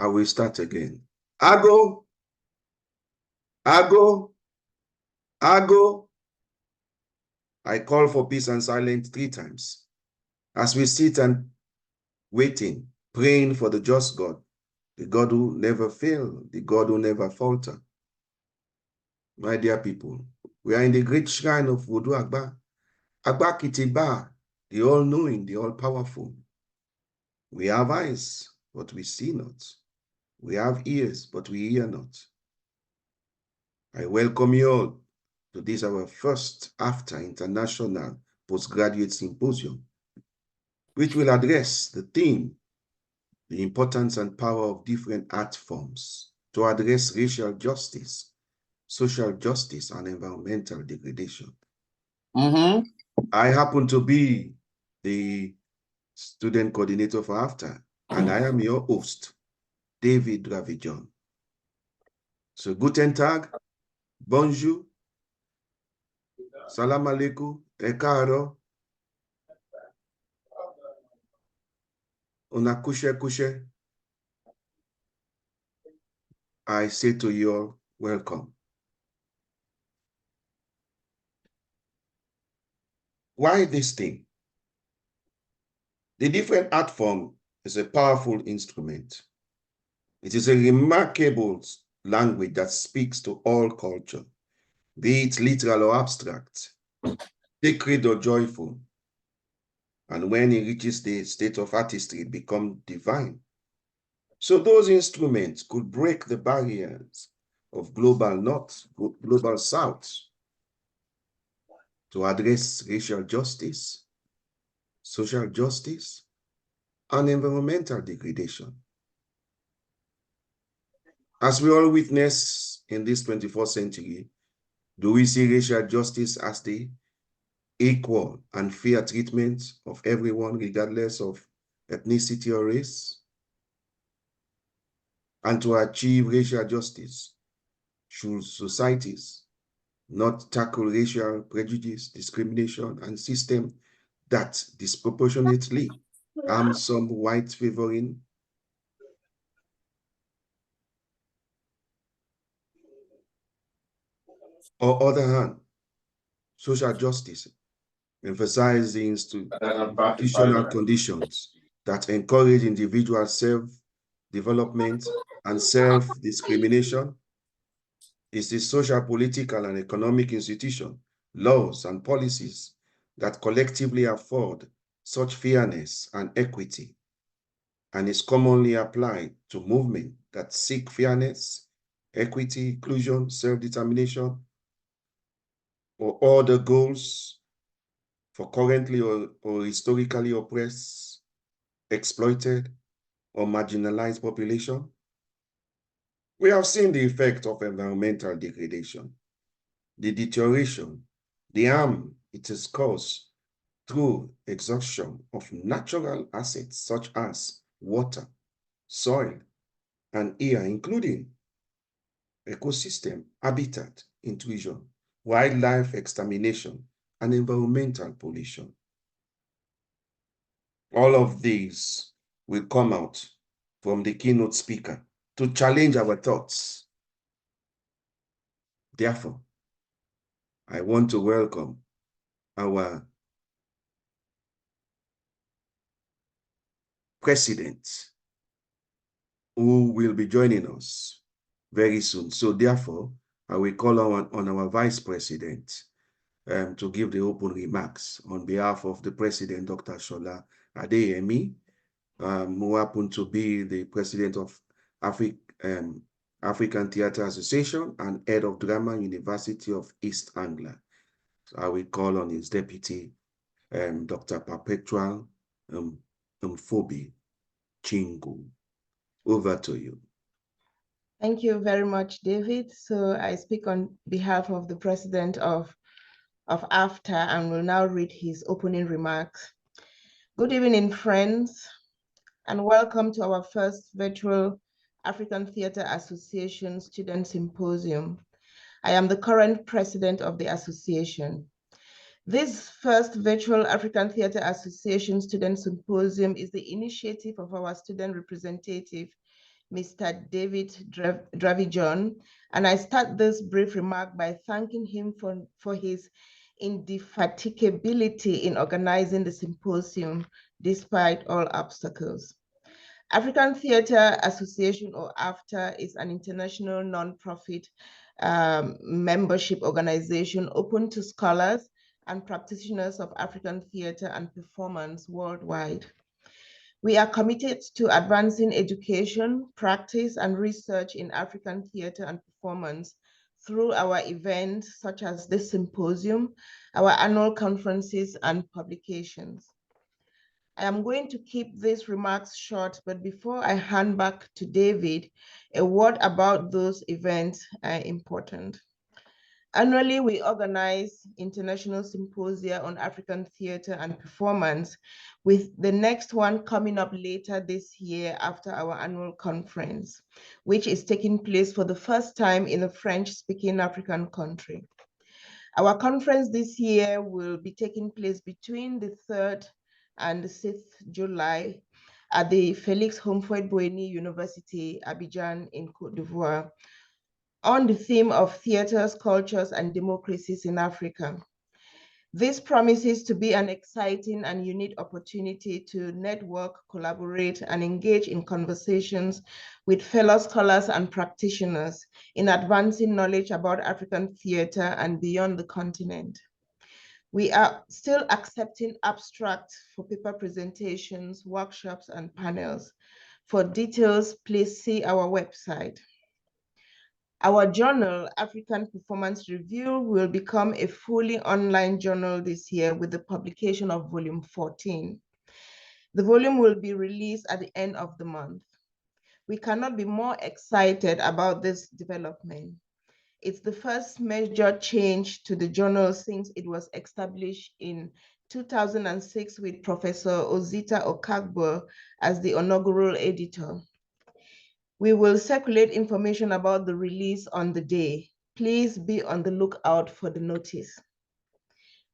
I will start again. Ago, Ago, Ago. I call for peace and silence 3 times. As we sit and waiting, praying for the just God, the God who never fail, the God who never falter. My dear people, we are in the great shrine of Voodoo Agba, Agba Kitiba, the all-knowing, the all-powerful. We have eyes, but we see not. We have ears, but we hear not. I welcome you all to this our first AfTA International Postgraduate Symposium, which will address the theme, the importance and power of different art forms to address racial justice, social justice, and environmental degradation. I happen to be the student coordinator for AfTA, and I am your host, David Dravie-John. So, guten Tag, bonjour, salam alaikum, ekaro, onakushe kushe. I say to you all, welcome. Why this thing? The different art form is a powerful instrument. It is a remarkable language that speaks to all culture, be it literal or abstract, sacred or joyful. And when it reaches the state of artistry, it becomes divine. So those instruments could break the barriers of global north, global south, to address racial justice, social justice, and environmental degradation. As we all witness in this 21st century, do we see racial justice as the equal and fair treatment of everyone, regardless of ethnicity or race? And to achieve racial justice, should societies not tackle racial prejudice, discrimination, and systems that disproportionately harm some white favoring? Or other hand, social justice emphasize the institutional conditions that encourage individual self-development and self-discrimination? Is the social, political, and economic institution, laws, and policies that collectively afford such fairness and equity, and is commonly applied to movements that seek fairness, equity, inclusion, self-determination, or other goals for currently or historically oppressed, exploited, or marginalized population? We have seen the effect of environmental degradation, the deterioration, the harm it has caused through exhaustion of natural assets such as water, soil, and air, including ecosystem, habitat intrusion, wildlife extermination, and environmental pollution. All of these will come out from the keynote speaker to challenge our thoughts. Therefore, I want to welcome our president, who will be joining us very soon. So therefore, I will call on our vice president to give the open remarks on behalf of the president, Dr. Shola Adeyemi, who happen to be the president of African Theatre Association and head of Drama, University of East Anglia. So I will call on his deputy, Dr. Perpetual Mfobi Chingu. Over to you. Thank you very much, David. So I speak on behalf of the president of AfTA and will now read his opening remarks. Good evening, friends, and welcome to our first virtual African Theatre Association Student Symposium. I am the current president of the association. This first virtual African Theatre Association Student Symposium is the initiative of our student representative, Mr. Dravie-John, and I start this brief remark by thanking him for his indefatigability in organizing the symposium despite all obstacles. African Theatre Association, or AfTA, is an international non-profit membership organization open to scholars and practitioners of African theatre and performance worldwide. We are committed to advancing education, practice, and research in African theatre and performance through our events such as this symposium, our annual conferences, and publications. I am going to keep these remarks short, but before I hand back to David, a word about those events are important. Annually, we organize international symposia on African theater and performance, with the next one coming up later this year after our annual conference, which is taking place for the first time in a French-speaking African country. Our conference this year will be taking place between the 3rd and the 6th July at the Félix Houphouët-Boigny University, Abidjan in Côte d'Ivoire, on the theme of theaters, cultures, and democracies in Africa. This promises to be an exciting and unique opportunity to network, collaborate, and engage in conversations with fellow scholars and practitioners in advancing knowledge about African theater and beyond the continent. We are still accepting abstracts for paper presentations, workshops, and panels. For details, please see our website. Our journal, African Performance Review, will become a fully online journal this year with the publication of volume 14. The volume will be released at the end of the month. We cannot be more excited about this development. It's the first major change to the journal since it was established in 2006 with Professor Ozita Okagbo as the inaugural editor. We will circulate information about the release on the day. Please be on the lookout for the notice.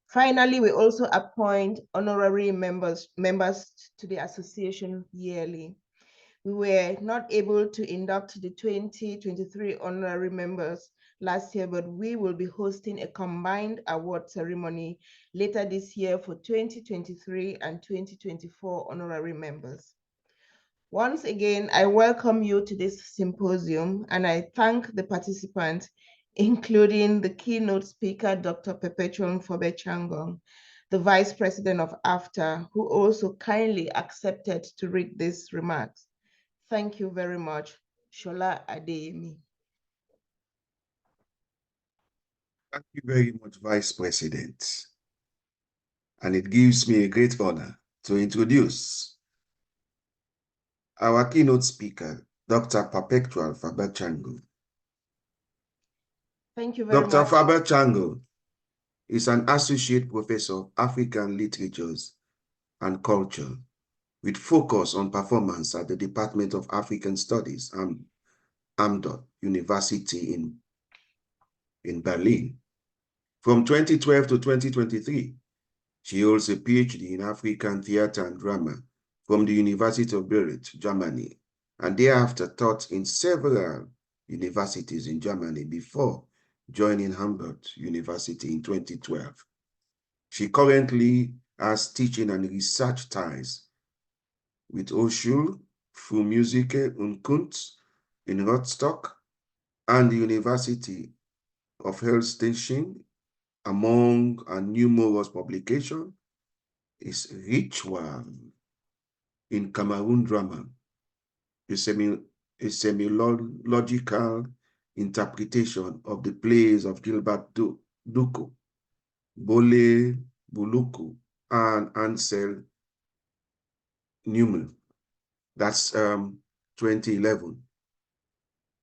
Finally, we also appoint honorary members to the association yearly. We were not able to induct the 2023 honorary members last year, but we will be hosting a combined award ceremony later this year for 2023 and 2024 honorary members. Once again, I welcome you to this symposium, and I thank the participants, including the keynote speaker, Dr. Perpetual Mfobe-Changong, the Vice President of AfTA, who also kindly accepted to read these remarks. Thank you very much. Shola Adeyemi. Thank you very much, Vice President. And it gives me a great honor to introduce our keynote speaker, Dr. Perpetual Mfobe-Changong. Thank you very much. Dr. Mfobe-Changong is an associate professor of African literatures and culture with focus on performance at the Department of African Studies, AMDOT University in Berlin. From 2012 to 2023, she holds a PhD in African Theater and Drama from the University of Bayreuth, Germany, and thereafter taught in several universities in Germany before joining Humboldt University in 2012. She currently has teaching and research ties with Hochschule für Musik und Kunst in Rostock and the University of Helsinki. Among her numerous publications is Ritual in Cameroon Drama, a semiological interpretation of the plays of Gilbert Ducko, Bole Buluku, and Ansel Newman. That's 2011.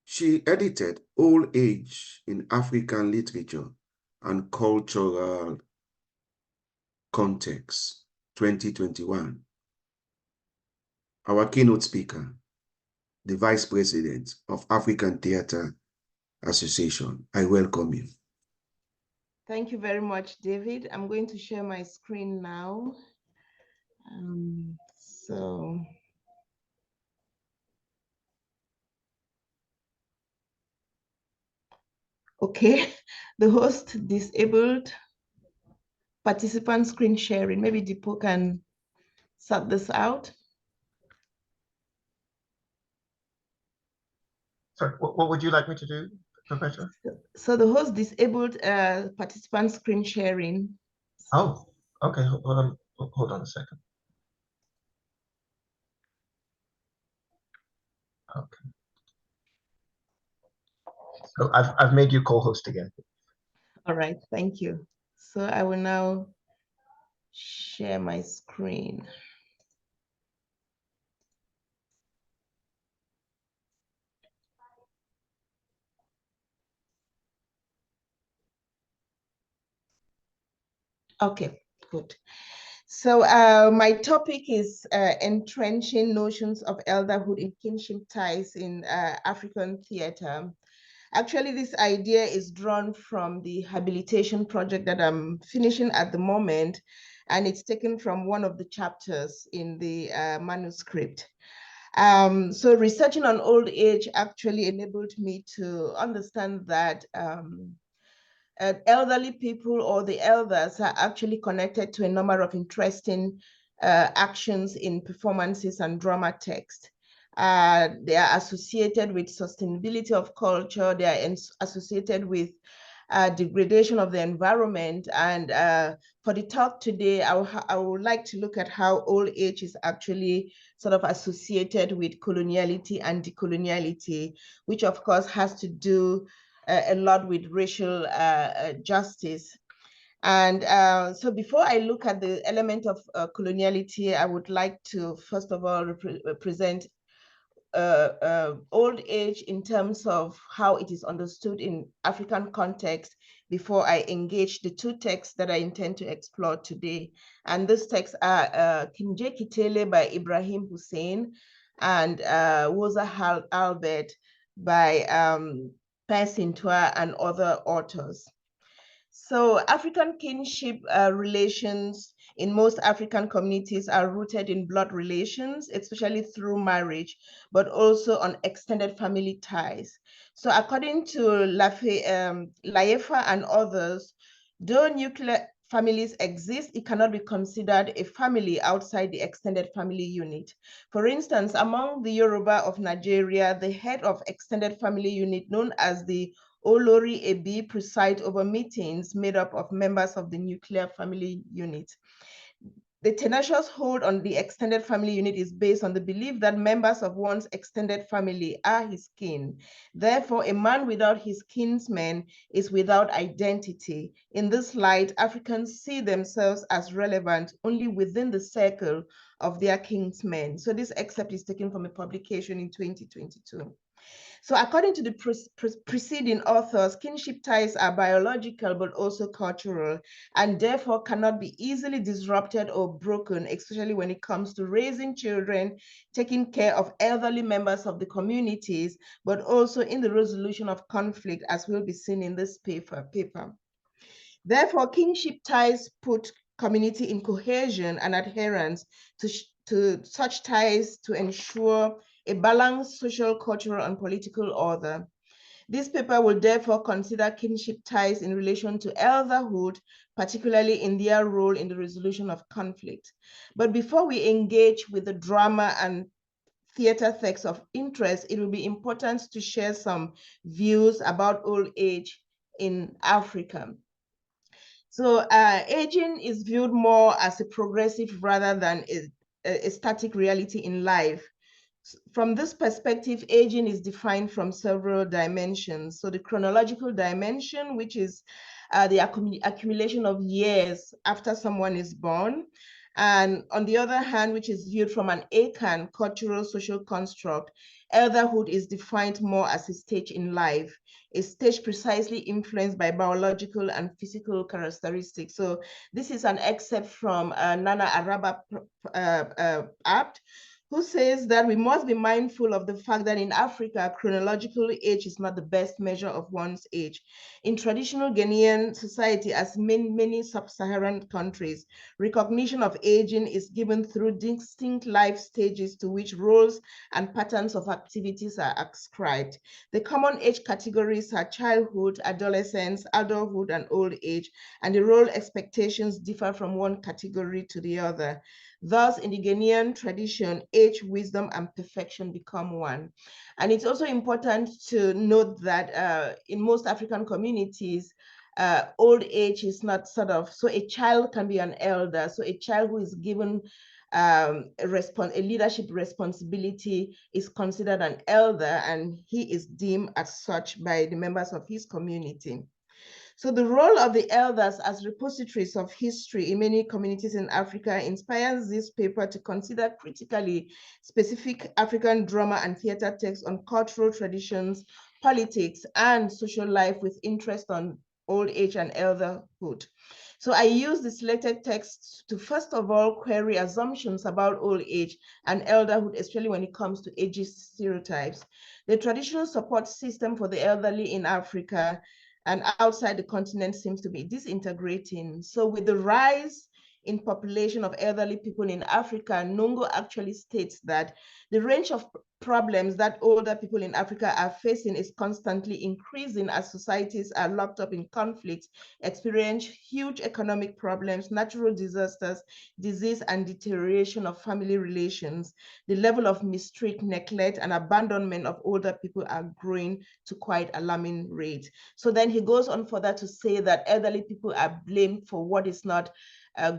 She edited Old Age in African Literature and Cultural Context, 2021. Our keynote speaker, the Vice President of African Theatre Association. I welcome you. Thank you very much, David. I'm going to share my screen now. Okay, the host disabled participant screen sharing. Maybe Dipo can sort this out. Sorry, what would you like me to do, Professor? So the host disabled participant screen sharing. Oh, okay. Hold on a second. Okay. So I've made you co-host again. All right, thank you. So I will now share my screen. Okay, good. So my topic is entrenching notions of elderhood in kinship ties in African theater. Actually, this idea is drawn from the habilitation project that I'm finishing at the moment, and it's taken from one of the chapters in the manuscript. So researching on old age actually enabled me to understand that elderly people or the elders are actually connected to a number of interesting actions in performances and drama text. They are associated with sustainability of culture. They are associated with degradation of the environment. And for the talk today, I would like to look at how old age is actually sort of associated with coloniality and decoloniality, which of course has to do a lot with racial justice. And so before I look at the element of coloniality, I would like to first of all present old age in terms of how it is understood in African context before I engage the two texts that I intend to explore today. And these texts are Kimje Kitele by Ibrahim Hussein and Woza Albert by Percy Tua and other authors. So African kinship relations in most African communities are rooted in blood relations, especially through marriage, but also on extended family ties. So according to Layefa and others, though nuclear families exist, it cannot be considered a family outside the extended family unit. For instance, among the Yoruba of Nigeria, the head of extended family unit known as the Olori Ebi preside over meetings made up of members of the nuclear family unit. The tenacious hold on the extended family unit is based on the belief that members of one's extended family are his kin. Therefore, a man without his kinsmen is without identity. In this light, Africans see themselves as relevant only within the circle of their kinsmen. So this excerpt is taken from a publication in 2022. So according to the preceding authors, kinship ties are biological, but also cultural, and therefore cannot be easily disrupted or broken, especially when it comes to raising children, taking care of elderly members of the communities, but also in the resolution of conflict, as will be seen in this paper. Therefore, kinship ties put community in cohesion and adherence to such ties to ensure a balanced social, cultural, and political order. This paper will therefore consider kinship ties in relation to elderhood, particularly in their role in the resolution of conflict. But before we engage with the drama and theater texts of interest, it will be important to share some views about old age in Africa. So aging is viewed more as a progressive rather than a static reality in life. From this perspective, aging is defined from several dimensions. So the chronological dimension, which is the accumulation of years after someone is born. And on the other hand, which is viewed from an ACAN, cultural social construct, elderhood is defined more as a stage in life, a stage precisely influenced by biological and physical characteristics. So this is an excerpt from Nana Araba Apt, who says that we must be mindful of the fact that in Africa, chronological age is not the best measure of one's age. In traditional Ghanaian society, as many sub-Saharan countries, recognition of aging is given through distinct life stages to which roles and patterns of activities are ascribed. The common age categories are childhood, adolescence, adulthood, and old age, and the role expectations differ from one category to the other. Thus, in the Ghanaian tradition, age, wisdom, and perfection become one. And it's also important to note that in most African communities, old age is not so a child can be an elder. So a child who is given a leadership responsibility is considered an elder, and he is deemed as such by the members of his community. So the role of the elders as repositories of history in many communities in Africa inspires this paper to consider critically specific African drama and theater texts on cultural traditions, politics, and social life with interest on old age and elderhood. So I use the selected texts to first of all query assumptions about old age and elderhood, especially when it comes to ageist stereotypes. The traditional support system for the elderly in Africa and outside the continent seems to be disintegrating. So with the rise in population of elderly people in Africa, Nongo actually states that the range of problems that older people in Africa are facing is constantly increasing as societies are locked up in conflict, experience huge economic problems, natural disasters, disease, and deterioration of family relations. The level of mistreat, neglect, and abandonment of older people are growing to quite alarming rates. So then he goes on further to say that elderly people are blamed for what is not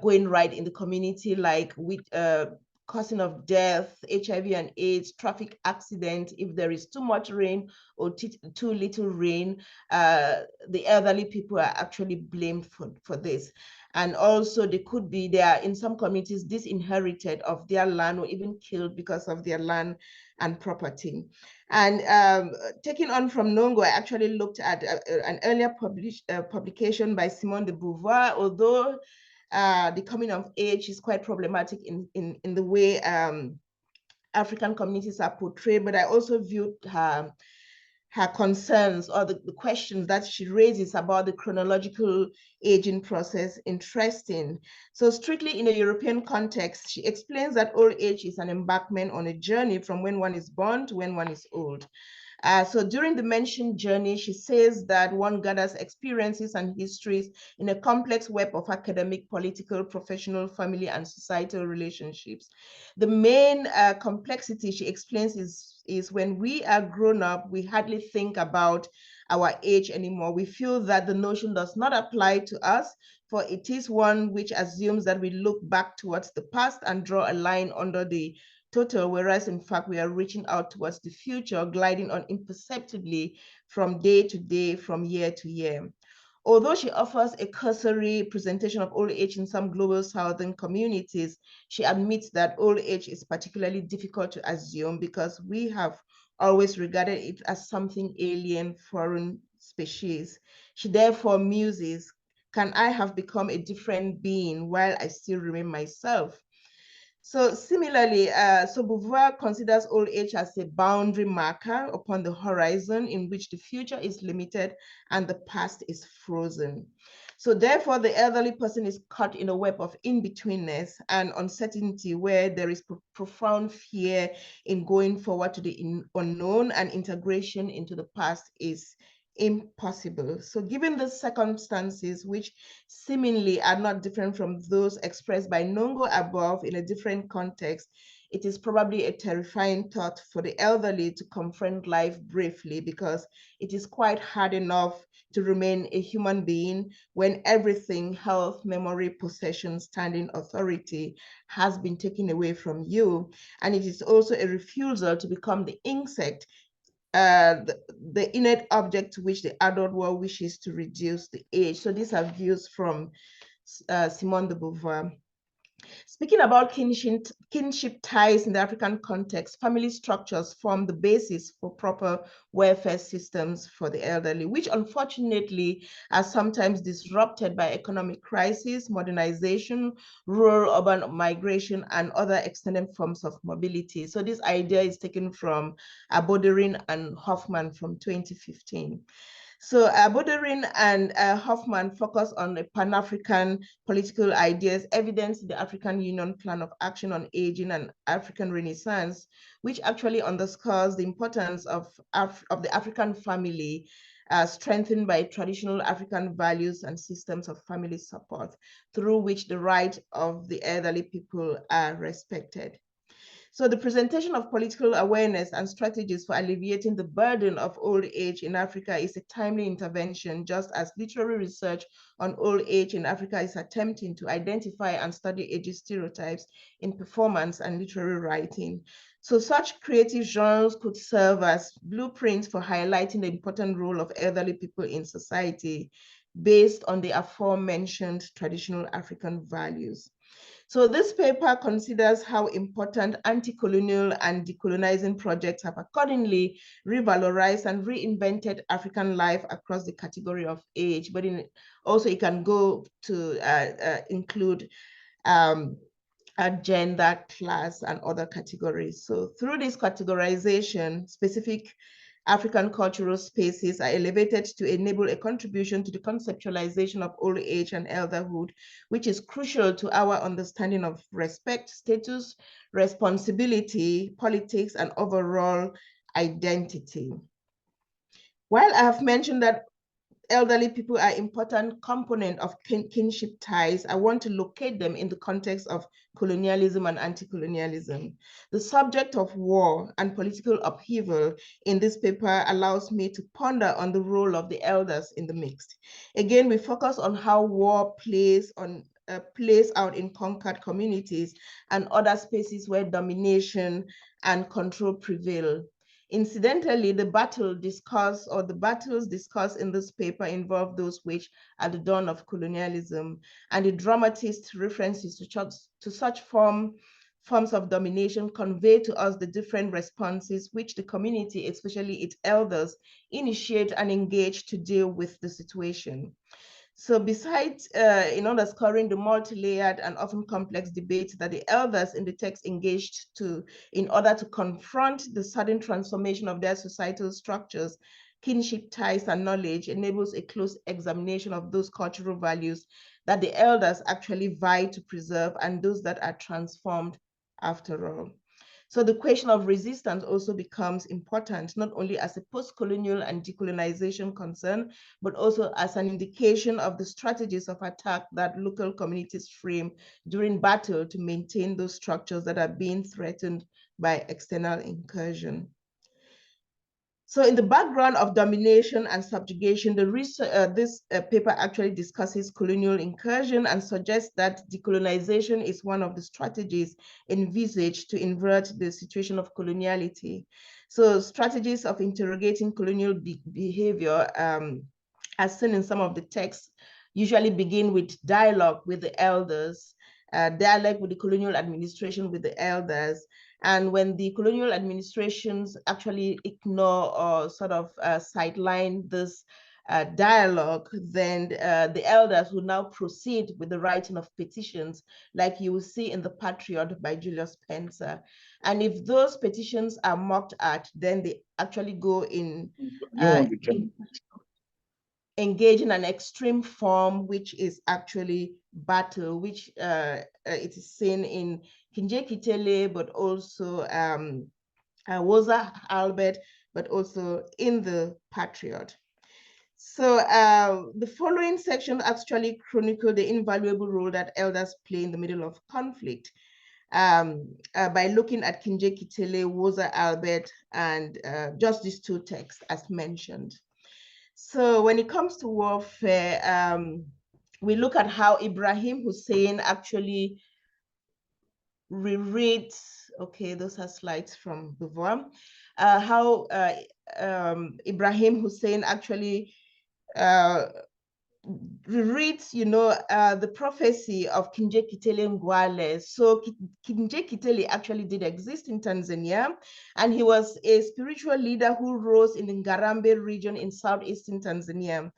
going right in the community, like with causing of death, HIV and AIDS, traffic accident. If there is too much rain or too little rain, the elderly people are actually blamed for this. And also they are in some communities disinherited of their land or even killed because of their land and property. And taking on from Nongo, I actually looked at an earlier publication by Simone de Beauvoir, although the coming of age is quite problematic in the way African communities are portrayed, but I also viewed her concerns or the questions that she raises about the chronological aging process interesting. So strictly in a European context, she explains that old age is an embarkment on a journey from when one is born to when one is old. So during the mentioned journey, she says that one gathers experiences and histories in a complex web of academic, political, professional, family, and societal relationships. The main complexity, she explains, is when we are grown up, we hardly think about our age anymore. We feel that the notion does not apply to us, for it is one which assumes that we look back towards the past and draw a line under the total, whereas in fact we are reaching out towards the future, gliding on imperceptibly from day to day, from year to year. Although she offers a cursory presentation of old age in some global southern communities, she admits that old age is particularly difficult to assume because we have always regarded it as something alien, foreign species. She therefore muses, can I have become a different being while I still remain myself? So similarly, so Beauvoir considers old age as a boundary marker upon the horizon in which the future is limited and the past is frozen. So therefore, the elderly person is caught in a web of in-betweenness and uncertainty where there is profound fear in going forward to the unknown, and integration into the past is impossible. So given the circumstances, which seemingly are not different from those expressed by Nongo above in a different context, it is probably a terrifying thought for the elderly to confront life briefly, because it is quite hard enough to remain a human being when everything, health, memory, possession, standing, authority, has been taken away from you. And it is also a refusal to become the insect, the innate object to which the adult world wishes to reduce the age. So these are views from Simone de Beauvoir. Speaking about kinship ties in the African context, family structures form the basis for proper welfare systems for the elderly, which unfortunately are sometimes disrupted by economic crisis, modernization, rural-urban migration, and other extended forms of mobility. So this idea is taken from Aboderin and Hoffman from 2015. So Aboderin and Hoffman focus on the Pan-African political ideas evidenced in the African Union Plan of Action on Aging and African Renaissance, which actually underscores the importance of the African family strengthened by traditional African values and systems of family support, through which the rights of the elderly people are respected. So the presentation of political awareness and strategies for alleviating the burden of old age in Africa is a timely intervention, just as literary research on old age in Africa is attempting to identify and study age stereotypes in performance and literary writing. So such creative genres could serve as blueprints for highlighting the important role of elderly people in society based on the aforementioned traditional African values. So this paper considers how important anti-colonial and decolonizing projects have accordingly revalorized and reinvented African life across the category of age, but also it can go to include gender, class, and other categories. So through this categorization, specific African cultural spaces are elevated to enable a contribution to the conceptualization of old age and elderhood, which is crucial to our understanding of respect, status, responsibility, politics, and overall identity. While I have mentioned that elderly people are important component of kinship ties, I want to locate them in the context of colonialism and anti-colonialism. The subject of war and political upheaval in this paper allows me to ponder on the role of the elders in the mix. Again, we focus on how war plays out in conquered communities and other spaces where domination and control prevail. Incidentally, the battles discussed in this paper involve those which at the dawn of colonialism, and the dramatist references to such forms of domination convey to us the different responses which the community, especially its elders, initiate and engage to deal with the situation. So besides underscoring the multi-layered and often complex debate that the elders in the text engaged in order to confront the sudden transformation of their societal structures, kinship ties and knowledge enables a close examination of those cultural values that the elders actually vie to preserve and those that are transformed after all. So the question of resistance also becomes important, not only as a post-colonial and decolonization concern, but also as an indication of the strategies of attack that local communities frame during battle to maintain those structures that are being threatened by external incursion. So in the background of domination and subjugation, this paper actually discusses colonial incursion and suggests that decolonization is one of the strategies envisaged to invert the situation of coloniality. So strategies of interrogating colonial behavior, as seen in some of the texts, usually begin with dialogue with the elders, dialogue with the colonial administration with the elders. And when the colonial administrations actually ignore or sort of sideline this dialogue, then the elders will now proceed with the writing of petitions, like you will see in The Patriot by Julius Spencer. And if those petitions are mocked at, then they actually go in engage in an extreme form, which is actually battle, which it is seen in Kinjekitele, but also Woza Albert, but also in The Patriot. So the following section actually chronicle the invaluable role that elders play in the middle of conflict by looking at Kinjekitele, Woza Albert, and just these two texts as mentioned. So when it comes to warfare, we look at how Ibrahim Hussein actually rereads, okay, those are slides from Beauvoir, how Ibrahim Hussein actually reads, the prophecy of Kinjekitile Ngwale. So Kinjekitile actually did exist in Tanzania, and he was a spiritual leader who rose in the Ngarambe region in southeastern Tanzania.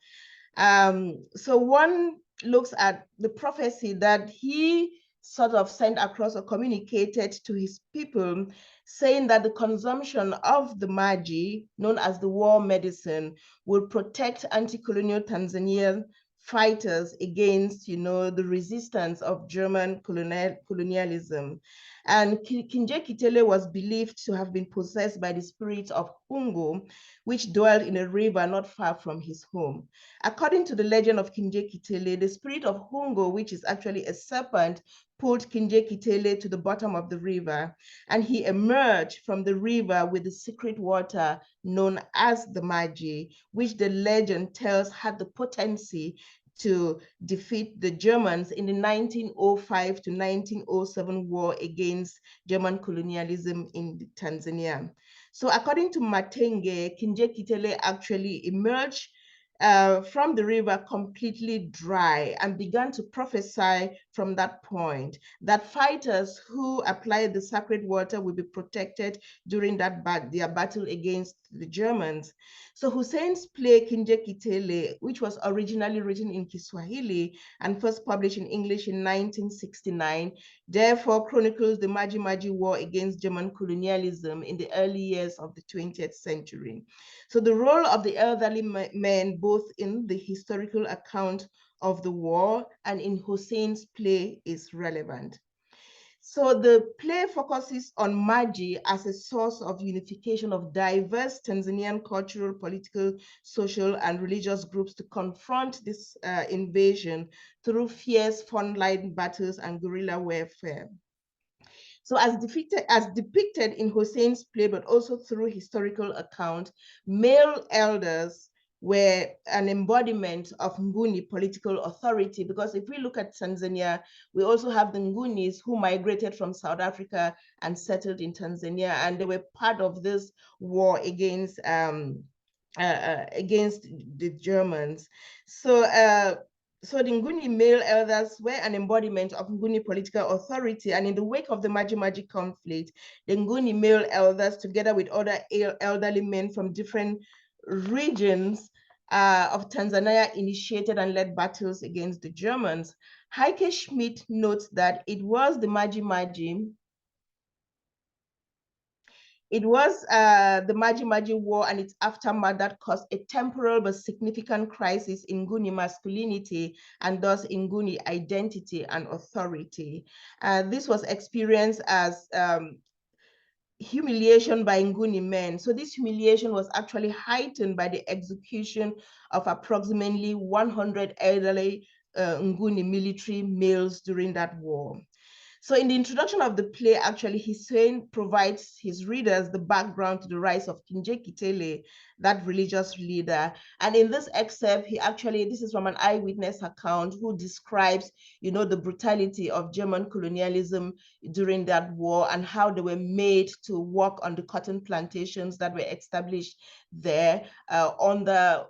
So one looks at the prophecy that he sort of sent across or communicated to his people, saying that the consumption of the maji, known as the war medicine, will protect anti-colonial Tanzanian fighters against, the resistance of German colonialism. And Kinjekitile was believed to have been possessed by the spirit of Hungo, which dwelled in a river not far from his home. According to the legend of Kinjekitile, the spirit of Hungo, which is actually a serpent, pulled Kinjekitile to the bottom of the river, and he emerged from the river with the secret water known as the Maji, which the legend tells had the potency to defeat the Germans in the 1905 to 1907 war against German colonialism in Tanzania. So according to Matenge, Kinjekitile actually emerged from the river completely dry and began to prophesy from that point that fighters who apply the sacred water will be protected during their battle against the Germans. So Hussein's play Kinjekitile, which was originally written in Kiswahili and first published in English in 1969, therefore chronicles the Maji Maji War against German colonialism in the early years of the 20th century. So the role of the elderly men, both in the historical account of the war and in Hussein's play, is relevant. So the play focuses on Maji as a source of unification of diverse Tanzanian cultural, political, social, and religious groups to confront this invasion through fierce frontline battles and guerrilla warfare. So as depicted in Hussein's play, but also through historical account, male elders were an embodiment of Nguni political authority, because if we look at Tanzania, we also have the Ngunis who migrated from South Africa and settled in Tanzania, and they were part of this war against the Germans. So the Nguni male elders were an embodiment of Nguni political authority, and in the wake of the Maji Maji conflict, the Nguni male elders, together with other elderly men from different regions of Tanzania, initiated and led battles against the Germans. Heike Schmidt notes that it was the Maji Maji War and its aftermath that caused a temporal but significant crisis in Nguni masculinity and thus in Nguni identity and authority. This was experienced as humiliation by Nguni men. So this humiliation was actually heightened by the execution of approximately 100 elderly Nguni military males during that war. So in the introduction of the play, actually, Hussein provides his readers the background to the rise of Kinjekitile, that religious leader. And in this excerpt, this is from an eyewitness account who describes, the brutality of German colonialism during that war and how they were made to work on the cotton plantations that were established there under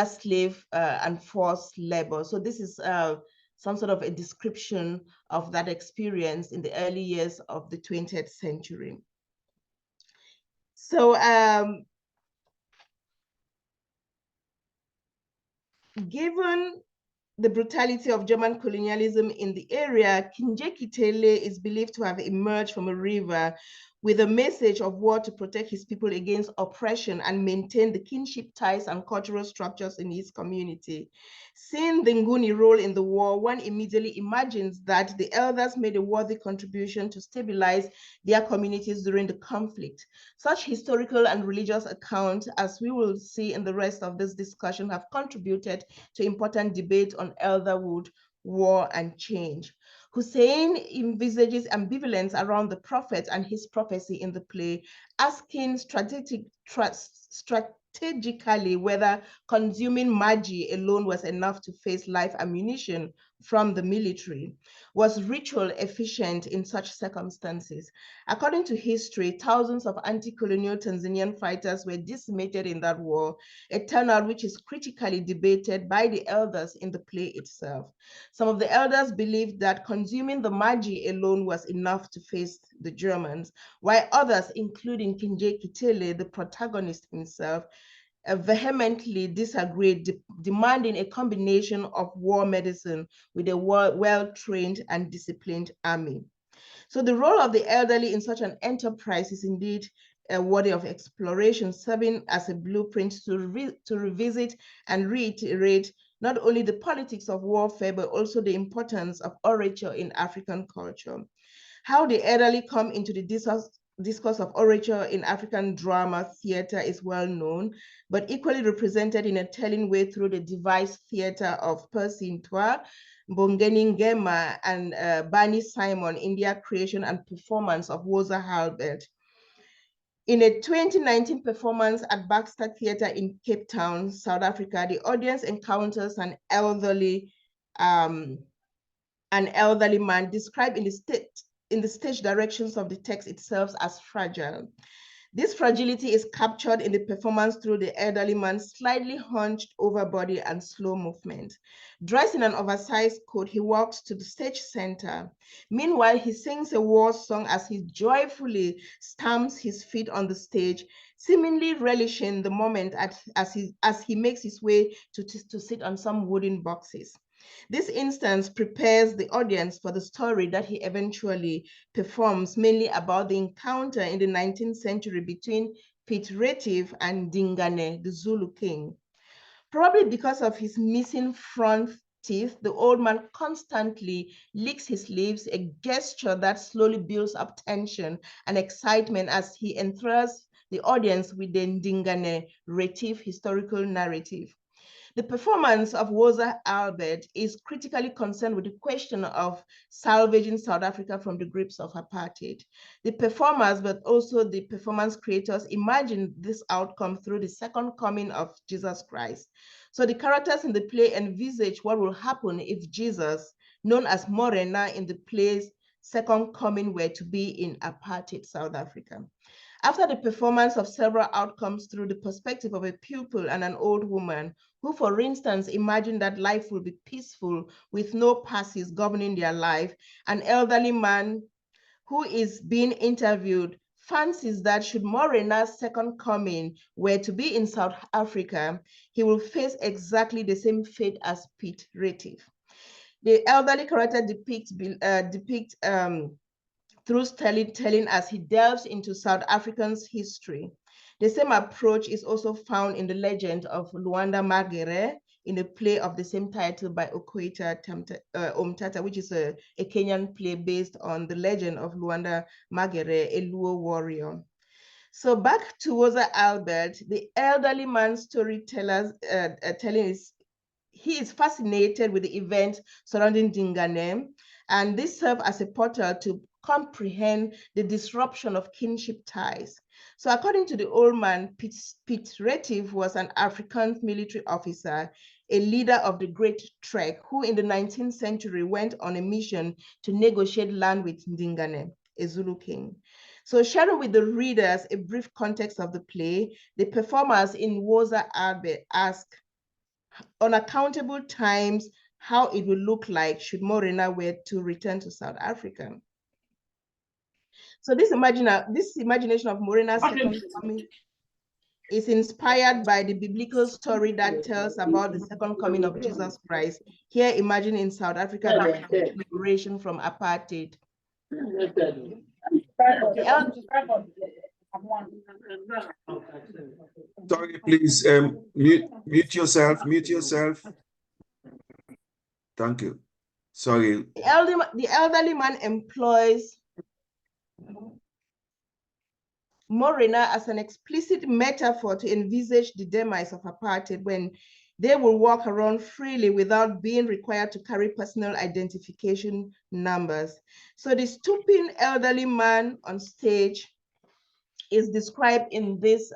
slave and forced labor. So this is some sort of a description of that experience in the early years of the 20th century. So given the brutality of German colonialism in the area, Kinjekitile is believed to have emerged from a river with a message of war to protect his people against oppression and maintain the kinship ties and cultural structures in his community. Seeing the Nguni role in the war, one immediately imagines that the elders made a worthy contribution to stabilize their communities during the conflict. Such historical and religious accounts, as we will see in the rest of this discussion, have contributed to important debate on elderhood, war, and change. Hussein envisages ambivalence around the prophet and his prophecy in the play, asking strategic strategically whether consuming Maji alone was enough to face live ammunition from the military. Was ritual efficient in such circumstances? According to history, thousands of anti-colonial Tanzanian fighters were decimated in that war, a turnout which is critically debated by the elders in the play itself. Some of the elders believed that consuming the Maji alone was enough to face the Germans, while others, including Kinje Kitele, the protagonist himself, vehemently disagreed, demanding a combination of war medicine with a well-trained and disciplined army. So the role of the elderly in such an enterprise is indeed worthy of exploration, serving as a blueprint to revisit and reiterate not only the politics of warfare, but also the importance of orature in African culture. How the elderly come into the discourse of orature in African drama theater is well known, but equally represented in a telling way through the devised theater of Percy Ntwa, Mbongeni Ngema, and Barney Simon in their creation and performance of Woza Halbert. In a 2019 performance at Baxter Theatre in Cape Town, South Africa, the audience encounters an elderly man described in the stage directions of the text itself as fragile. This fragility is captured in the performance through the elderly man's slightly hunched over body and slow movement. Dressed in an oversized coat, he walks to the stage center. Meanwhile, he sings a war song as he joyfully stamps his feet on the stage, seemingly relishing the moment as he makes his way to sit on some wooden boxes. This instance prepares the audience for the story that he eventually performs, mainly about the encounter in the 19th century between Piet Retief and Dingane, the Zulu king. Probably because of his missing front teeth, the old man constantly licks his lips, a gesture that slowly builds up tension and excitement as he enthralls the audience with the Dingane Retief historical narrative. The performance of Woza Albert is critically concerned with the question of salvaging South Africa from the grips of apartheid. The performers, but also the performance creators, imagine this outcome through the second coming of Jesus Christ. So the characters in the play envisage what will happen if Jesus, known as Morena in the play's second coming, were to be in apartheid South Africa. After the performance of several outcomes through the perspective of a pupil and an old woman, who, for instance, imagine that life will be peaceful with no passes governing their life, an elderly man who is being interviewed fancies that should Morena's second coming were to be in South Africa, he will face exactly the same fate as Piet Retief. The elderly character depicts through storytelling as he delves into South Africans' history. The same approach is also found in the legend of Luanda Magere in a play of the same title by Okoita Omtata, which is a Kenyan play based on the legend of Luanda Magere, a Luo warrior. So back to Woza Albert, the elderly man's storytelling is he is fascinated with the event surrounding Dingane, and this serves as a portal to comprehend the disruption of kinship ties. So according to the old man, Piet Retief was an African military officer, a leader of the Great Trek, who in the 19th century went on a mission to negotiate land with Dingane, a Zulu king. So sharing with the readers a brief context of the play, the performers in Woza Albert ask, unaccountable times, how it will look like should Morena were to return to South Africa. So this imagination of Morena's second coming is inspired by the biblical story that tells about the second coming of Jesus Christ. Here, imagine in South Africa, the liberation from apartheid. Sorry, please mute yourself. Thank you. Sorry. The elderly man employs Morena as an explicit metaphor to envisage the demise of apartheid when they will walk around freely without being required to carry personal identification numbers. So the stooping elderly man on stage is described in this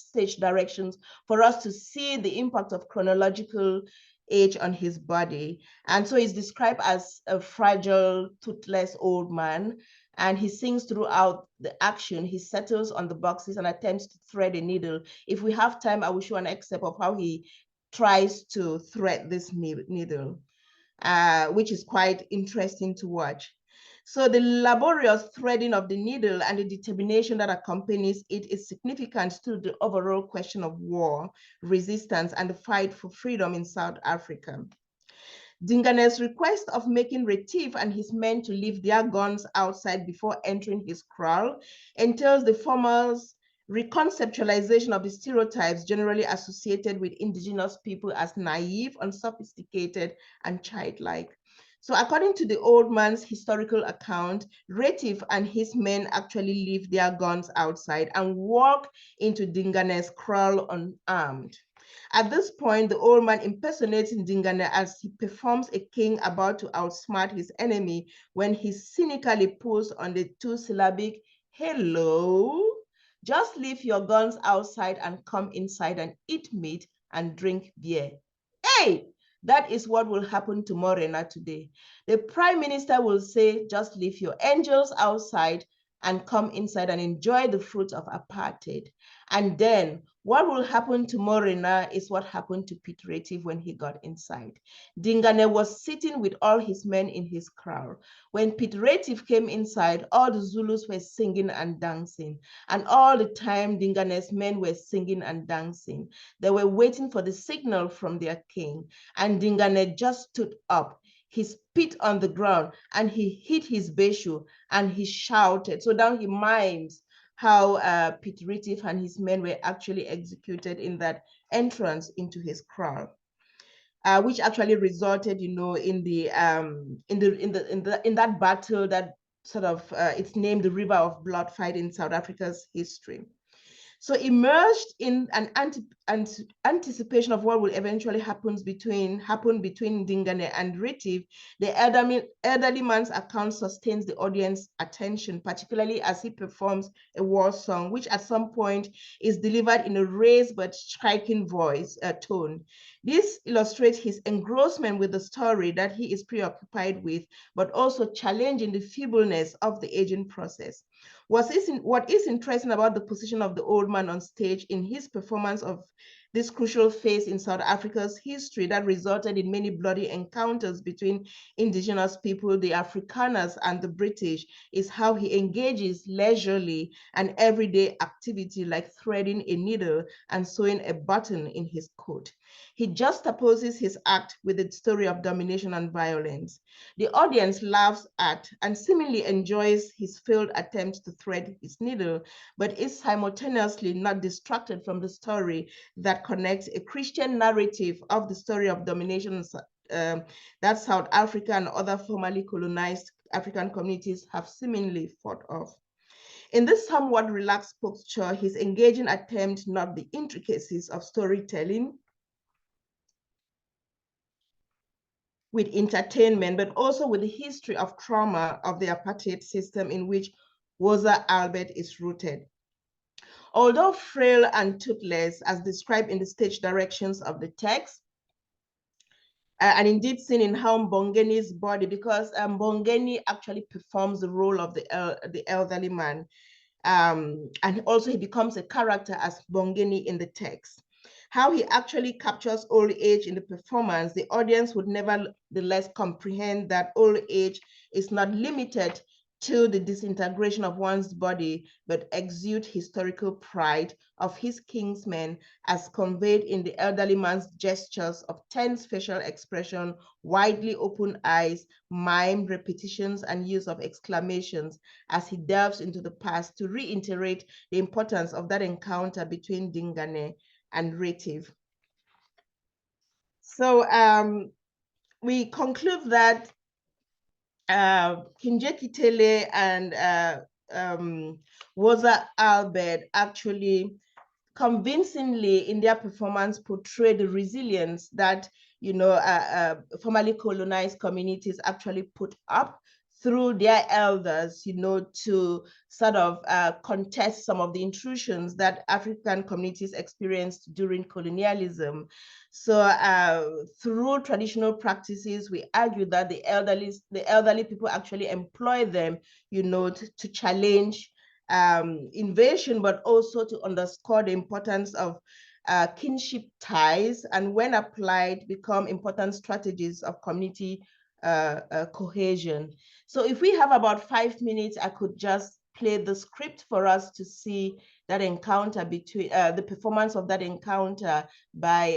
stage directions for us to see the impact of chronological age on his body. And so he's described as a fragile, toothless old man, and he sings throughout the action. He settles on the boxes and attempts to thread a needle. If we have time, I will show an excerpt of how he tries to thread this needle, which is quite interesting to watch. So the laborious threading of the needle and the determination that accompanies it is significant to the overall question of war, resistance, and the fight for freedom in South Africa. Dingane's request of making Retief and his men to leave their guns outside before entering his kraal entails the former's reconceptualization of the stereotypes generally associated with indigenous people as naive, unsophisticated, and childlike. So according to the old man's historical account, Retief and his men actually leave their guns outside and walk into Dingane's kraal unarmed. At this point, the old man impersonates Ndingane as he performs a king about to outsmart his enemy when he cynically pulls on the two-syllabic, hello, just leave your guns outside and come inside and eat meat and drink beer. Hey, that is what will happen to Morena today. The prime minister will say, just leave your angels outside and come inside and enjoy the fruits of apartheid. And then what will happen to Morena is what happened to Pete Retief when he got inside. Dingane was sitting with all his men in his kraal. When Pete Retief came inside, all the Zulus were singing and dancing. And all the time, Dingane's men were singing and dancing. They were waiting for the signal from their king. And Dingane just stood up. He spit on the ground and he hit his beshu and he shouted. So now he mimes how Pete Retief and his men were actually executed in that entrance into his kraal, which actually resulted, you know, in that battle that sort of it's named the River of Blood fight in South Africa's history. So immersed in an anticipation of what will eventually happen between Dingane and Retief, the elderly man's account sustains the audience attention, particularly as he performs a war song, which at some point is delivered in a raised but striking voice tone. This illustrates his engrossment with the story that he is preoccupied with, but also challenging the feebleness of the aging process. What is interesting about the position of the old man on stage in his performance of this crucial phase in South Africa's history that resulted in many bloody encounters between indigenous people, the Afrikaners, and the British is how he engages leisurely and everyday activity like threading a needle and sewing a button in his coat. He juxtaposes his act with the story of domination and violence. The audience laughs at and seemingly enjoys his failed attempts to thread his needle, but is simultaneously not distracted from the story that connects a Christian narrative of the story of domination that South Africa and other formerly colonized African communities have seemingly fought off. In this somewhat relaxed posture, his engaging attempt not the intricacies of storytelling with entertainment, but also with the history of trauma of the apartheid system in which Woza Albert is rooted. Although frail and toothless, as described in the stage directions of the text, and indeed seen in how Mbongeni's body, because Mbongeni actually performs the role of the elderly man, and also he becomes a character as Mbongeni in the text. How he actually captures old age in the performance, the audience would nevertheless comprehend that old age is not limited to the disintegration of one's body, but exude historical pride of his kinsmen as conveyed in the elderly man's gestures of tense facial expression, widely open eyes, mimed repetitions, and use of exclamations as he delves into the past to reiterate the importance of that encounter between Dingane and Retief. So we conclude that Kinje Kitele and Woza Albert actually convincingly in their performance portray the resilience that, you know, formerly colonized communities actually put up through their elders, to sort of contest some of the intrusions that African communities experienced during colonialism. So through traditional practices, we argue that the elderly people actually employ them, to challenge invasion, but also to underscore the importance of kinship ties, and when applied, become important strategies of community cohesion. So if we have about 5 minutes, I could just play the script for us to see that encounter between the performance of that encounter by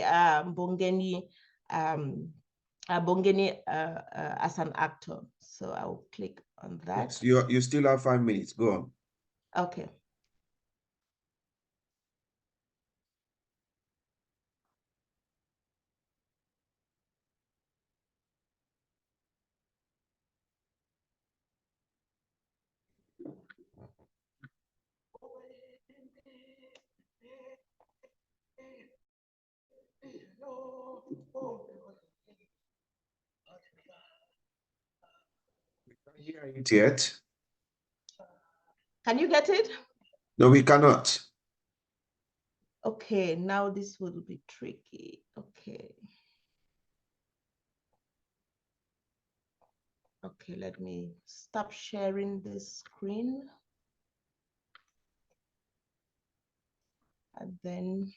Bongeni as an actor. So I'll click on that. Yes, you still have 5 minutes. Go on. Okay. Hear it yet? Can you get it? No, we cannot. Okay, now this will be tricky. Okay. Okay, let me stop sharing this screen. And then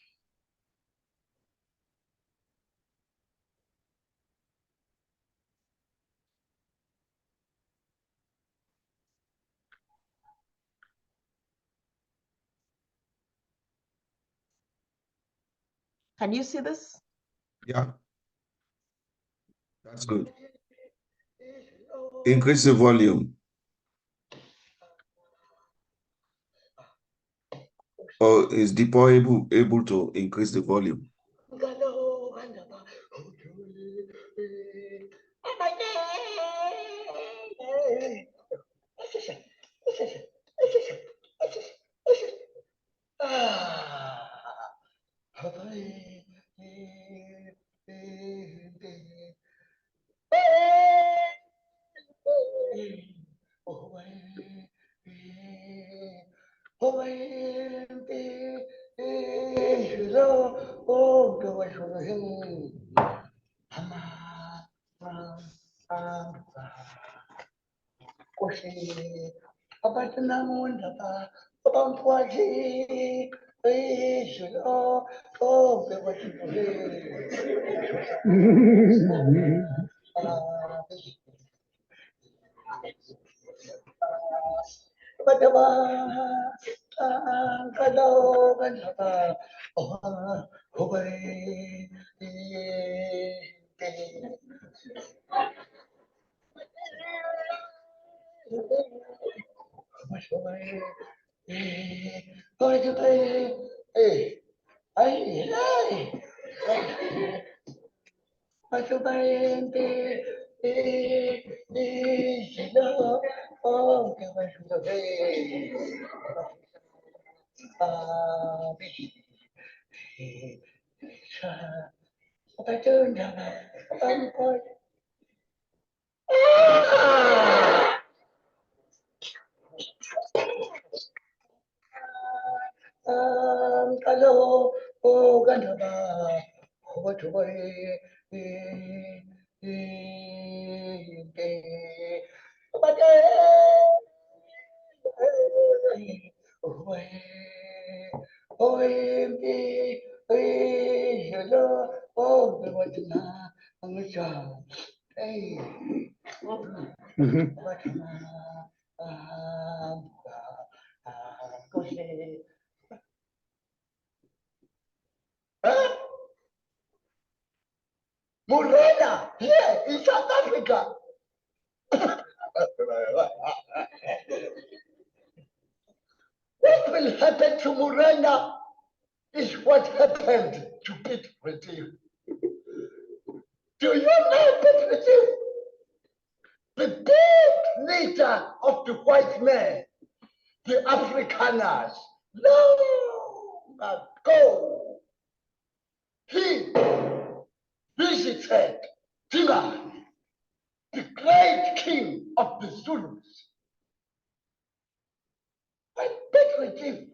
can you see this? Yeah. That's good. Increase the volume. Or is Deepo able to increase the volume? Morena, here in South Africa. What will happen to Morena is what happened to Pete Retief. Do you know Pete Retief? The big leader of the white man, the Afrikaners, long ago, he visited Dinah, the great king of the Zulus. When Bedouin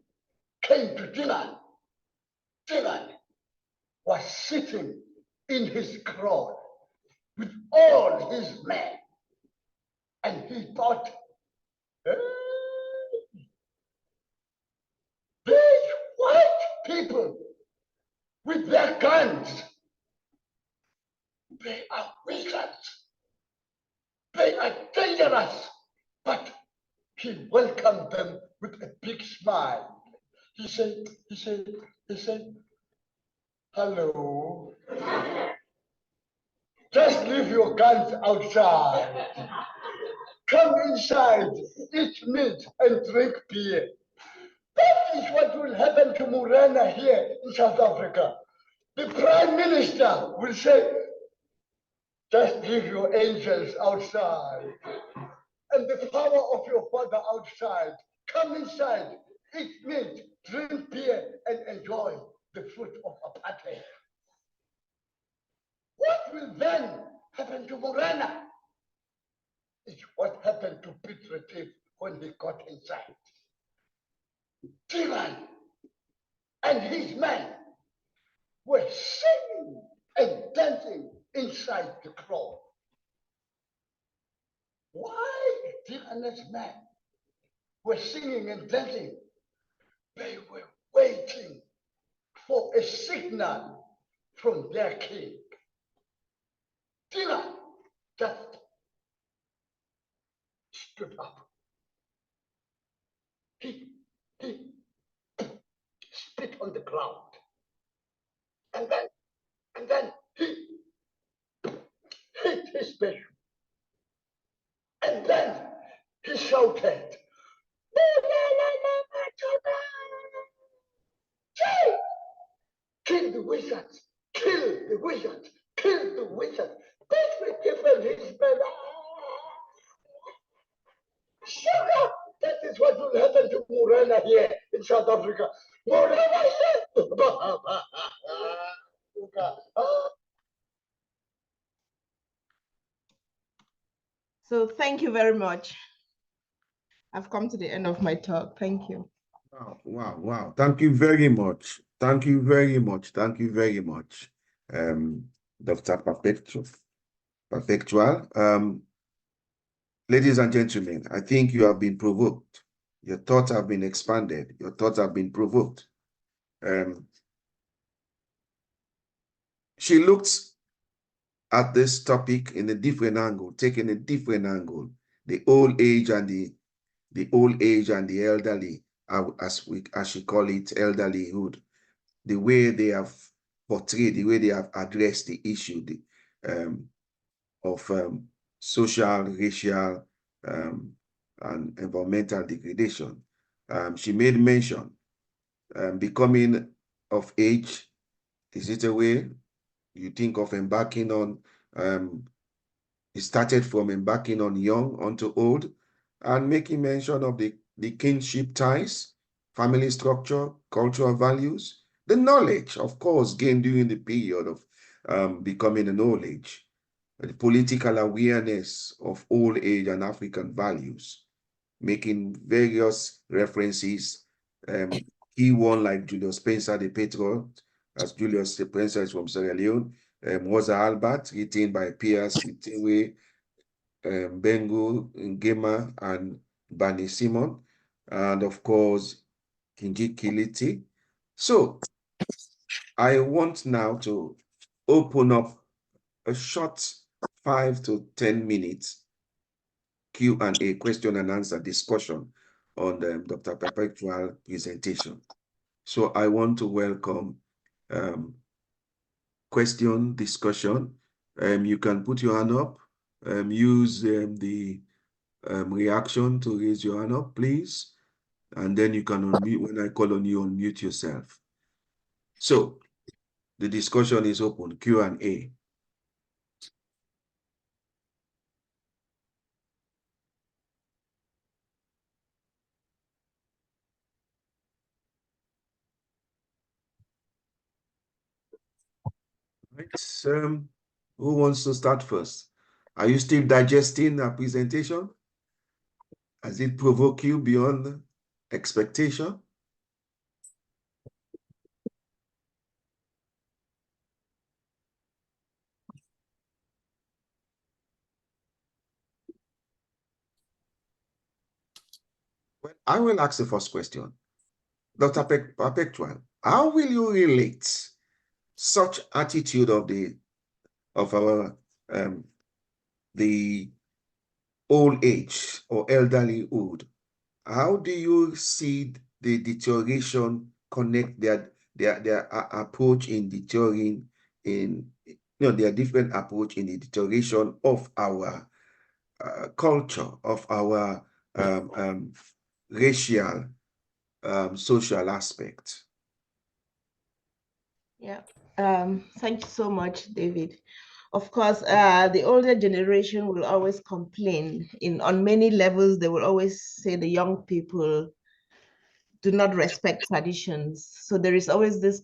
came to Dingan, Dingan was sitting in his crown with all his men, and he thought, hey, these white people with their guns, they are wizards, they are dangerous, but he welcomed them with a big smile. He said, hello. Just leave your guns outside. Come inside, eat meat and drink beer. That is what will happen to Morena here in South Africa. The Prime Minister will say, just leave your angels outside. And the power of your father outside. Come inside, eat meat, drink beer, and enjoy the fruit of apartheid. What will then happen to Morena? It's what happened to Piet Retief when he got inside. Dylan and his men were singing and dancing inside the crowd. Why Dylan's men were singing and dancing? They were waiting for a signal from their king. Dylan just stood up. He spit on the ground. And then he hit his bishop. And then he shouted, kill the wizards, kill the wizards, kill the wizards. That's the his men. Shut up! That is what will happen to Morena here in South Africa. Morena said, So thank you very much. I've come to the end of my talk. Thank you. Wow. Thank you very much. Thank you very much. Thank you very much, Dr. Perpetual. Ladies and gentlemen, I think you have been provoked. Your thoughts have been expanded. Your thoughts have been provoked. She looked at this topic in a different angle, taking a different angle. The old age and the old age and the elderly, as she call it, elderlyhood. The way they have portrayed, the way they have addressed the issue of social, racial, and environmental degradation. She made mention, becoming of age, is it a way you think of embarking on? It started from embarking on young onto old, and making mention of the kinship ties, family structure, cultural values, the knowledge, of course, gained during the period of becoming an old age, the political awareness of old age and African values, making various references, key one like Julius Spencer, the patriot, as Julius Spencer is from Sierra Leone, Rosa Albert, written by Piers Itewe, Bengu Ngema, and Bani Simon, and of course, Kinji Kiliti. So I want now to open up a short 5 to 10 minutes Q&A, question and answer discussion on the Dr. Perpetual presentation. So I want to welcome question, discussion. You can put your hand up, use the reaction to raise your hand up, please. And then you can unmute, when I call on you, unmute yourself. So the discussion is open, Q&A. Right. Who wants to start first? Are you still digesting a presentation? Has it provoked you beyond expectation? Well, I will ask the first question. Dr. Perpetual, how will you relate such attitude of our the old age or elderlyhood? How do you see the deterioration connect their approach in deterring their different approach in the deterioration of our culture, of our racial social aspect? Yeah, thank you so much, David. Of course, the older generation will always complain. On many levels, they will always say the young people do not respect traditions. So there is always this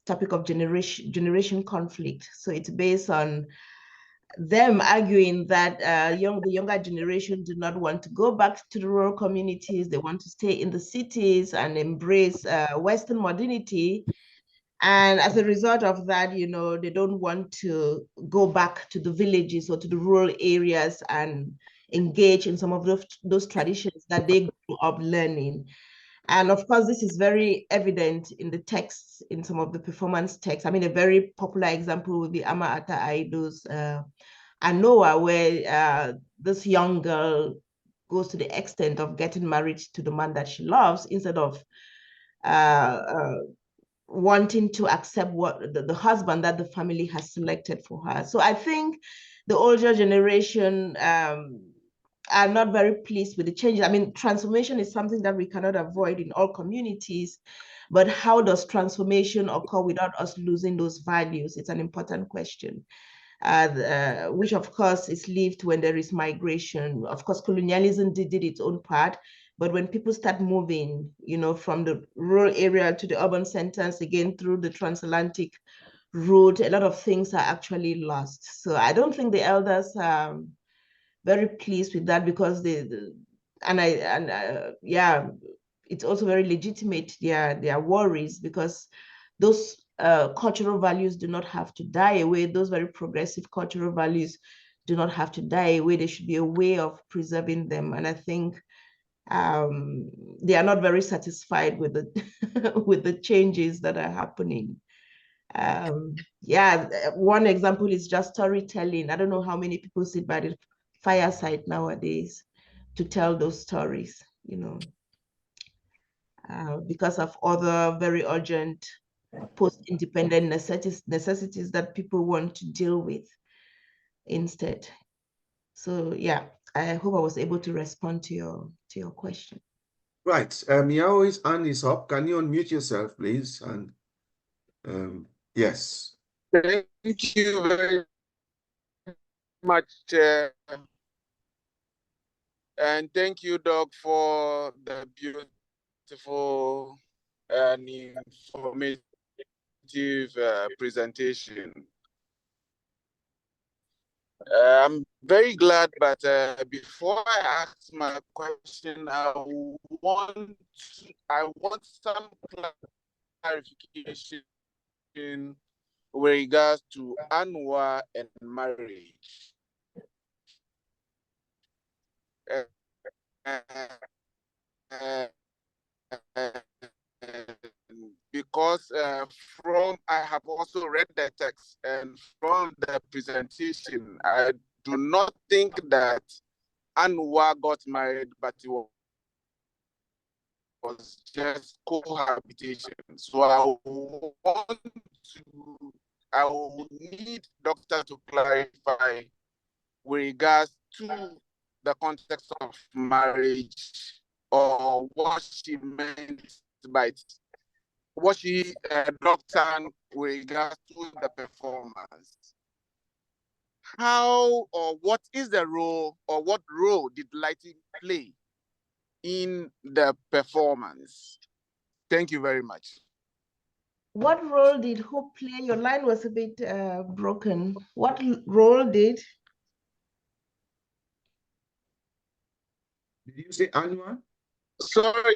topic of generation conflict. So it's based on them arguing that the younger generation do not want to go back to the rural communities. They want to stay in the cities and embrace Western modernity. And as a result of that, they don't want to go back to the villages or to the rural areas and engage in some of those traditions that they grew up learning. And of course, this is very evident in the texts, in some of the performance texts. I mean, a very popular example would be Ama Ata Aido's Anoa, where this young girl goes to the extent of getting married to the man that she loves instead of wanting to accept what the husband that the family has selected for her. So I think the older generation are not very pleased with the changes. I mean, transformation is something that we cannot avoid in all communities, but how does transformation occur without us losing those values? It's an important question. Which of course is lived when there is migration. Of course, colonialism did its own part, but when people start moving, from the rural area to the urban centers, again, through the transatlantic route, a lot of things are actually lost. So I don't think the elders are very pleased with that, because yeah, it's also very legitimate, their worries, because those cultural values do not have to die away. Those very progressive cultural values do not have to die away. There should be a way of preserving them. And I think they are not very satisfied with the with the changes that are happening. Yeah, one example is just storytelling. I don't know how many people sit by the fireside nowadays to tell those stories, because of other very urgent post-independent necessities that people want to deal with instead. So yeah, I hope I was able to respond to your question. Right. Yao's hand is up. Can you unmute yourself, please? And yes. Thank you very much, and thank you, Doc, for the beautiful and informative presentation. I'm very glad, but before I ask my question, I want some clarification with regards to Anwa and marriage. Because I have also read the text, and from the presentation, I do not think that Anwa got married, but it was just cohabitation. So I will need doctor to clarify with regards to the context of marriage, or what she meant by what she doctor with regards to the performance. How or what is the role, or what role did lighting play in the performance? Thank you very much. What role did who play? Your line was a bit broken. What role did? Did you say annual? Sorry,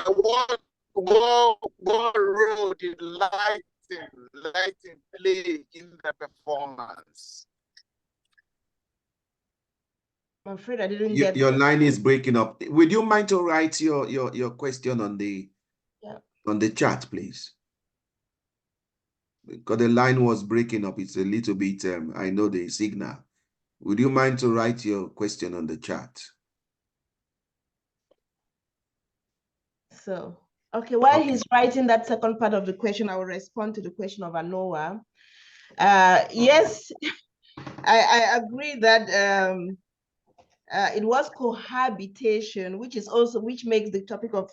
what role did lighting play in the performance? I'm afraid I didn't get Your line is breaking up. Would you mind to write your question on the chat, please? Because the line was breaking up. It's a little bit, I know the signal. Would you mind to write your question on the chat? So, okay, while he's writing that second part of the question, I will respond to the question of Anoa. Yes, I agree that it was cohabitation, which makes the topic of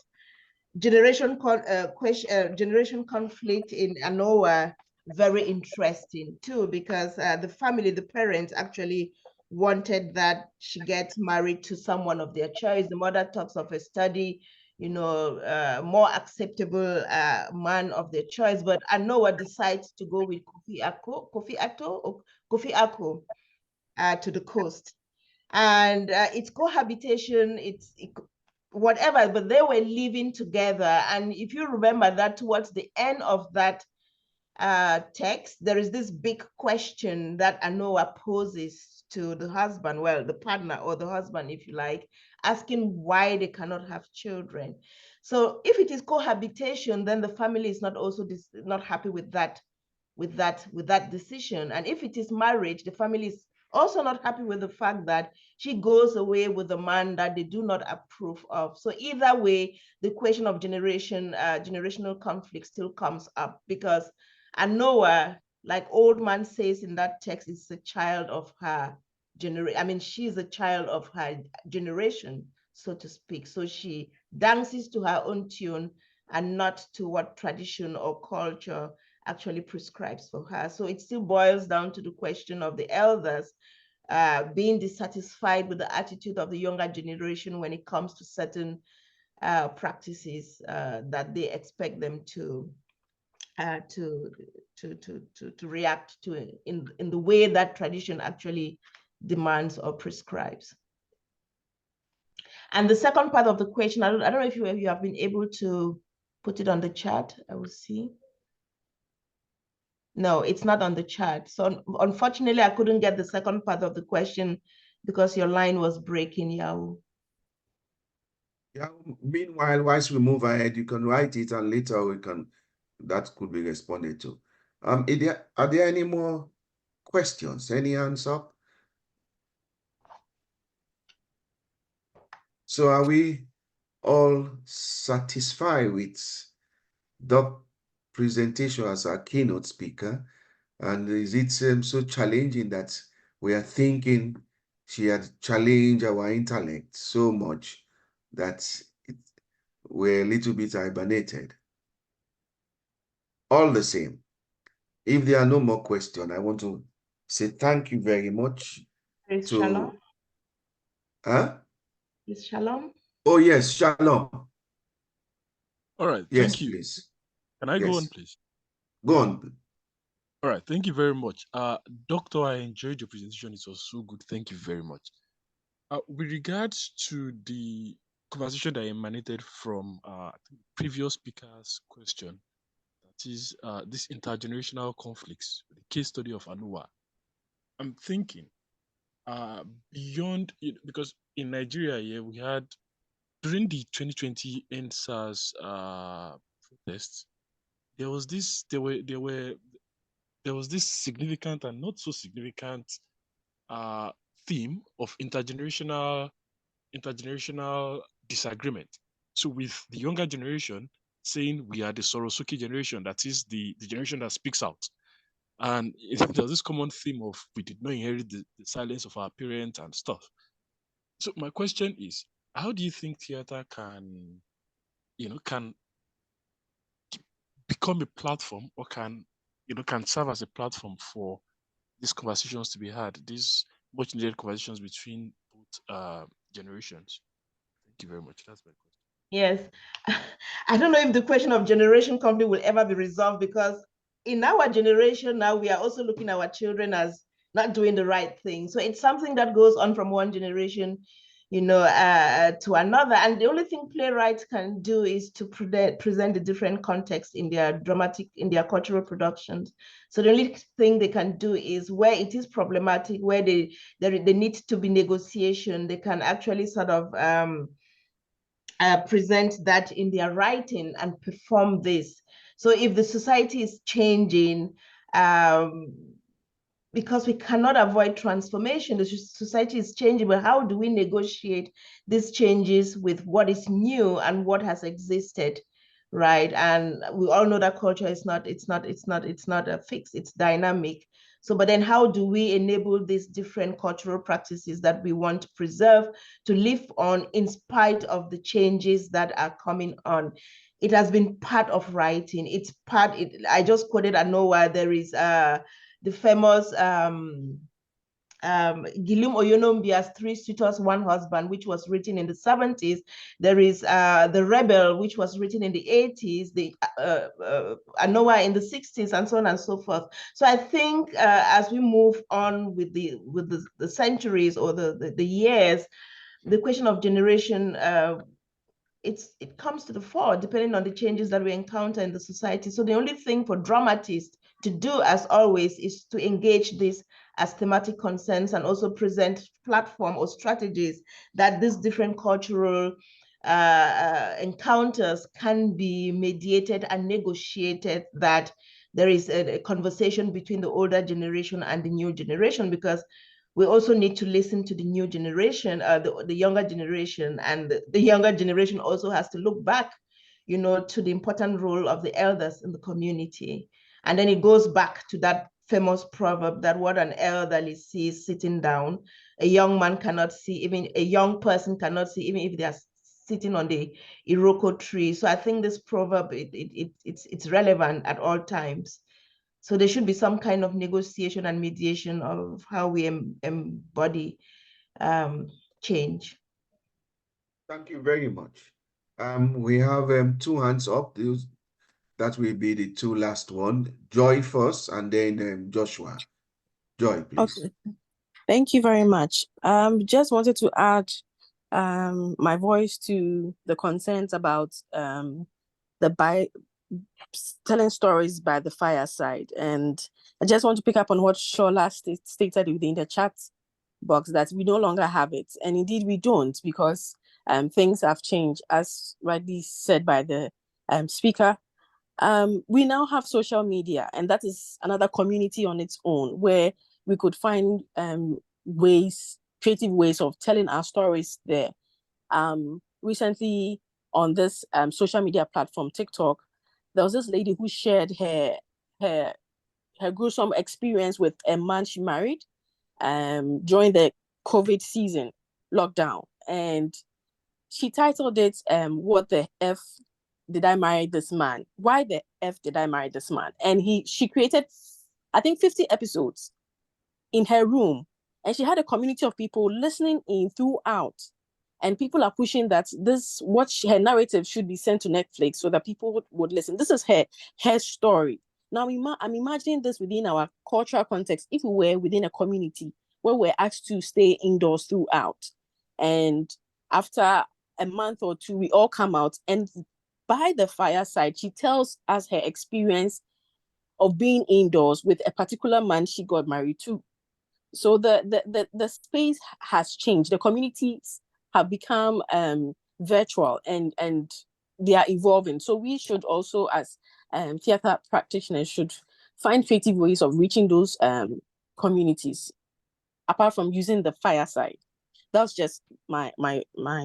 generation conflict in Anoa very interesting too, because the family, the parents actually wanted that she gets married to someone of their choice. The mother talks of a study, more acceptable man of their choice, but Anoa decides to go with Kofi Ako to the coast. And it's cohabitation, whatever, but they were living together. And if you remember that towards the end of that text, there is this big question that Anoa poses to the husband, well, the partner or the husband, if you like, asking why they cannot have children. So if it is cohabitation, then the family is not happy with that decision. And if it is marriage, the family is also not happy with the fact that she goes away with a man that they do not approve of. So either way, the question of generational conflict still comes up, because Anoa, like Old Man says in that text, is a child of her generation. I mean, she's a child of her generation, so to speak. So she dances to her own tune and not to what tradition or culture actually prescribes for her. So it still boils down to the question of the elders being dissatisfied with the attitude of the younger generation when it comes to certain practices that they expect them to react to in the way that tradition actually demands or prescribes. And the second part of the question, I don't know if you have been able to put it on the chat. I will see. No, it's not on the chat. So unfortunately, I couldn't get the second part of the question because your line was breaking, Yahoo. Yeah. Meanwhile, whilst we move ahead, you can write it and later that could be responded to. Are there any more questions? Any answer? So are we all satisfied with the presentation as our keynote speaker? And is it so challenging that we are thinking she had challenged our intellect so much that we're a little bit hibernated? All the same, if there are no more questions, I want to say thank you very much. Shalom. Huh? Is Shalom? Oh, yes, Shalom. All right, yes, thank you. Please. Can I go on, please? Go on. All right, thank you very much. Doctor, I enjoyed your presentation. It was so good. Thank you very much. With regards to the conversation that emanated from the previous speaker's question, that is this intergenerational conflicts, the case study of Anoa, I'm thinking beyond it, because in Nigeria, yeah, we had during the 2020 NSAS protests, there was this significant and not so significant theme of intergenerational disagreement. So with the younger generation saying we are the Sorosuke generation, that is the generation that speaks out. And there's this common theme of we did not inherit the silence of our parents and stuff. So my question is, how do you think theater can become a platform, or can serve as a platform for these conversations to be had, these much needed conversations between both generations? Thank you very much. That's my question. Yes. I don't know if the question of generation conflict will ever be resolved, because in our generation now, we are also looking at our children as not doing the right thing. So it's something that goes on from one generation to the next. And I think that the question of generational conflict will never be resolved, because in our generation now, we are also looking at our children as not doing the right thing. So it's something that goes on from one generation to the next. And I think that the question of generational conflict will never be resolved, because in our generation now, we are also looking at our children as not doing the right thing. So it's something that goes on from one generation to the next. to another. And the only thing playwrights can do is to present the different contexts in their cultural productions. So the only thing they can do is where it is problematic, where there needs to be negotiation, they can actually sort of present that in their writing and perform this. So if the society is changing, because we cannot avoid transformation, the society is changing, but how do we negotiate these changes with what is new and what has existed, right? And we all know that culture is not a fix, it's dynamic. So, but then how do we enable these different cultural practices that we want to preserve to live on in spite of the changes that are coming on? It has been part of writing. It's part, I just quoted at nowhere, there is the famous Gilum Oyonombia's Three Suitors, One Husband, which was written in the 70s. There is The Rebel, which was written in the 80s, the Anoa in the 60s, and so on and so forth. So I think as we move on with the centuries or the years, the question of generation, it comes to the fore depending on the changes that we encounter in the society. So the only thing for dramatists to do, as always, is to engage this as thematic concerns and also present platform or strategies that these different cultural encounters can be mediated and negotiated, that there is a conversation between the older generation and the new generation, because we also need to listen to the new generation, the younger generation, and the younger generation also has to look back, to the important role of the elders in the community. And then it goes back to that famous proverb that what an elderly sees sitting down, a young man cannot see, even a young person cannot see, even if they are sitting on the Iroko tree. So I think this proverb, it's relevant at all times. So there should be some kind of negotiation and mediation of how we embody change. Thank you very much. We have two hands up. That will be the two last one. Joy first, and then Joshua. Joy, please. Okay. Thank you very much. Just wanted to add my voice to the concerns about telling stories by the fireside. And I just want to pick up on what Shola stated within the chat box, that we no longer have it. And indeed we don't, because things have changed, as rightly said by the speaker. We now have social media, and that is another community on its own, where we could find creative ways of telling our stories there. Recently on this social media platform, TikTok, there was this lady who shared her gruesome experience with a man she married during the COVID season lockdown. And she titled it, "What the F did I marry this man? Why the F did I marry this man?" And she created, I think, 50 episodes in her room. And she had a community of people listening in throughout. And people are pushing that her narrative should be sent to Netflix so that people would listen. This is her story. Now, I'm imagining this within our cultural context. If we were within a community where we're asked to stay indoors throughout, and after a month or two, we all come out, and by the fireside, she tells us her experience of being indoors with a particular man she got married to. So the space has changed. The communities have become virtual, and they are evolving. So we should also, as theater practitioners, should find creative ways of reaching those communities, apart from using the fireside. That's just my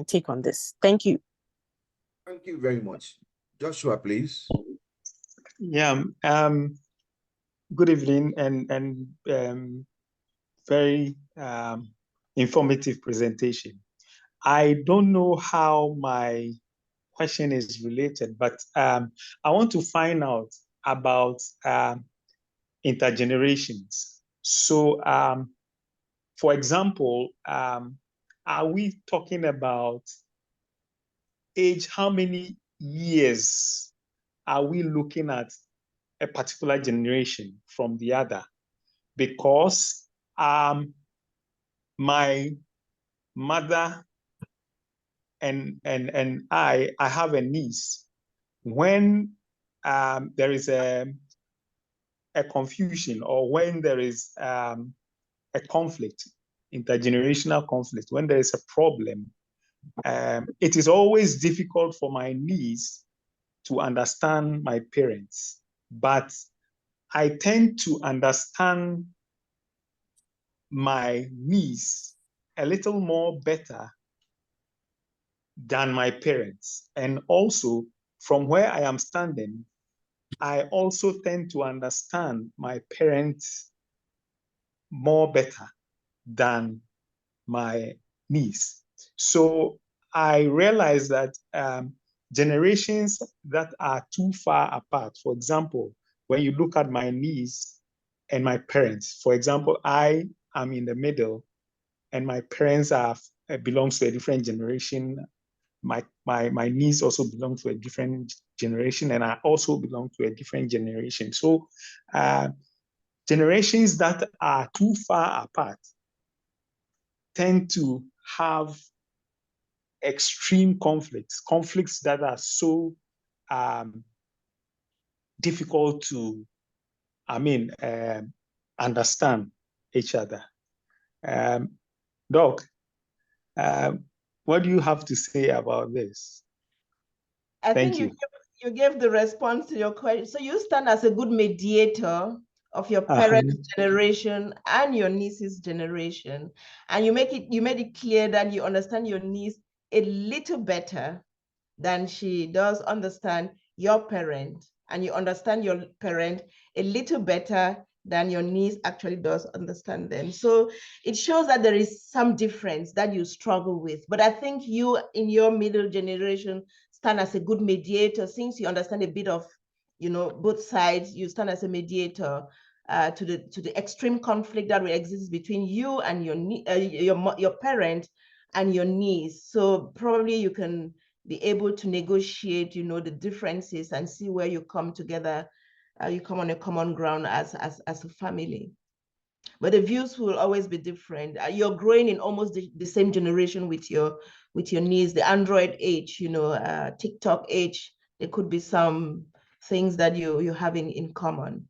take on this. Thank you. Thank you very much. Joshua, please. Yeah. Good evening, and very informative presentation. I don't know how my question is related, but I want to find out about intergenerations. So, for example, are we talking about age? How many years are we looking at a particular generation from the other? Because my mother and I have a niece. When there is a confusion, or when there is a conflict, intergenerational conflict, when there is a problem, it is always difficult for my niece to understand my parents, but I tend to understand my niece a little more better than my parents. And also, from where I am standing, I also tend to understand my parents more better than my niece. So I realize that generations that are too far apart, for example, when you look at my niece and my parents, for example, I am in the middle and my parents belongs to a different generation. My niece also belongs to a different generation, and I also belong to a different generation. So generations that are too far apart tend to have extreme conflicts that are so difficult to, understand each other. Doc, what do you have to say about this? I Thank think you. you gave the response to your question. So you stand as a good mediator of your parents' generation and your niece's generation, and you made it clear that you understand your niece a little better than she does understand your parent, and you understand your parent a little better than your niece actually does understand them. So it shows that there is some difference that you struggle with. But I think you, in your middle generation, stand as a good mediator, since you understand a bit of, both sides. You stand as a mediator to the extreme conflict that will exist between you and your parent and your niece. So probably you can be able to negotiate, the differences, and see where you come together. You come on a common ground as a family. But the views will always be different. You're growing in almost the same generation with your niece, the Android age, TikTok age. There could be some things that you have in common.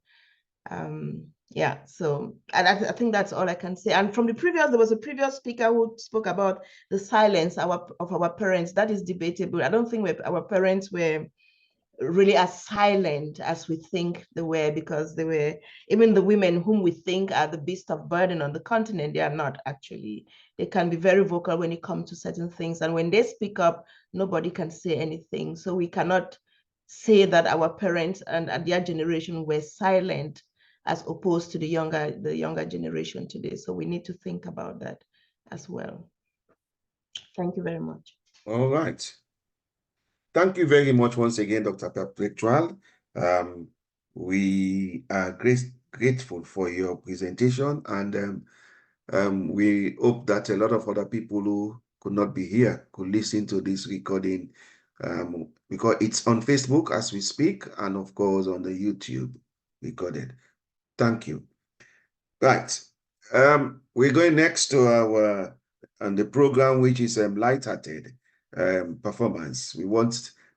Yeah, so and I think that's all I can say. And from there was a previous speaker who spoke about the silence of our parents. That is debatable. I don't think our parents were really as silent as we think they were, because they were, even the women whom we think are the beast of burden on the continent, they are not actually. They can be very vocal when it comes to certain things, and when they speak up, nobody can say anything. So we cannot say that our parents and their generation were silent as opposed to the younger generation today. So we need to think about that as well. Thank you very much. All right. Thank you very much once again, Dr. Perpetual. We are grateful for your presentation, and we hope that a lot of other people who could not be here could listen to this recording, because it's on Facebook as we speak, and of course on the YouTube recorded. Thank you. Right. We're going next to our on the program, which is lighthearted performance.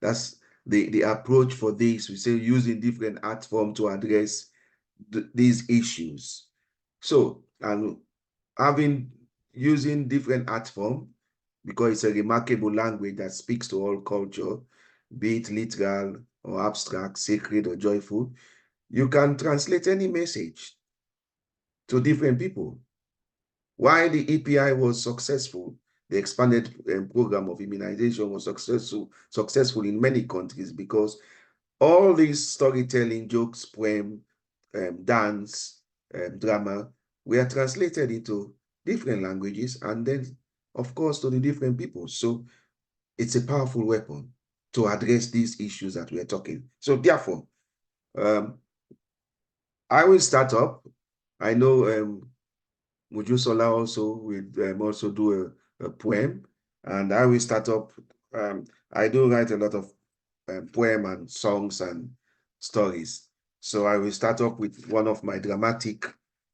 That's the approach for this. We say using different art form to address these issues. So, and using different art form, because it's a remarkable language that speaks to all culture, be it literal or abstract, sacred or joyful, you can translate any message to different people. Why the EPI was successful, the expanded program of immunization was successful in many countries, because all these storytelling, jokes, poem, dance, drama were translated into different languages, and then, of course, to the different people. So it's a powerful weapon to address these issues that we are talking. So therefore, I will start up. I know Mujusola also will also do a poem, and I will start up. I do write a lot of poem and songs and stories. So I will start up with one of my dramatic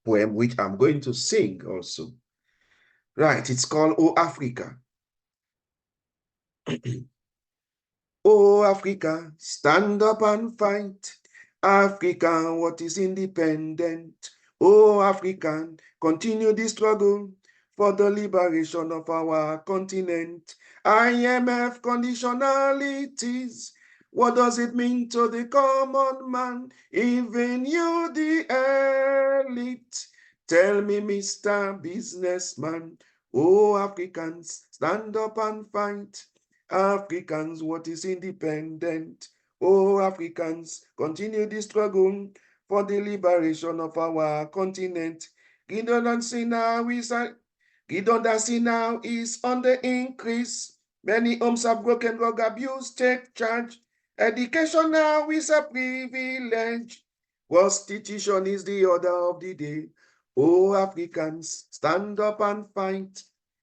poem, which I'm going to sing also. Right, it's called O Africa. Oh, Africa, stand up and fight. Africa, what is independent? Oh, African, continue the struggle for the liberation of our continent. IMF conditionalities. What does it mean to the common man? Even you, the elite. Tell me, Mr. Businessman. Oh, Africans, stand up and fight. Africans, what is independent? Oh, Africans, continue the struggle for the liberation of our continent. Redundancy now is on the increase. Many homes have broken, drug abuse, take charge. Education now is a privilege. Prostitution is the order of the day. Oh, Africans, stand up and fight.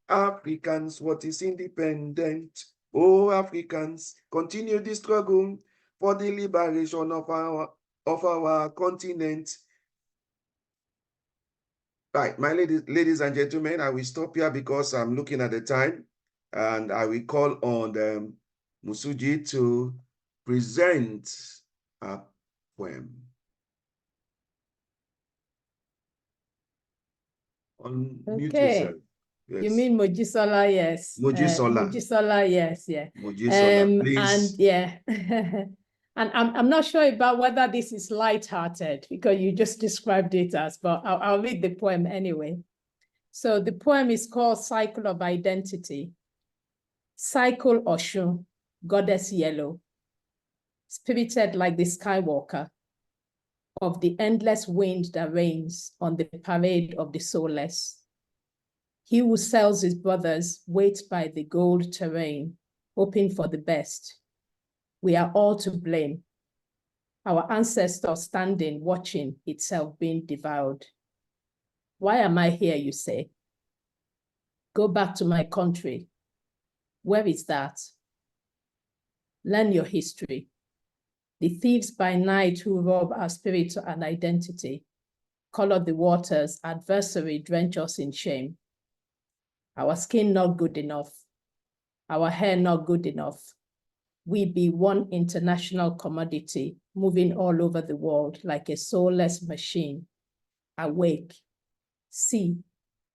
Africans, what is independent? Oh, Africans, continue the struggle for the liberation of our continent. Right, my ladies and gentlemen, I will stop here because I'm looking at the time, and I will call on Musuji to present a poem. Unmute yourself. Yes. You mean Mojisola? Yes. Mojisola. Mojisola, yes, yeah. Mojisola, please. And yeah, and I'm not sure about whether this is lighthearted because you just described it as, but I'll read the poem anyway. So the poem is called Cycle of Identity. Cycle Oshun, Goddess Yellow, spirited like the Skywalker of the endless wind that reigns on the parade of the soulless. He who sells his brothers waits by the gold terrain, hoping for the best. We are all to blame. Our ancestors standing, watching itself being devoured. Why am I here, you say? Go back to my country. Where is that? Learn your history. The thieves by night who rob our spirit and identity, color the waters, adversary drench us in shame. Our skin not good enough, our hair not good enough. We be one international commodity, moving all over the world like a soulless machine. Awake, see,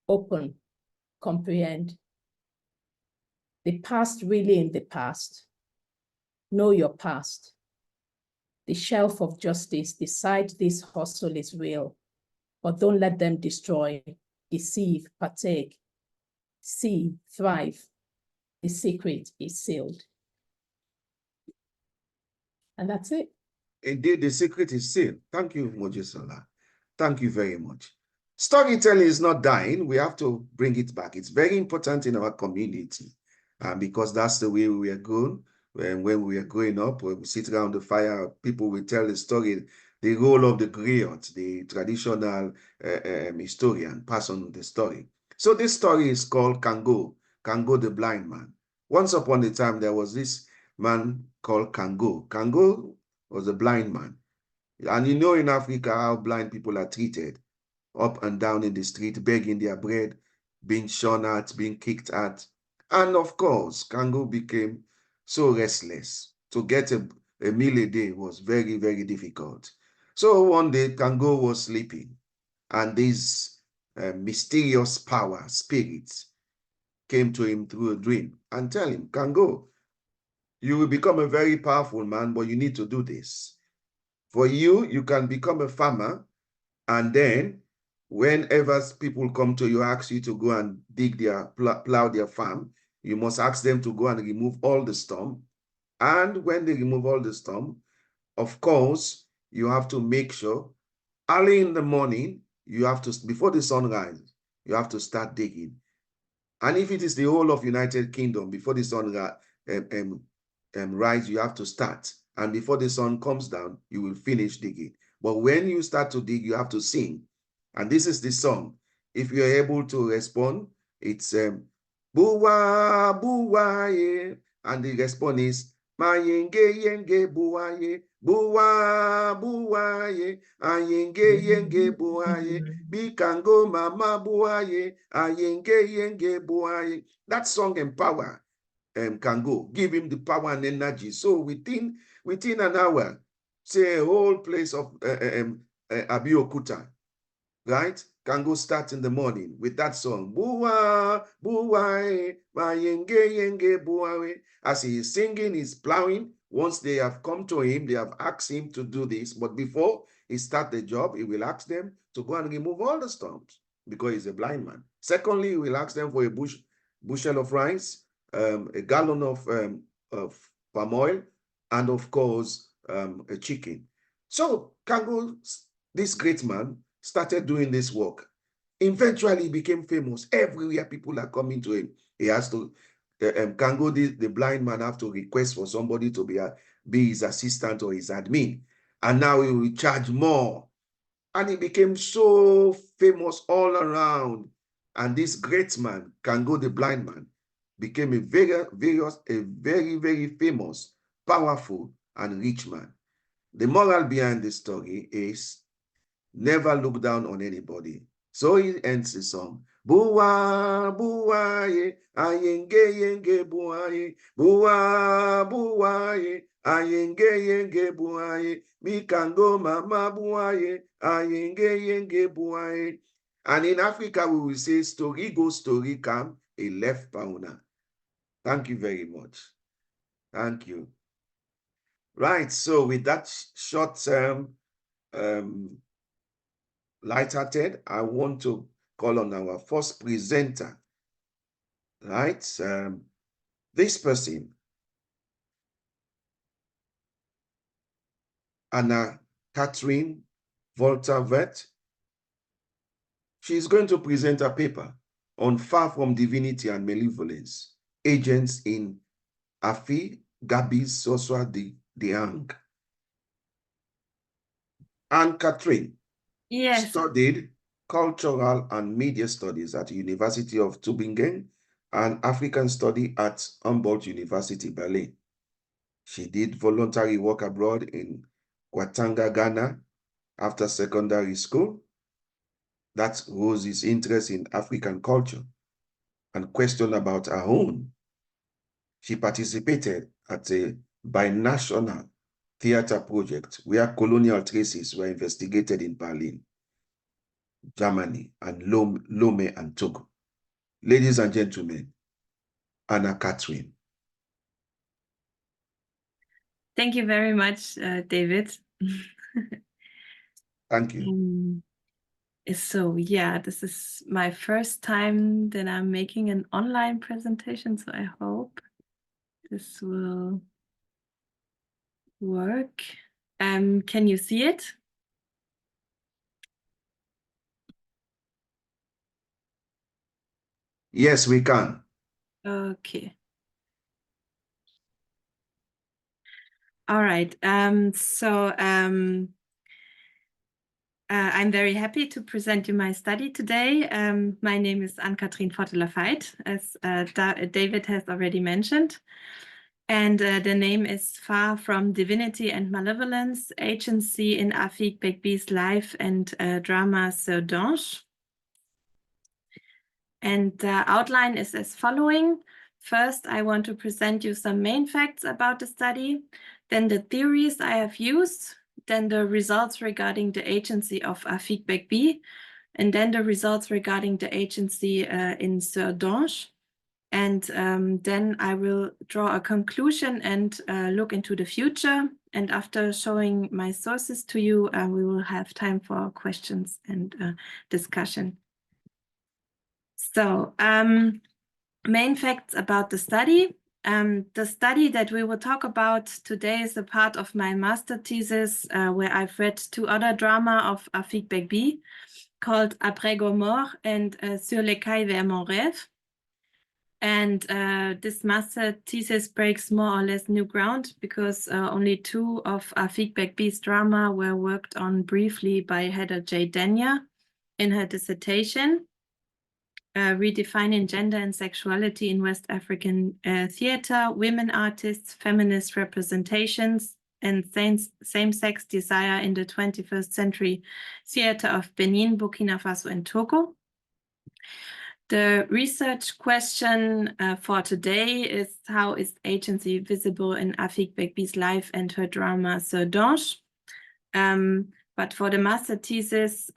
open, comprehend. The past really in the past. Know your past. The shelf of justice decide this hustle is real, but don't let them destroy, deceive, partake. See, thrive. The secret is sealed. And that's it. Indeed, the secret is sealed. Thank you, Mojisola. Thank you very much. Storytelling is not dying. We have to bring it back. It's very important in our community because that's the way we are going. When we are growing up, when we sit around the fire, people will tell the story, the role of the griot, the traditional historian, pass on the story. So this story is called Kango the blind man. Once upon a time, there was this man called Kango. Kango was a blind man. And you know in Africa how blind people are treated, up and down in the street, begging their bread, being shot at, being kicked at. And of course, Kango became so restless. To get a meal a day was very, very difficult. So one day, Kango was sleeping, and these mysterious power, spirits, came to him through a dream and tell him, Kango, you will become a very powerful man, but you need to do this. For you can become a farmer, and then whenever people come to you, ask you to go and dig plow their farm, you must ask them to go and remove all the stump. And when they remove all the stump, of course, you have to make sure early in the morning, you have to, before the sun rises, you have to start digging. And if it is the whole of United Kingdom, before the sun rise, you have to start. And before the sun comes down, you will finish digging. But when you start to dig, you have to sing. And this is the song. If you're able to respond, it's Buwa, Buwa, ye. And the response is Mayenge, Yenge, Buwa, ye. Buwa, Buwa, ye. Ayenge, Yenge, Buwa, ye. Bikango, Mama, Buwa, ye. Ayenge, Yenge, Buwa, ye. That song empower can go. Give him the power and energy. So within an hour, say a whole place of Abeokuta, right, can go start in the morning with that song. Bua, bua, ma yenge, yenge, bua. As he is singing, he's plowing. Once they have come to him, they have asked him to do this. But before he start the job, he will ask them to go and remove all the stumps because he's a blind man. Secondly, he will ask them for a bushel of rice, a gallon of palm oil, and of course, a chicken. So Kango, this great man, started doing this work. Eventually, he became famous. Everywhere people are coming to him. He has to, Kango, the blind man, have to request for somebody to be his assistant or his admin. And now he will charge more. And he became so famous all around. And this great man, Kango the blind man, became a very, very famous, powerful, and rich man. The moral behind this story is never look down on anybody. So he ends the song. Bua, bua, ye, ayenge, yenge, bua, ye. Bua, bua, ye, ayenge, yenge, bua, ye. Mi kango mama bua, ye, ayenge, yenge, bua, ye. And in Africa, we will say, story go, story come, a left pauna. Thank you very much. Thank you. Right, so with that short lighthearted, I want to call on our first presenter, right? This person, Anna Catherine Volta-Vert. She's going to present a paper on Far from Divinity and Malevolence, Agents in Afi Gabi's Soswa Diang. Anne Catherine studied cultural and media studies at the University of Tübingen and African Study at Humboldt University, Berlin. She did voluntary work abroad in Kwatanga, Ghana after secondary school. That rose his interest in African culture and question about her own. She participated at a binational theater project where colonial traces were investigated in Berlin, Germany, and Lome and Togo. Ladies and gentlemen, Anna Catherine. Thank you very much, David. Thank you. So yeah, this is my first time that I'm making an online presentation, so I hope this will work. Can you see it? Yes, we can. Okay. All right. I'm very happy to present you my study today. My name is Anne-Catherine Fortelafeit, as David has already mentioned. And the name is Far from Divinity and Malevolence, Agency in Afik Begbi's Life and Drama Sur Dange. And the outline is as following. First, I want to present you some main facts about the study, then the theories I have used, then the results regarding the agency of Afik Begbi, and then the results regarding the agency in Sur Dange. And then I will draw a conclusion and look into the future. And after showing my sources to you, we will have time for questions and discussion. So, main facts about the study. The study that we will talk about today is a part of my master thesis, where I've read two other drama of Afik Begbi called Après Gomorrhe and Sur l'écaille vers mon rêve. And this master thesis breaks more or less new ground because only two of Afik Begbi's drama were worked on briefly by Heather J. Denya in her dissertation. Redefining Gender and Sexuality in West African Theater, Women Artists, Feminist Representations, and Same-Sex Desire in the 21st Century Theater of Benin, Burkina Faso, and Togo. The research question for today is, how is agency visible in Afik Bekbi's life and her drama Sœur d'Ange? But for the master thesis,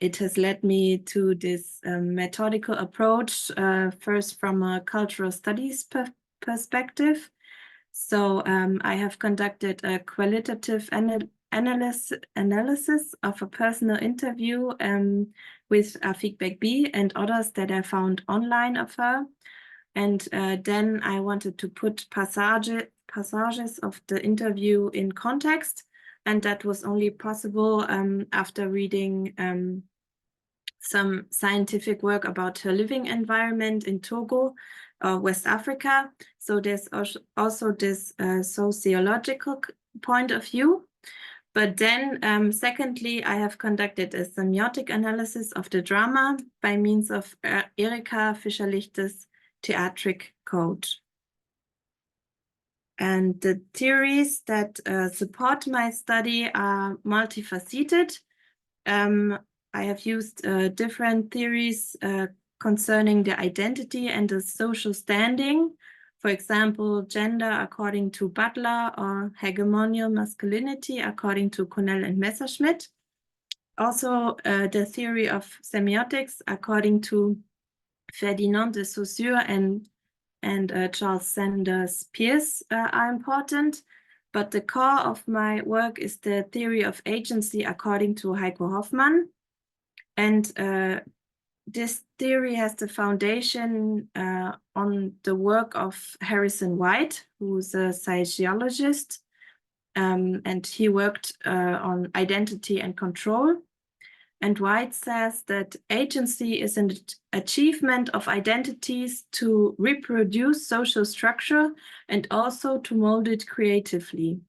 it has led me to this methodical approach, first from a cultural studies perspective. So I have conducted a qualitative analysis of a personal interview with Afik Bekbi and others that I found online of her. And then I wanted to put passages of the interview in context. And that was only possible after reading some scientific work about her living environment in Togo, West Africa. So there's also this sociological point of view. But then, secondly, I have conducted a semiotic analysis of the drama by means of Erika Fischer-Lichter's theatric code. And the theories that support my study are multifaceted. I have used different theories concerning the identity and the social standing. For example, gender according to Butler, or hegemonial masculinity according to Cornell and Messerschmitt. Also, the theory of semiotics according to Ferdinand de Saussure and Charles Sanders Peirce are important. But the core of my work is the theory of agency according to Heiko Hoffmann. And this theory has the foundation on the work of Harrison White, who's a sociologist, and he worked on identity and control. And White says that agency is an achievement of identities to reproduce social structure and also to mold it creatively.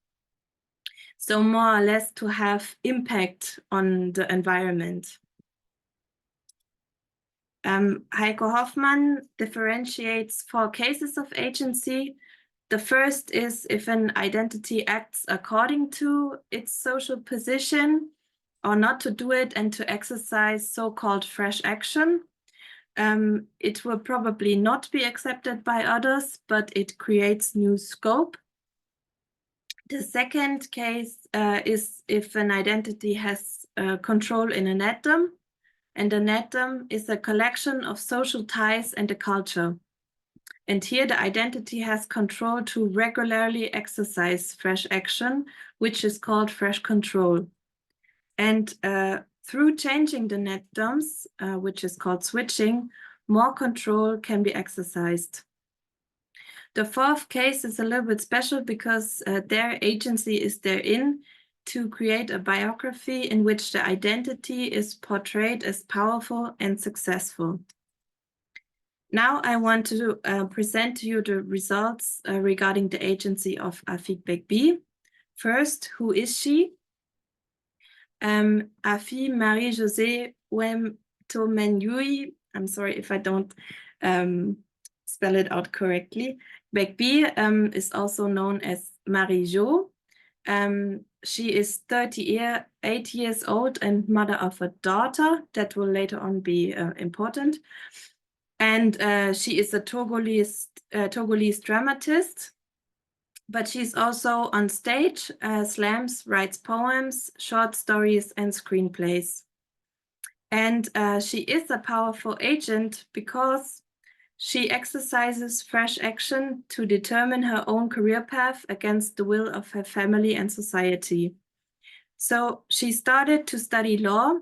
So more or less to have impact on the environment. Heiko Hoffmann differentiates 4 cases of agency. The first is if an identity acts according to its social position, or not to do it and to exercise so-called fresh action. It will probably not be accepted by others, but it creates new scope. The second case is if an identity has control in an atom, and an atom is a collection of social ties and a culture. And here the identity has control to regularly exercise fresh action, which is called fresh control. And through changing the atoms, which is called switching, more control can be exercised. The fourth case is a little bit special because their agency is therein to create a biography in which the identity is portrayed as powerful and successful. Now I want to present to you the results regarding the agency of Afik Bekbi. First, who is she? Afi Marie-Josée Wemtomenyui, I'm sorry if I don't spell it out correctly. Bekbi is also known as Marie-Jo. She is 38 years old and mother of a daughter that will later on be important. And she is a Togolese dramatist, but she's also on stage, slams, writes poems, short stories, and screenplays. And she is a powerful agent because she exercises fresh action to determine her own career path against the will of her family and society. So she started to study law,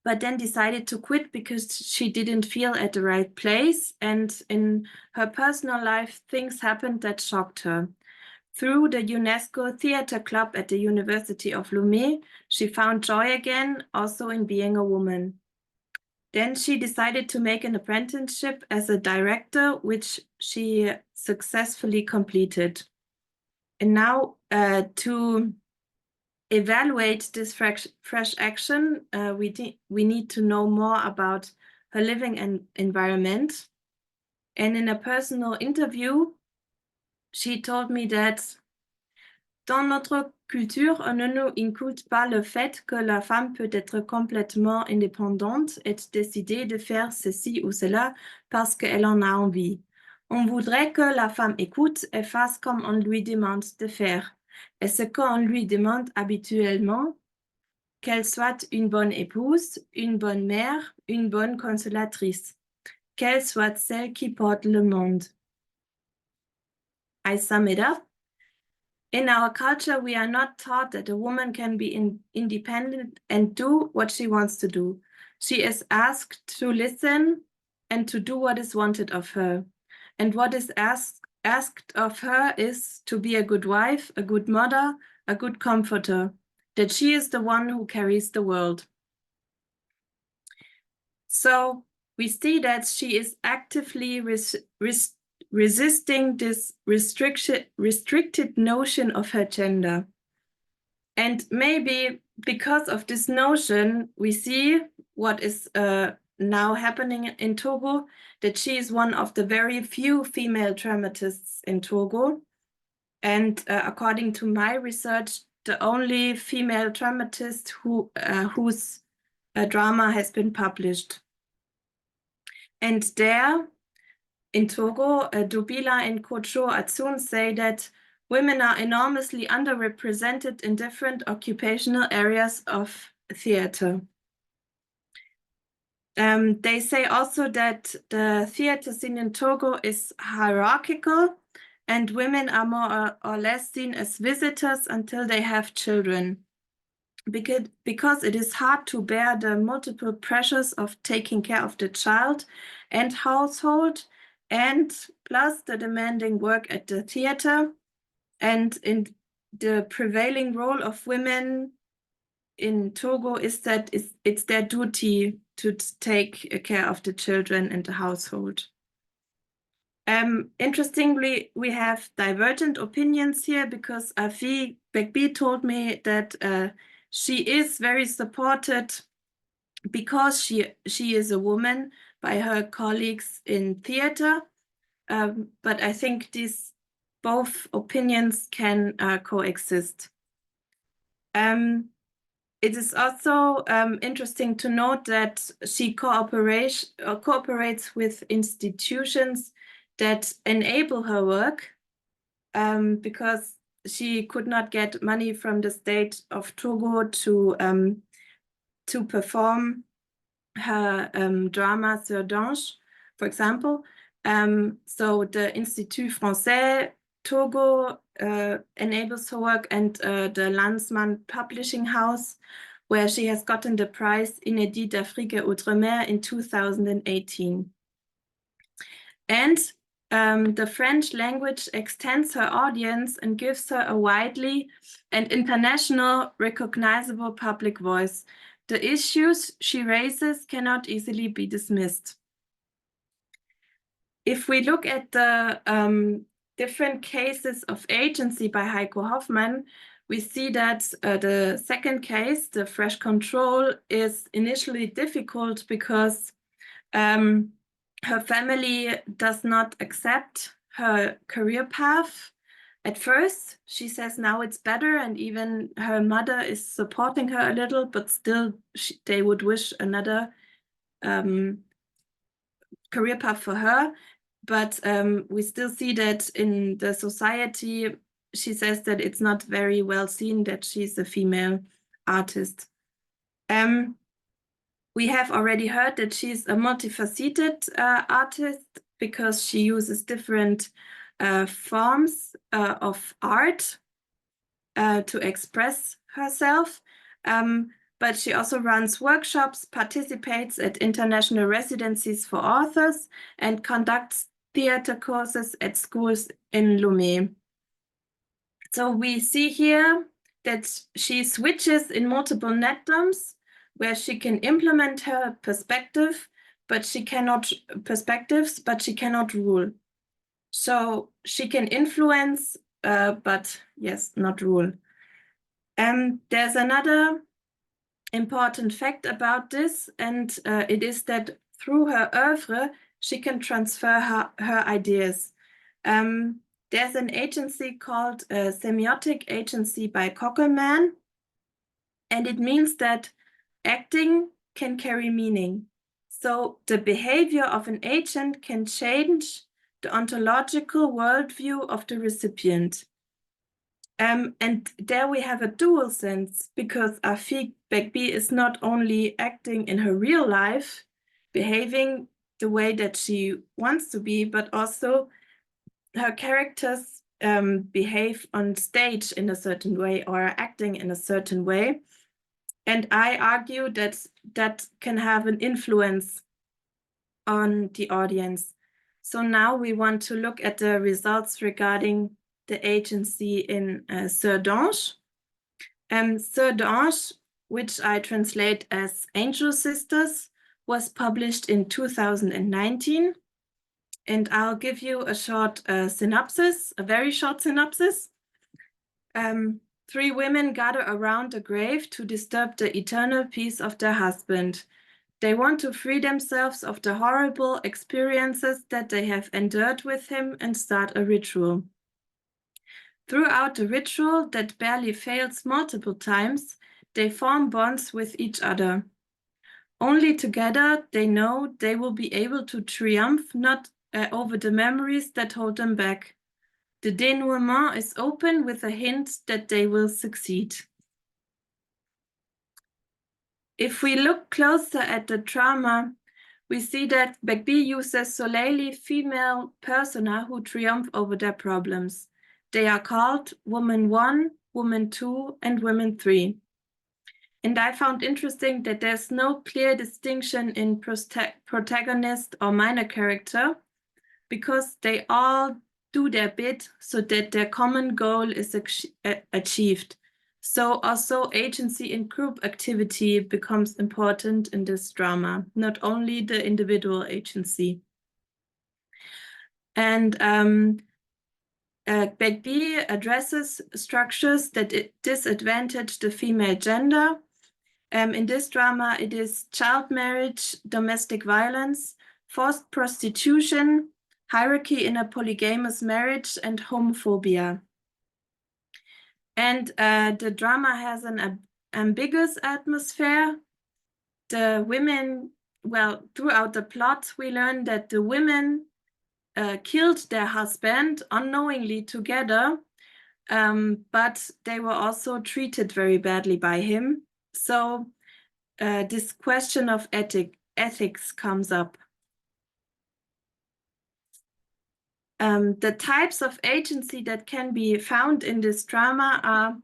but then decided to quit because she didn't feel at the right place. And in her personal life, things happened that shocked her. Through the UNESCO Theatre Club at the University of Lomé, she found joy again, also in being a woman. Then she decided to make an apprenticeship as a director, which she successfully completed. And now to evaluate this fresh action, we need to know more about her living environment. And in a personal interview, she told me that Dans notre culture, on ne nous inculque pas le fait que la femme peut être complètement indépendante et décider de faire ceci ou cela parce qu'elle en a envie. On voudrait que la femme écoute et fasse comme on lui demande de faire. Et ce qu'on lui demande habituellement, qu'elle soit une bonne épouse, une bonne mère, une bonne consolatrice, qu'elle soit celle qui porte le monde. I sum it up. In our culture, we are not taught that a woman can be independent and do what she wants to do. She is asked to listen and to do what is wanted of her. And what is asked of her is to be a good wife, a good mother, a good comforter, that she is the one who carries the world. So we see that she is actively resisting this restricted notion of her gender. And maybe because of this notion, we see what is now happening in Togo, that she is one of the very few female dramatists in Togo. And according to my research, the only female dramatist whose drama has been published. And there, in Togo, Dubila and Kojo Atsun say that women are enormously underrepresented in different occupational areas of theater. They say also that the theater scene in Togo is hierarchical and women are more or less seen as visitors until they have children. Because it is hard to bear the multiple pressures of taking care of the child and household, and plus the demanding work at the theater, and in the prevailing role of women in Togo is that it's their duty to take care of the children and the household. Interestingly, we have divergent opinions here because Afi Bekbi told me that she is very supported because she is a woman by her colleagues in theater. But I think these both opinions can coexist. It is also interesting to note that she cooperates with institutions that enable her work because she could not get money from the state of Togo to perform her drama Sœur d'Ange, for example. So the Institut Français Togo enables her work, and the Landsman Publishing House, where she has gotten the prize Inédit d'Afrique et Outre-mer in 2018. And the French language extends her audience and gives her a widely and international recognizable public voice. The issues she raises cannot easily be dismissed. If we look at the different cases of agency by Heiko Hoffmann, we see that the second case, the fresh control, is initially difficult because her family does not accept her career path. At first, she says now it's better, and even her mother is supporting her a little, but still they would wish another career path for her. But we still see that in the society, she says that it's not very well seen that she's a female artist. We have already heard that she's a multifaceted artist because she uses different forms of art to express herself. But she also runs workshops, participates at international residencies for authors, and conducts theater courses at schools in Lomé. So we see here that she switches in multiple netdoms where she can implement her perspectives, but she cannot rule. So she can influence, but yes, not rule. There's another important fact about this, and it is that through her oeuvre, she can transfer her ideas. There's an agency called semiotic agency by Kokelman, and it means that acting can carry meaning. So the behavior of an agent can change the ontological worldview of the recipient. And there we have a dual sense, because Afik Bekbi is not only acting in her real life, behaving the way that she wants to be, but also her characters behave on stage in a certain way or are acting in a certain way. And I argue that that can have an influence on the audience. So now we want to look at the results regarding the agency in Sœurs d'Ange. Sœurs d'Ange, which I translate as Angel Sisters, was published in 2019. And I'll give you a short synopsis, a very short synopsis. 3 women gather around a grave to disturb the eternal peace of their husband. They want to free themselves of the horrible experiences that they have endured with him and start a ritual. Throughout the ritual that barely fails multiple times, they form bonds with each other. Only together they know they will be able to triumph not over the memories that hold them back. The denouement is open with a hint that they will succeed. If we look closer at the drama, we see that Bekbi uses solely female persona who triumph over their problems. They are called Woman 1, Woman 2, and Woman 3. And I found interesting that there's no clear distinction in protagonist or minor character, because they all do their bit so that their common goal is achieved. So also agency in group activity becomes important in this drama, not only the individual agency. And Bekbi addresses structures that disadvantage the female gender. In this drama, it is child marriage, domestic violence, forced prostitution, hierarchy in a polygamous marriage, and homophobia. And the drama has an ambiguous atmosphere. The women, well, throughout the plot, we learn that the women killed their husband unknowingly together, but they were also treated very badly by him. So this question of ethics comes up. The types of agency that can be found in this drama are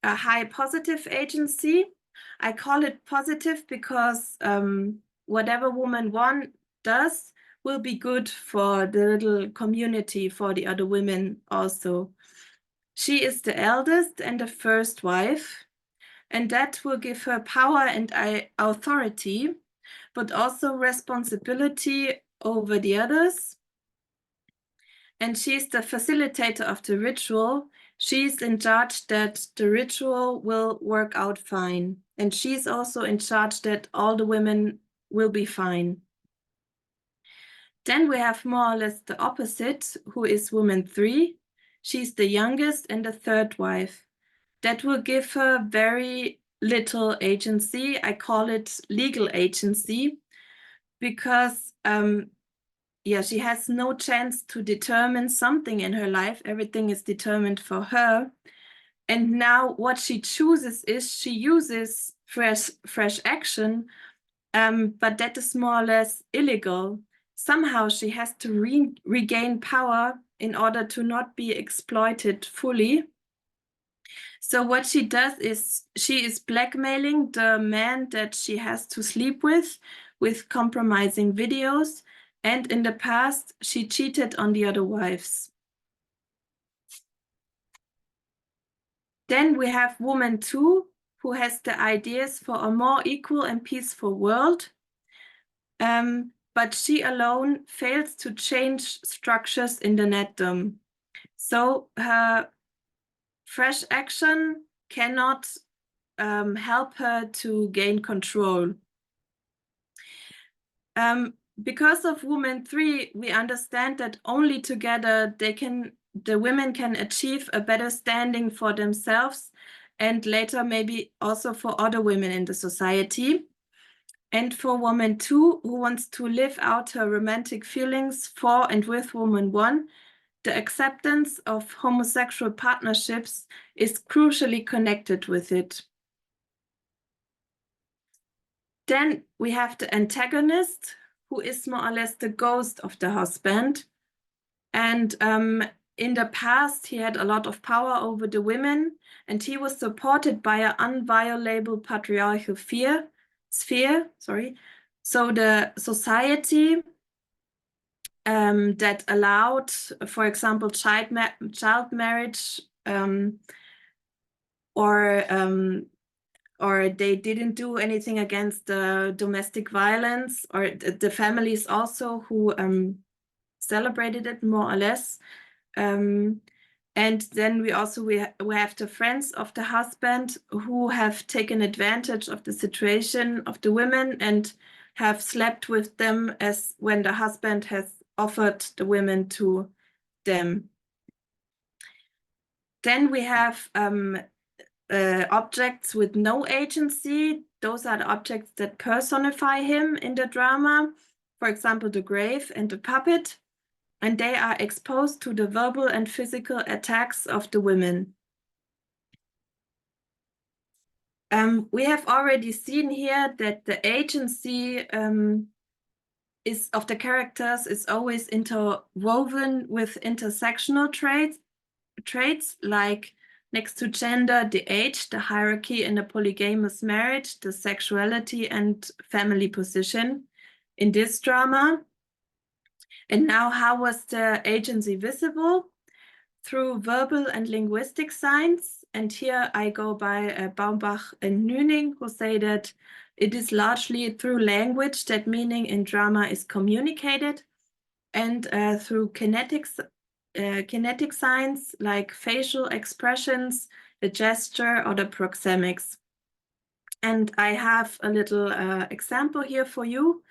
a high positive agency. I call it positive because whatever Woman 1 does will be good for the little community, for the other women also. She is the eldest and the first wife, and that will give her power and authority, but also responsibility over the others. And she's the facilitator of the ritual. She's in charge that the ritual will work out fine. And she's also in charge that all the women will be fine. Then we have more or less the opposite, who is Woman 3. She's the youngest and the third wife. That will give her very little agency. I call it legal agency, because she has no chance to determine something in her life. Everything is determined for her. And now what she chooses is she uses fresh action, but that is more or less illegal. Somehow she has to regain power in order to not be exploited fully. So what she does is she is blackmailing the man that she has to sleep with compromising videos. And in the past, she cheated on the other wives. Then we have Woman 2, who has the ideas for a more equal and peaceful world. But she alone fails to change structures in the netdom. So her fresh action cannot help her to gain control. Because of Woman 3, we understand that only together they can the women can achieve a better standing for themselves and later maybe also for other women in the society. And for woman 2, who wants to live out her romantic feelings for and with woman 1, the acceptance of homosexual partnerships is crucially connected with it. Then we have the antagonist, who is more or less the ghost of the husband. And in the past, he had a lot of power over the women, and he was supported by an unviolable patriarchal sphere. So the society that allowed, for example, child marriage, or they didn't do anything against the domestic violence, or the families also who celebrated it more or less. And then we have the friends of the husband who have taken advantage of the situation of the women and have slept with them as when the husband has offered the women to them. Then we have objects with no agency. Those are the objects that personify him in the drama. For example, the grave and the puppet. And they are exposed to the verbal and physical attacks of the women. We have already seen here that the agency of the characters is always interwoven with intersectional traits like next to gender, the age, the hierarchy in a polygamous marriage, the sexuality and family position in this drama. And now, how was the agency visible? Through verbal and linguistic signs. And here I go by Baumbach and Nüning, who say that it is largely through language that meaning in drama is communicated, and through kinetic signs like facial expressions, the gesture, or the proxemics. And I have a little example here for you.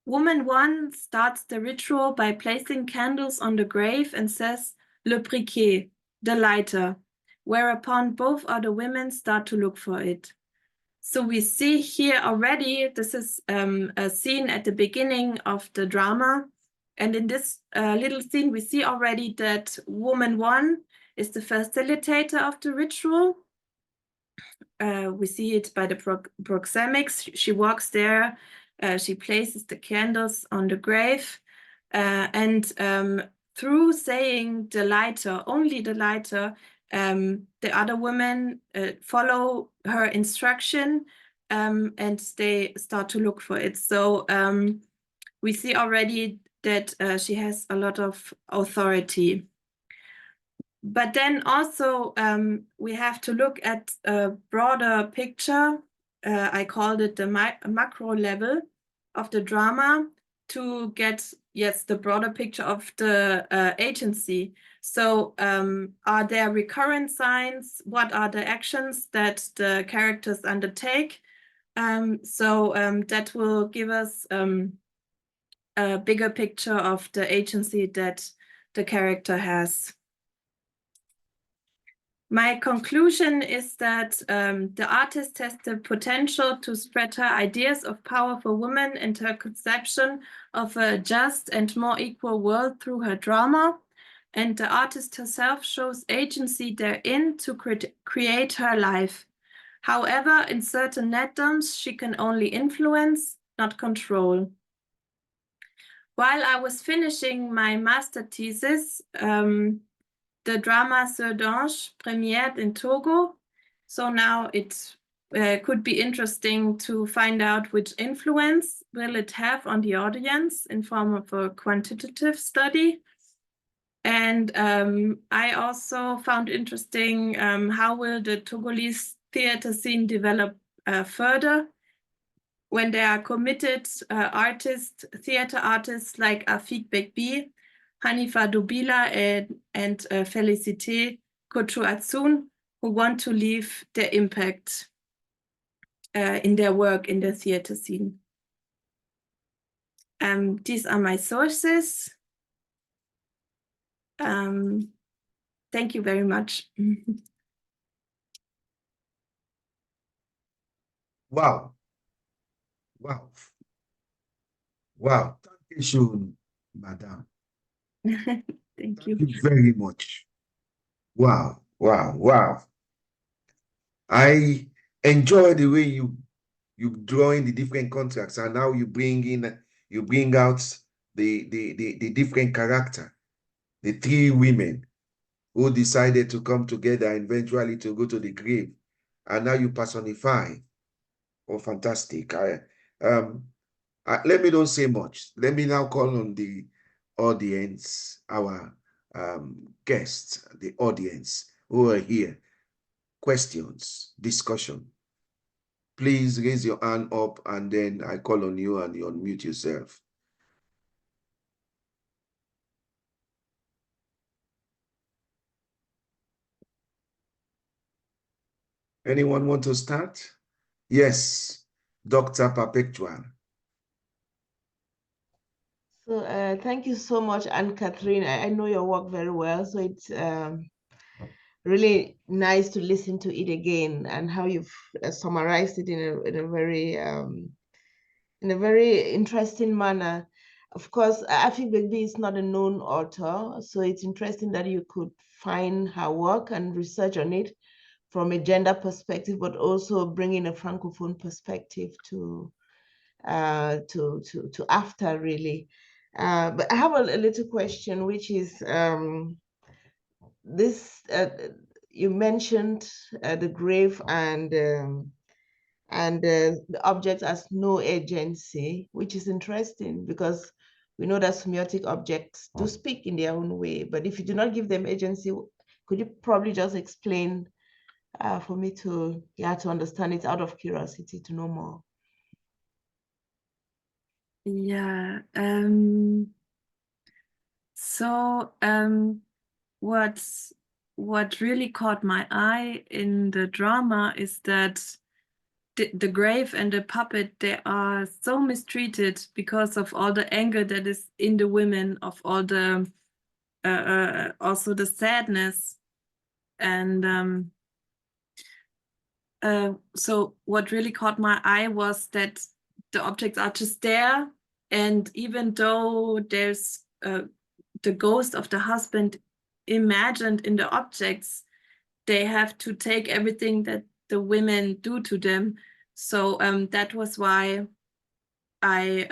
Woman 1 starts the ritual by placing candles on the grave and says, "Le briquet," the lighter, whereupon both other women start to look for it. So we see here already, this is a scene at the beginning of the drama. And in this little scene, we see already that woman 1 is the facilitator of the ritual. We see it by the proxemics. She walks there. She places the candles on the grave, and through saying the lighter, only the lighter, the other women follow her instruction, and they start to look for it. So we see already that she has a lot of authority. But then also we have to look at a broader picture. I called it the macro level of the drama to get, yes, the broader picture of the agency. So are there recurrent signs? What are the actions that the characters undertake? That will give us a bigger picture of the agency that the character has. My conclusion is that the artist has the potential to spread her ideas of power for women and her conception of a just and more equal world through her drama. And the artist herself shows agency therein to create her life. However, in certain netdoms, she can only influence, not control. While I was finishing my master thesis, the drama Sœurs d'Ange premiered in Togo. So now it could be interesting to find out which influence will it have on the audience in form of a quantitative study. And I also found interesting how will the Togolese theater scene develop further when there are committed theater artists like Afik Bekbi, Hanifa Dobila, and Félicité Kocho-Atsun, who want to leave their impact in their work in the theater scene. These are my sources. Thank you very much. Wow. Wow. Wow. Thank you, Madam. Thank you. Thank you very much. Wow. Wow. Wow. I enjoy the way you drawing the different contracts, and now you bring out the different character, the three women who decided to come together and eventually to go to the grave, and now you personify. Oh, fantastic. Let me don't say much. Let me now call on the audience, our guests, the audience who are here. Questions, discussion. Please raise your hand up, and then I call on you and you unmute yourself. Anyone want to start? Yes, Dr. Perpetual. So thank you so much, Anne-Catherine. I know your work very well, so it's really nice to listen to it again and how you've summarized it in a very interesting manner. Of course, Afi Begby is not a known author, so it's interesting that you could find her work and research on it from a gender perspective, but also bringing a Francophone perspective to AfTA, really. But I have a little question, which is this: you mentioned the grave and the object as no agency, which is interesting because we know that semiotic objects do speak in their own way. But if you do not give them agency, could you probably just explain for me to understand it out of curiosity to know more? Yeah. So what really caught my eye in the drama is that the grave and the puppet, they are so mistreated because of all the anger that is in the women, of all the also the sadness. And so what really caught my eye was that the objects are just there, and even though there's the ghost of the husband imagined in the objects, they have to take everything that the women do to them. So that was why I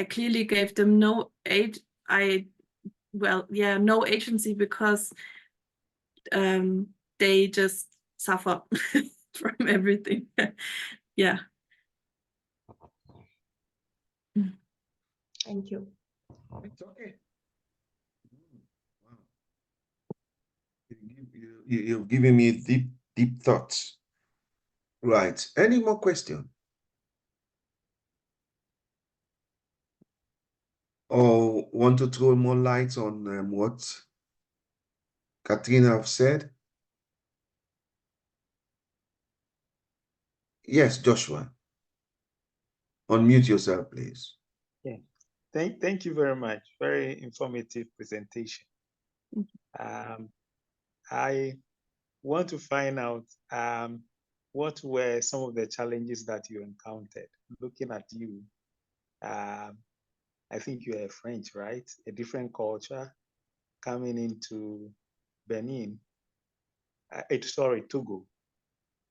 clearly gave them no no agency, because they just suffer from everything. Yeah. Thank you. It's okay. Wow. You've given me deep thoughts. Right. Any more questions? Or want to throw more light on what Katrina have said? Yes, Joshua. Unmute yourself, please. Yeah. Thank you very much. Very informative presentation. I want to find out what were some of the challenges that you encountered. Looking at you, I think you are French, right? A different culture coming into Benin. Togo.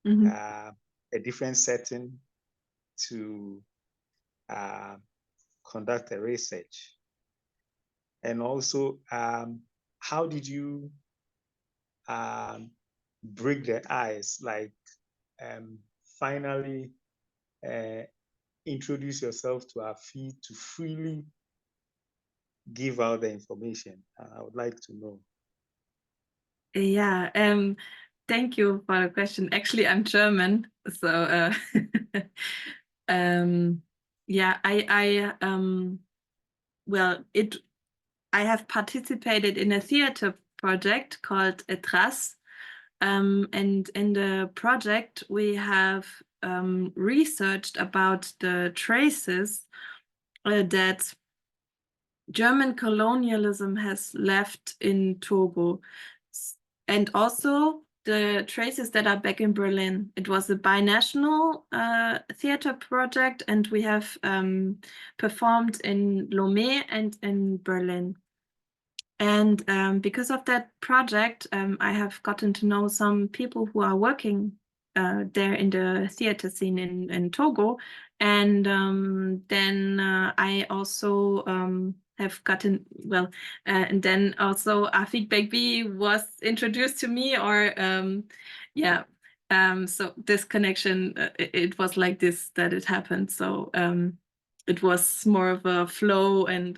Mm-hmm. A different setting to conduct a research. And also, how did you break the ice, like finally introduce yourself to our feed to freely give out the information? I would like to know. Yeah, thank you for the question. Actually, I'm German, so yeah, I have participated in a theater project called Etras, and in the project we have researched about the traces that German colonialism has left in Togo, and also the traces that are back in Berlin. It was a binational theater project, and we have performed in Lomé and in Berlin. And because of that project, I have gotten to know some people who are working there in the theater scene in Togo. And then I also have gotten, well, and then also Afik Begbi was introduced to me, or yeah. So this connection, it was like this that it happened. So it was more of a flow, and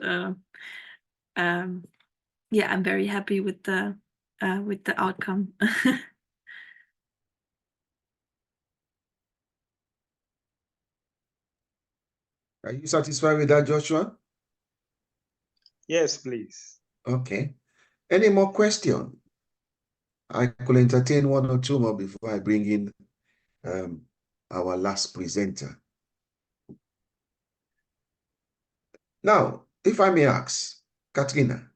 yeah, I'm very happy with the outcome. Are you satisfied with that, Joshua? Yes, please. Okay. Any more question? I could entertain one or two more before I bring in our last presenter. Now, if I may ask, Katrina,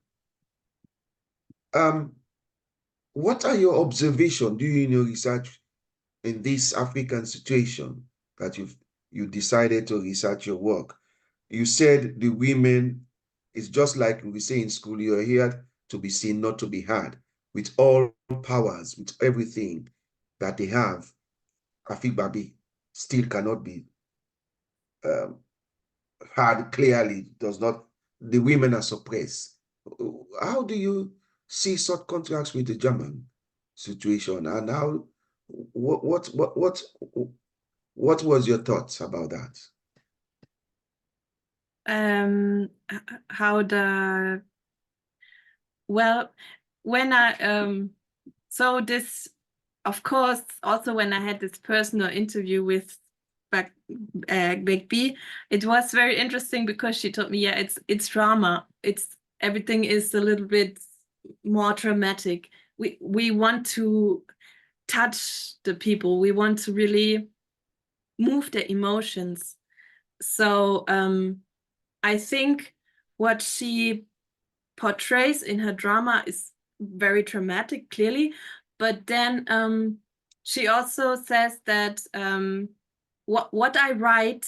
what are your observations during your research in this African situation that you decided to research your work? You said the women, it's just like we say in school, you're here to be seen, not to be heard. With all powers, with everything that they have, Afik Babi still cannot be heard clearly. Does not, the women are suppressed. How do you see such contrasts with the German situation, and how what was your thoughts about that? How the, well, when I so this, of course, also when I had this personal interview with Begbi, it was very interesting because she told me, yeah, it's drama. It's everything is a little bit more dramatic. We want to touch the people. We want to really move their emotions. So I think what she portrays in her drama is very dramatic, clearly, but then she also says that what I write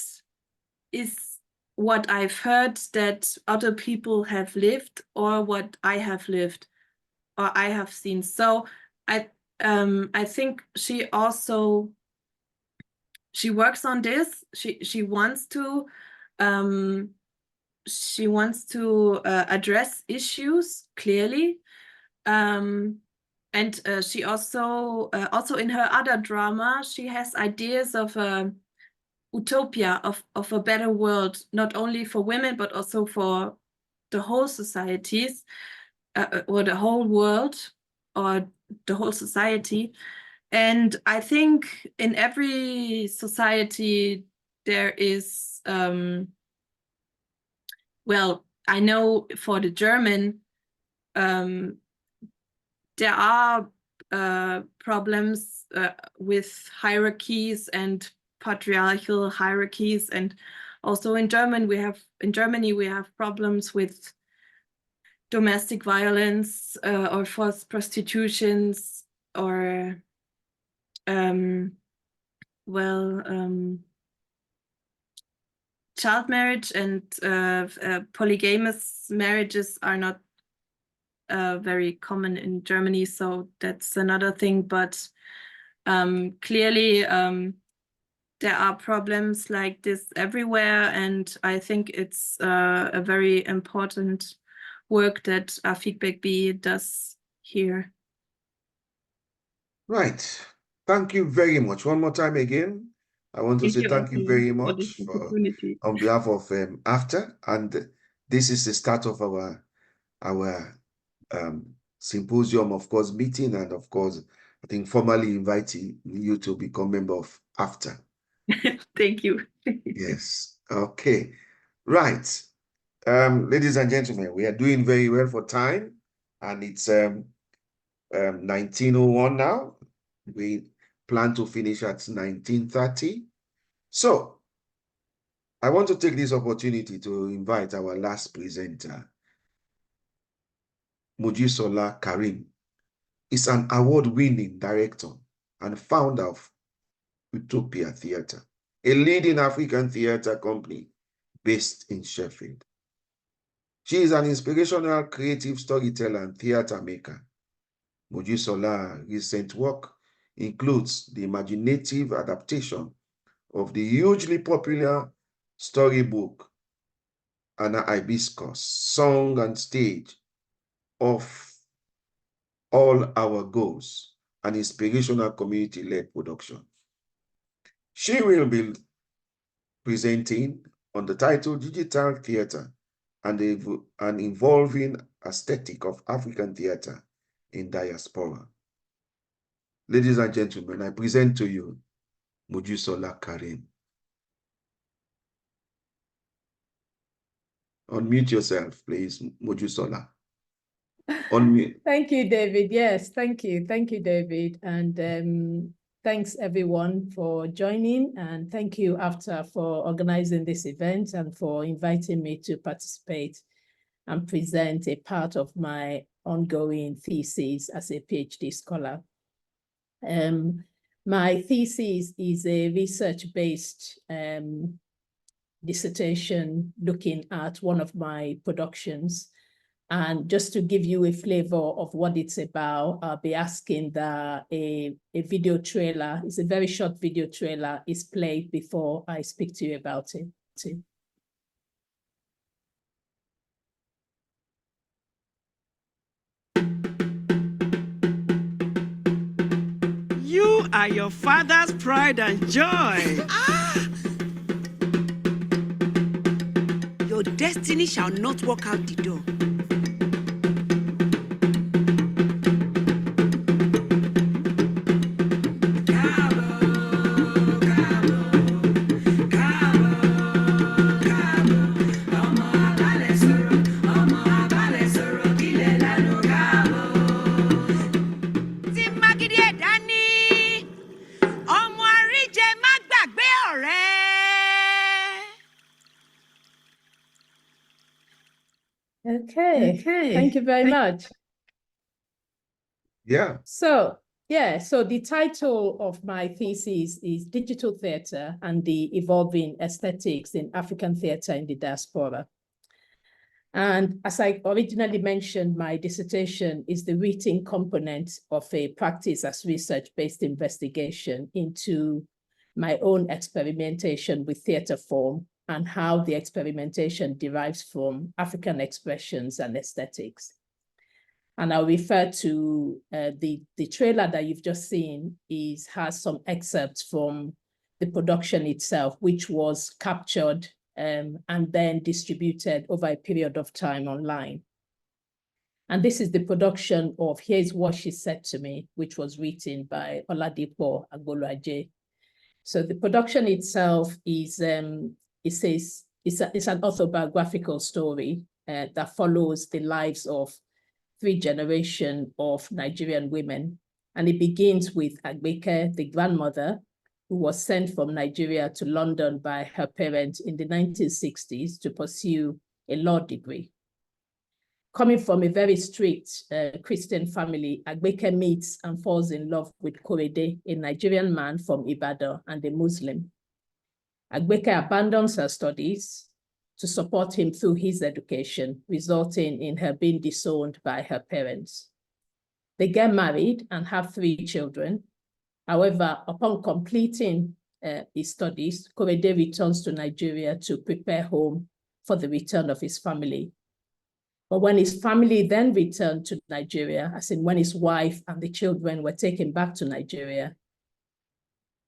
is what I've heard that other people have lived, or what I have lived or I have seen. So I think she also, she works on this. She wants to address issues clearly, and she also in her other drama, she has ideas of a utopia, of a better world, not only for women but also for the whole societies, or the whole world, or the whole society. And I think in every society there is well, I know for the German, there are problems with hierarchies and patriarchal hierarchies, and also in Germany we have problems with domestic violence, or forced prostitutions, or child marriage, and polygamous marriages are not very common in Germany, so that's another thing. But clearly there are problems like this everywhere, and I think it's a very important work that Afik Begbi does here. Right. Thank you very much. One more time again, I want to say thank you very much on behalf of AfTA, and this is the start of our symposium, of course, meeting, and of course, I think formally inviting you to become member of AfTA. Thank you. Yes. Okay. Right. Ladies and gentlemen, we are doing very well for time, and it's 19:01 now. We plan to finish at 19:30. So I want to take this opportunity to invite our last presenter, Mojisola Karim is an award-winning director and founder of Utopia Theatre, a leading African theatre company based in Sheffield. She is an inspirational creative storyteller and theatre maker. Mojisola's recent work includes the imaginative adaptation of the hugely popular storybook Anna Hibiscus, song and stage of All Our Goals, an inspirational community-led production. She will be presenting on the title Digital Theatre and an Evolving Aesthetic of African Theatre in Diaspora. Ladies and gentlemen, I present to you Mojisola Karim. Unmute yourself, please, Mojisola. Unmute. Thank you, David. Yes, thank you. Thank you, David. And thanks everyone for joining. And thank you, AfTA, for organizing this event and for inviting me to participate and present a part of my ongoing thesis as a PhD scholar. My thesis is a research-based dissertation looking at one of my productions. And just to give you a flavor of what it's about, I'll be asking that a video trailer, it's a very short video trailer, is played before I speak to you about it. You are your father's pride and joy. Your destiny shall not walk out the door. Okay. Thank you very much. Yeah. So the title of my thesis is Digital Theatre and the Evolving Aesthetics in African Theatre in the Diaspora. And as I originally mentioned, my dissertation is the written component of a practice as research-based investigation into my own experimentation with theatre form and how the experimentation derives from African expressions and aesthetics. And I'll refer to the trailer that you've just seen has some excerpts from the production itself, which was captured and then distributed over a period of time online. And this is the production of Here's What She Said to Me, which was written by Oladipo Agboluaje. So the production itself is, it's an autobiographical story that follows the lives of 3 generations of Nigerian women. And it begins with Agbeke, the grandmother, who was sent from Nigeria to London by her parents in the 1960s to pursue a law degree. Coming from a very strict Christian family, Agbeke meets and falls in love with Korede, a Nigerian man from Ibadan and a Muslim. Agbeke abandons her studies to support him through his education, resulting in her being disowned by her parents. They get married and have 3 children. However, upon completing his studies, Korede returns to Nigeria to prepare home for the return of his family. But when his family then returned to Nigeria, as in when his wife and the children were taken back to Nigeria,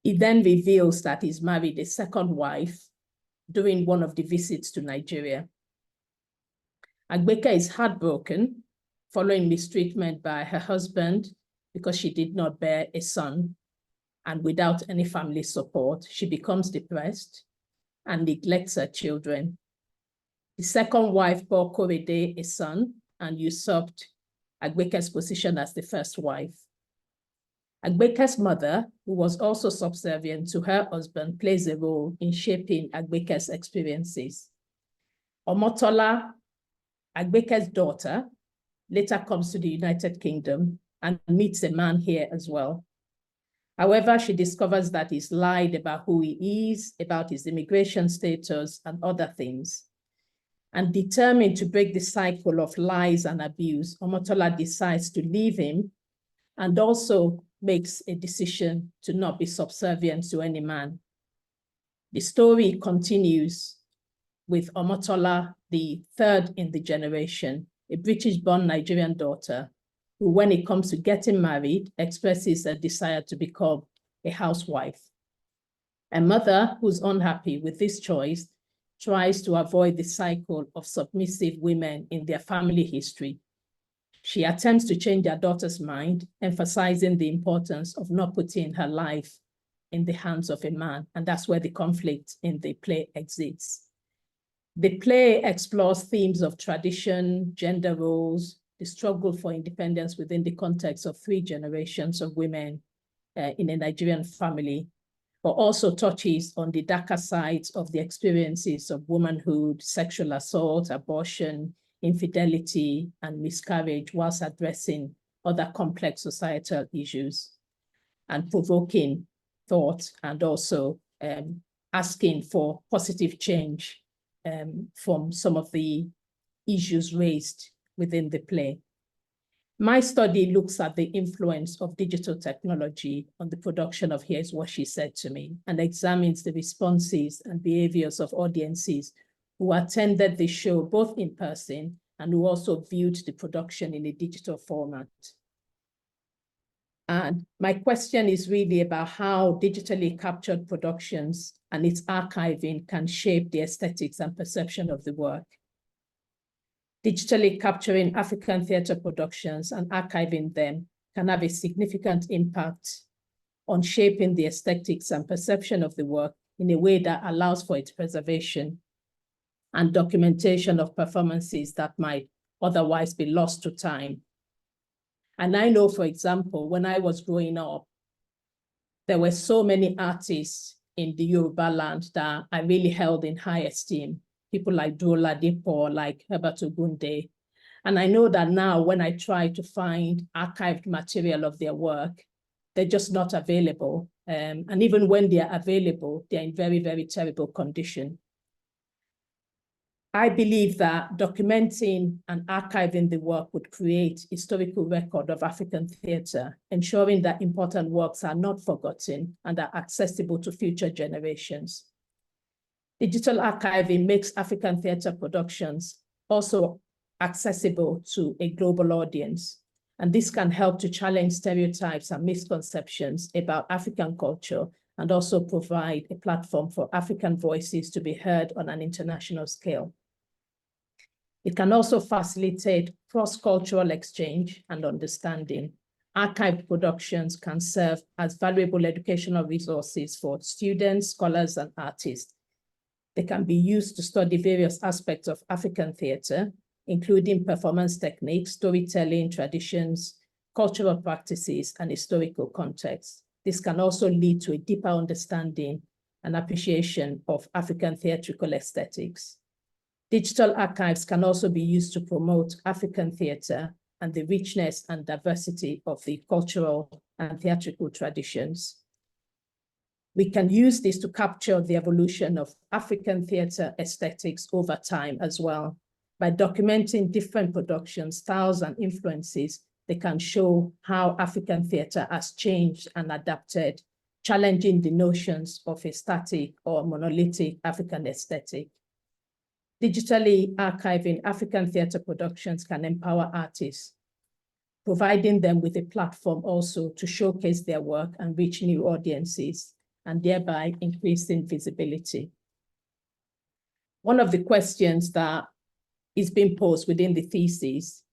he then reveals that he's married a second wife during one of the visits to Nigeria. Agbeke is heartbroken following mistreatment by her husband because she did not bear a son, and without any family support, she becomes depressed and neglects her children. The second wife bore Korede a son and usurped Agbeke's position as the first wife. Agbeke's mother, who was also subservient to her husband, plays a role in shaping Agbeke's experiences. Omotola, Agbeke's daughter, later comes to the United Kingdom and meets a man here as well. However, she discovers that he's lied about who he is, about his immigration status, and other things. And determined to break the cycle of lies and abuse, Omotola decides to leave him and also makes a decision to not be subservient to any man. The story continues with Omotola, the third in the generation, a British-born Nigerian daughter, who, when it comes to getting married, expresses a desire to become a housewife. A mother who's unhappy with this choice tries to avoid the cycle of submissive women in their family history. She attempts to change her daughter's mind, emphasizing the importance of not putting her life in the hands of a man, and that's where the conflict in the play exists. The play explores themes of tradition, gender roles, the struggle for independence within the context of 3 generations of women in a Nigerian family, but also touches on the darker sides of the experiences of womanhood, sexual assault, abortion, infidelity, and miscarriage, whilst addressing other complex societal issues and provoking thought, and also asking for positive change from some of the issues raised within the play. My study looks at the influence of digital technology on the production of Here's What She Said to Me, and examines the responses and behaviors of audiences who attended the show both in person and who also viewed the production in a digital format. And my question is really about how digitally captured productions and its archiving can shape the aesthetics and perception of the work. Digitally capturing African theatre productions and archiving them can have a significant impact on shaping the aesthetics and perception of the work in a way that allows for its preservation and documentation of performances that might otherwise be lost to time. And I know, for example, when I was growing up, there were so many artists in the Yoruba land that I really held in high esteem. People like Dola Dipo, like Herbert Ogunde. And I know that now when I try to find archived material of their work, they're just not available. And even when they're available, they're in very, very terrible condition. I believe that documenting and archiving the work would create a historical record of African theatre, ensuring that important works are not forgotten and are accessible to future generations. Digital archiving makes African theatre productions also accessible to a global audience, and this can help to challenge stereotypes and misconceptions about African culture and also provide a platform for African voices to be heard on an international scale. It can also facilitate cross-cultural exchange and understanding. Archived productions can serve as valuable educational resources for students, scholars, and artists. They can be used to study various aspects of African theatre, including performance techniques, storytelling, traditions, cultural practices, and historical context. This can also lead to a deeper understanding and appreciation of African theatrical aesthetics. Digital archives can also be used to promote African theatre and the richness and diversity of the cultural and theatrical traditions. We can use this to capture the evolution of African theatre aesthetics over time as well. By documenting different production styles and influences, they can show how African theatre has changed and adapted, challenging the notions of a static or monolithic African aesthetic. Digitally archiving African theatre productions can empower artists, providing them with a platform also to showcase their work and reach new audiences, and thereby increasing visibility. One of the questions that is being posed within the thesis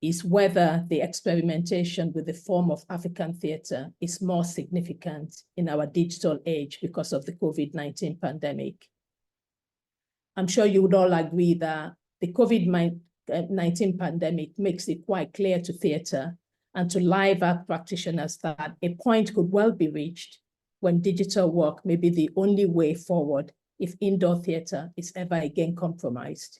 is whether the experimentation with the form of African theatre is more significant in our digital age because of the COVID-19 pandemic. I'm sure you would all agree that the COVID-19 pandemic makes it quite clear to theatre and to live art practitioners that a point could well be reached when digital work may be the only way forward if indoor theatre is ever again compromised.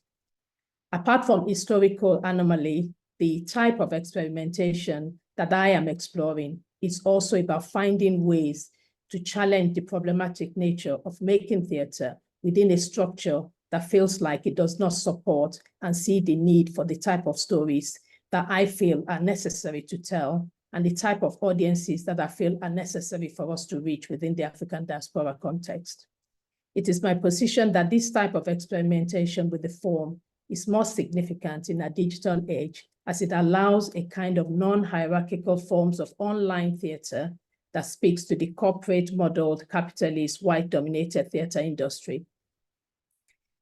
Apart from historical anomaly the type of experimentation that I am exploring is also about finding ways to challenge the problematic nature of making theater within a structure that feels like it does not support and see the need for the type of stories that I feel are necessary to tell and the type of audiences that I feel are necessary for us to reach within the African diaspora context. It is my position that this type of experimentation with the form is more significant in a digital age as it allows a kind of non-hierarchical forms of online theater that speaks to the corporate modeled capitalist white-dominated theater industry.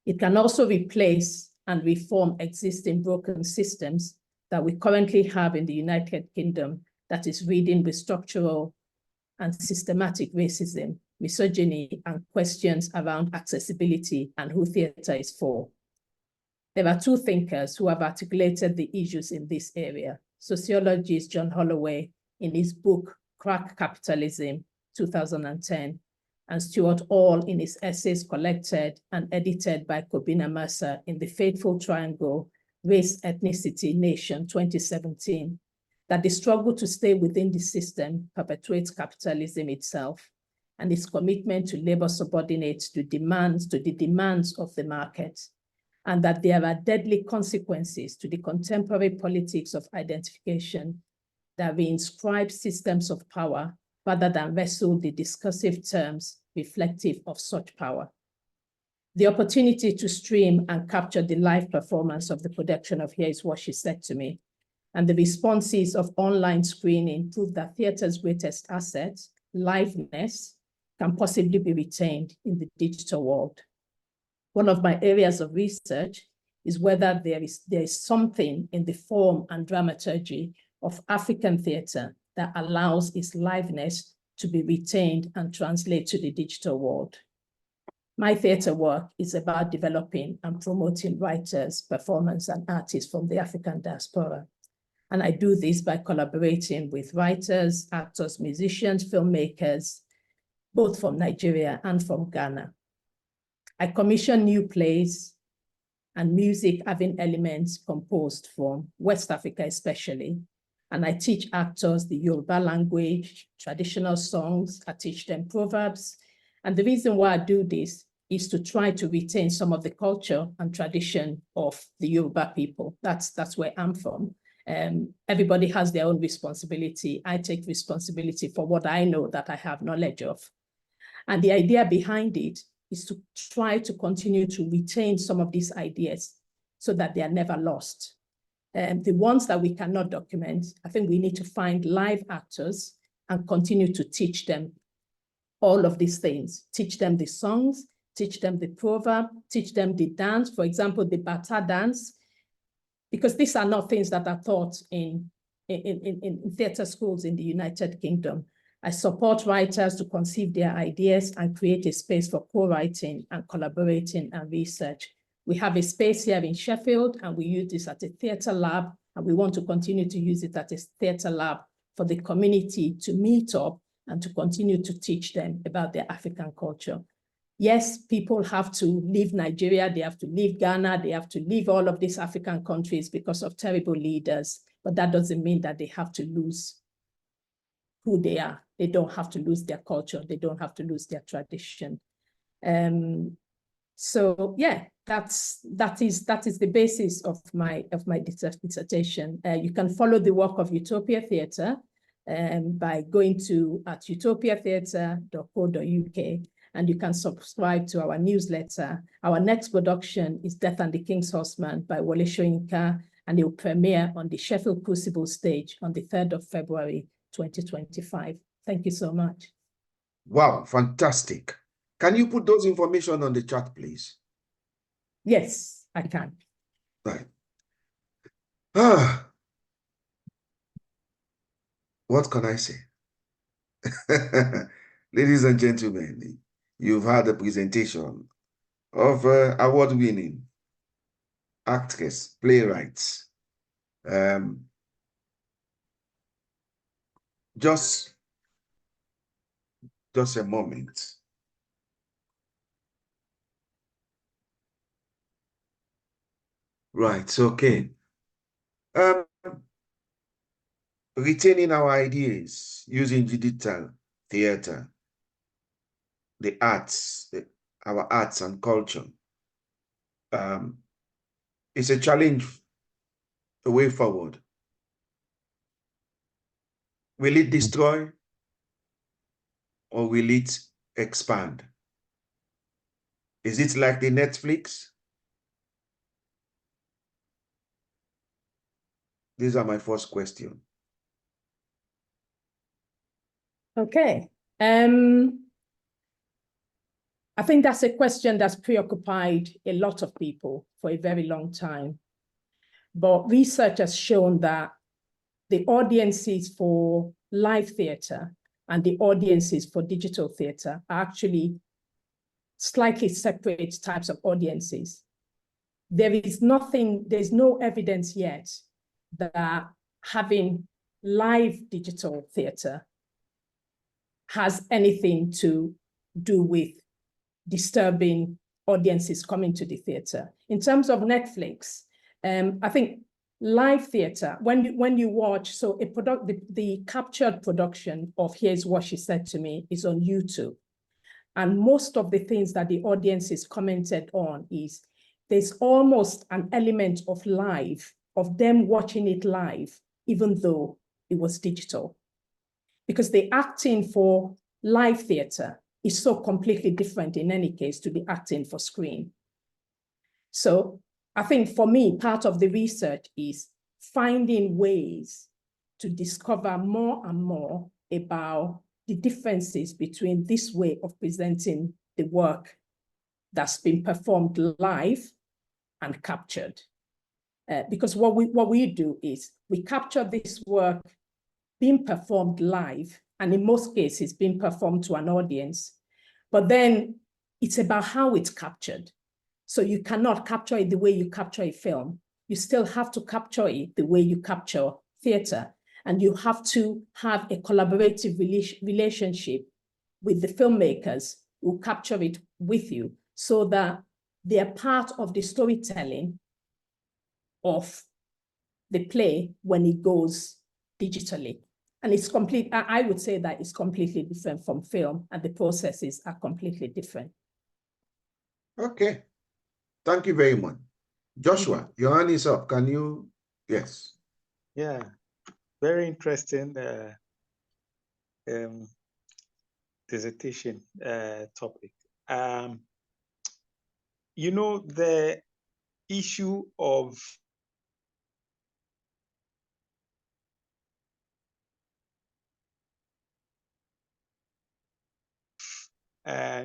It can also replace and reform existing broken systems that we currently have in the United Kingdom that is reading with structural and systematic racism, misogyny, and questions around accessibility and who theater is for. There are two thinkers who have articulated the issues in this area. Sociologist John Holloway in his book, Crack Capitalism, 2010, and Stuart Hall in his essays collected and edited by Kobina Mercer in The Fateful Triangle, Race, Ethnicity, Nation, 2017, that the struggle to stay within the system perpetuates capitalism itself and its commitment to labor subordinates to the demands of the market, and that there are deadly consequences to the contemporary politics of identification that reinscribe systems of power rather than wrestle the discursive terms reflective of such power. The opportunity to stream and capture the live performance of the production of Here Is What She Said to Me, and the responses of online screening prove that theater's greatest asset, liveness, can possibly be retained in the digital world. One of my areas of research is whether there is something in the form and dramaturgy of African theater that allows its liveness to be retained and translate to the digital world. My theater work is about developing and promoting writers, performers, and artists from the African diaspora. And I do this by collaborating with writers, actors, musicians, filmmakers, both from Nigeria and from Ghana. I commission new plays and music having elements composed from West Africa especially. And I teach actors the Yoruba language, traditional songs, I teach them proverbs. And the reason why I do this is to try to retain some of the culture and tradition of the Yoruba people. That's where I'm from. Everybody has their own responsibility. I take responsibility for what I know that I have knowledge of. And the idea behind it is to try to continue to retain some of these ideas so that they are never lost. The ones that we cannot document, I think we need to find live actors and continue to teach them all of these things. Teach them the songs, teach them the proverb, teach them the dance, for example, the Bata dance, because these are not things that are taught in theater schools in the United Kingdom. I support writers to conceive their ideas and create a space for co-writing and collaborating and research. We have a space here in Sheffield, and we use this at a theater lab, and we want to continue to use it at a theater lab for the community to meet up and to continue to teach them about their African culture. Yes, people have to leave Nigeria, they have to leave Ghana, they have to leave all of these African countries because of terrible leaders, but that doesn't mean that they have to lose who they are. They don't have to lose their culture, they don't have to lose their tradition. So yeah, that is the basis of my dissertation. You can follow the work of Utopia Theatre by going to utopiatheatre.co.uk, and you can subscribe to our newsletter. Our next production is Death and the King's Horseman by Wole Soyinka, and it will premiere on the Sheffield Crucible stage on the 3rd of February, 2025. Thank you so much. Wow, fantastic. Can you put those information on the chat, please? Yes, I can. Right. What can I say? Ladies and gentlemen, you've had a presentation of award-winning actress, playwrights. Just a moment. Right, okay. retaining our ideas using digital theater, the arts, our arts and culture. It's a challenge, a way forward. Will it destroy or will it expand? Is it like the Netflix? These are my first question. Okay. I think that's a question that's preoccupied a lot of people for a very long time. But research has shown that the audiences for live theatre and the audiences for digital theatre are actually slightly separate types of audiences. There's no evidence yet that having live digital theatre has anything to do with disturbing audiences coming to the theatre. In terms of Netflix, I think live theatre, when you watch, so the captured production of Here's What She Said to Me is on YouTube. And most of the things that the audience is commented on is there's almost an element of live, of them watching it live, even though it was digital. Because the acting for live theatre is so completely different in any case to the acting for screen. So I think for me, part of the research is finding ways to discover more and more about the differences between this way of presenting the work that's been performed live and captured. Because what we do is we capture this work being performed live, and in most cases being performed to an audience, but then it's about how it's captured. So you cannot capture it the way you capture a film. You still have to capture it the way you capture theatre, and you have to have a collaborative relationship with the filmmakers who capture it with you, so that they are part of the storytelling of the play when it goes digitally. And it's complete, I would say that it's completely different from film, and the processes are completely different. Okay, thank you very much. Joshua, your hand is up. Can you? Yes. Yeah, very interesting dissertation topic. You know, the issue of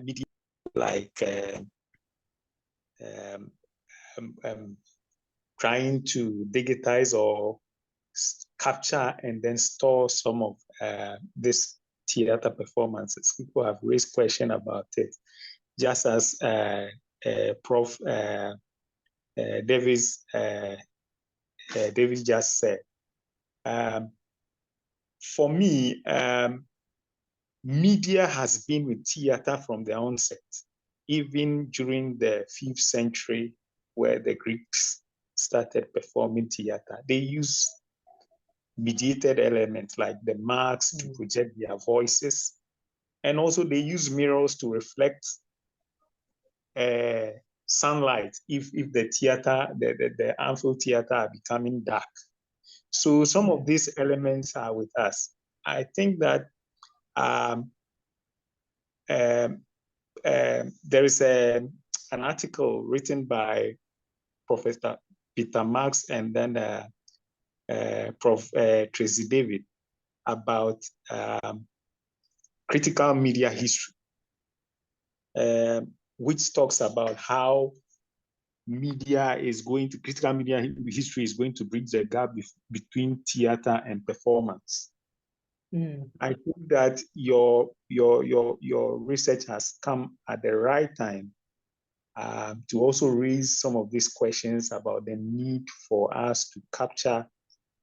media, like trying to digitize or capture and then store some of this theater performances. People have raised questions about it, just as Prof. Davis just said. For me, media has been with theater from the onset, even during the 5th century, where the Greeks started performing theater. They used mediated elements like the masks to project their voices. And also they use mirrors to reflect sunlight if the theater, the amphitheater are becoming dark. So some of these elements are with us. I think that there is an article written by Professor Peter Marks and then Prof. Tracy David about critical media history, which talks about how critical media history is going to bridge the gap between theater and performance. I think that your research has come at the right time to also raise some of these questions about the need for us to capture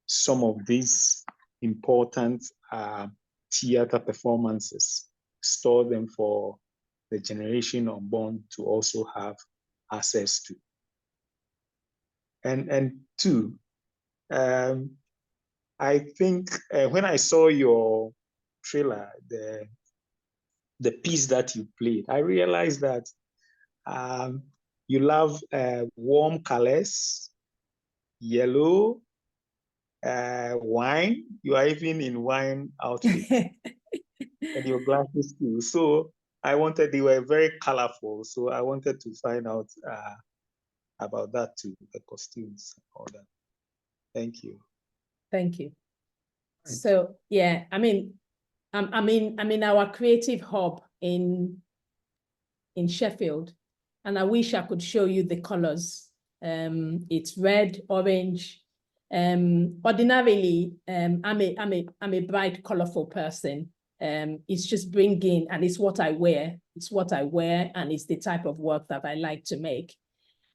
some of these important theater performances, store them for the generation unborn to also have access to. And two, I think when I saw your trailer, the piece that you played, I realized that you love warm colors, yellow, wine. You are even in wine outfit and your glasses too. So they were very colorful. So I wanted to find out about that too, the costumes, all that. Thank you. Thank you. Right. So yeah, I mean, I'm in our creative hub in Sheffield, and I wish I could show you the colors. It's red, orange. Ordinarily, I'm a bright, colorful person. It's just bringing, and it's what I wear. It's what I wear, and it's the type of work that I like to make.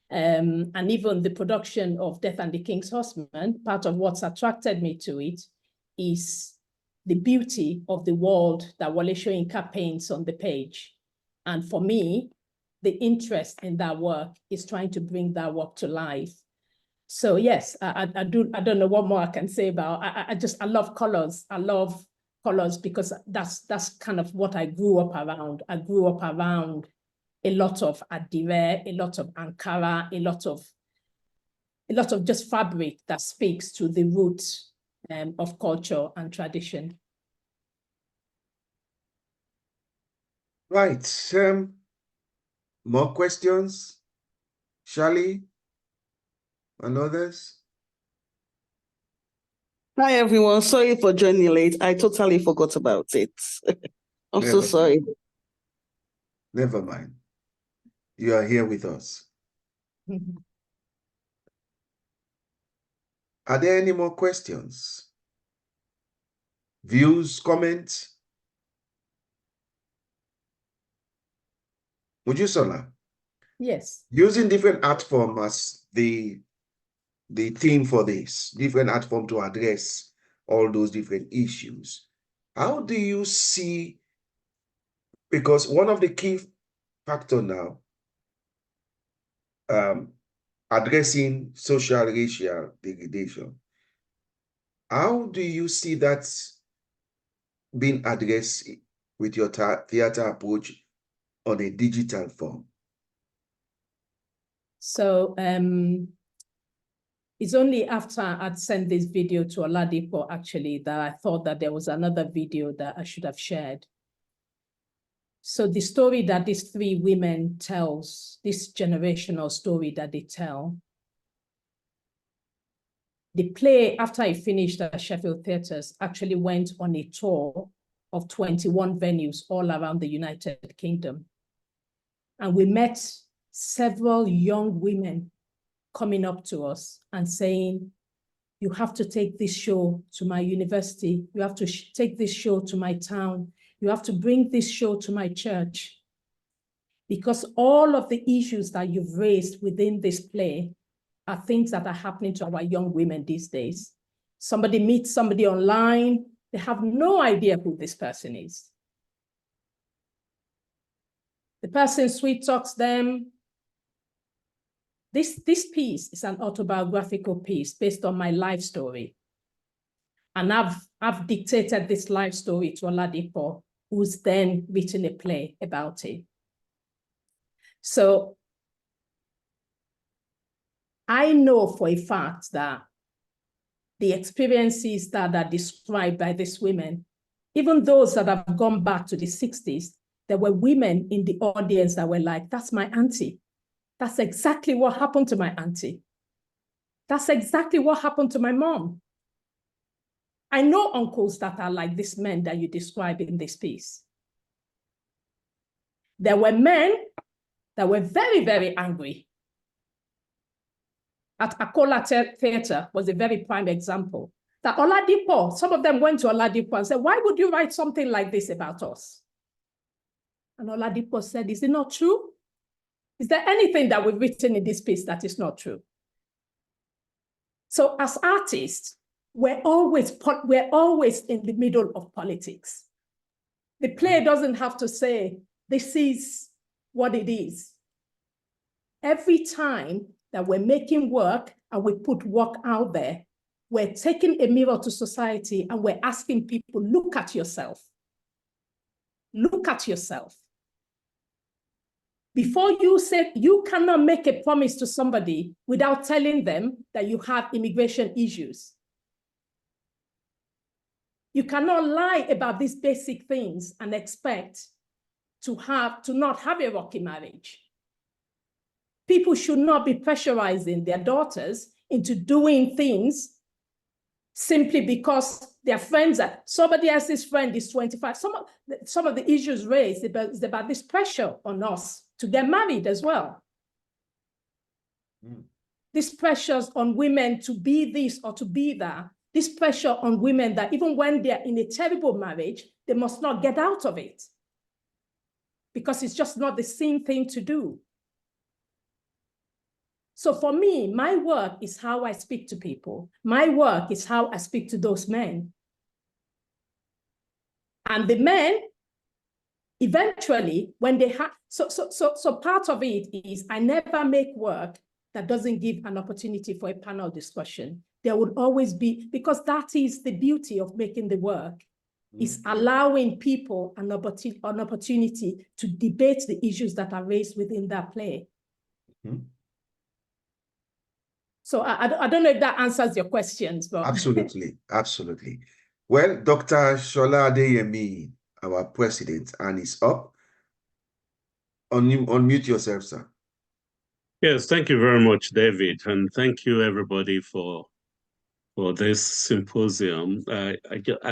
And even the production of Death and the King's Horseman, part of what's attracted me to it is the beauty of the world that Wole Soyinka paints on the page. And for me, the interest in that work is trying to bring that work to life. So yes, I don't know what more I can say about. I love colors. I love colors because that's kind of what I grew up around. I grew up around a lot of adire, a lot of Ankara, a lot of just fabric that speaks to the roots of culture and tradition. Right. More questions? Shali and others? Hi, everyone. Sorry for joining late. I totally forgot about it. I'm so sorry. Never mind. You are here with us. Are there any more questions? Views, comments? Mojisola? Yes. Using different art form as the theme for this, different art form to address all those different issues. How do you see, because one of the key factor now, addressing social racial degradation, how do you see that being addressed with your theater approach on a digital form? So it's only after I'd sent this video to Oladipo actually that I thought that there was another video that I should have shared. So the story that these three women tells, this generational story that they tell, the play, after I finished at Sheffield Theatres, actually went on a tour of 21 venues all around the United Kingdom. And we met several young women coming up to us and saying, you have to take this show to my university. You have to take this show to my town. You have to bring this show to my church. Because all of the issues that you've raised within this play are things that are happening to our young women these days. Somebody meets somebody online, they have no idea who this person is. The person sweet talks them. This piece is an autobiographical piece based on my life story. And I've dictated this life story to Oladipo, who's then written a play about it. So I know for a fact that the experiences that are described by these women, even those that have gone back to the 60s, there were women in the audience that were like, that's my auntie. That's exactly what happened to my auntie. That's exactly what happened to my mom. I know uncles that are like these men that you describe in this piece. There were men that were very, very angry. At Akola Theatre was a very prime example. That Oladipo, some of them went to Oladipo and said, why would you write something like this about us? And Oladipo said, is it not true? Is there anything that we've written in this piece that is not true? So as artists, we're always in the middle of politics. The play doesn't have to say, this is what it is. Every time that we're making work and we put work out there, we're taking a mirror to society and we're asking people, look at yourself. Look at yourself. Before you say, you cannot make a promise to somebody without telling them that you have immigration issues. You cannot lie about these basic things and expect to not have a rocky marriage. People should not be pressurizing their daughters into doing things simply because their friends are, somebody else's friend is 25. Some of the issues raised is about this pressure on us to get married as well. These pressures on women to be this or to be that. This pressure on women that even when they're in a terrible marriage, they must not get out of it because it's just not the same thing to do. So for me, my work is how I speak to people. My work is how I speak to those men. And the men, eventually, when they have, so part of it is I never make work that doesn't give an opportunity for a panel discussion. There would always be, because that is the beauty of making the work, is allowing people an opportunity to debate the issues that are raised within that play. So I don't know if that answers your questions, but Absolutely, absolutely. Well, Dr. Shola Adeyemi, our president, and is up. Unmute yourself, sir. Yes, thank you very much, David, and thank you everybody for this symposium. I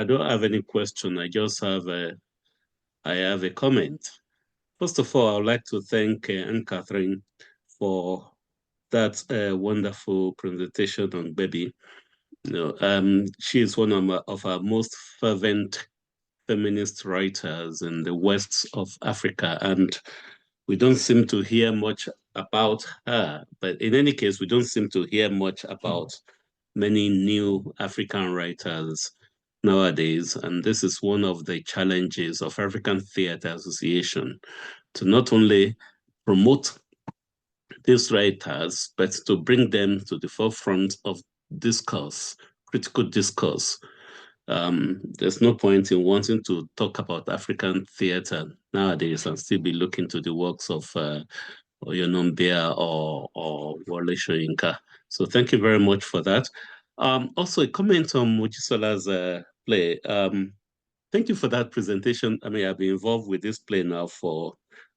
don't have any question. I just have a comment. First of all, I would like to thank Anne Catherine for that wonderful presentation on baby. She is one of our most fervent feminist writers in the west of Africa, and we don't seem to hear much about her. But in any case, we don't seem to hear much about many new African writers nowadays. And this is one of the challenges of African Theatre Association, to not only promote these writers, but to bring them to the forefront of discourse, critical discourse. There's no point in wanting to talk about African theatre nowadays and still be looking to the works of Oyonombia or Wole Soyinka. So thank you very much for that. Also, a comment on Mojisola's play. Thank you for that presentation. I mean, I've been involved with this play now for,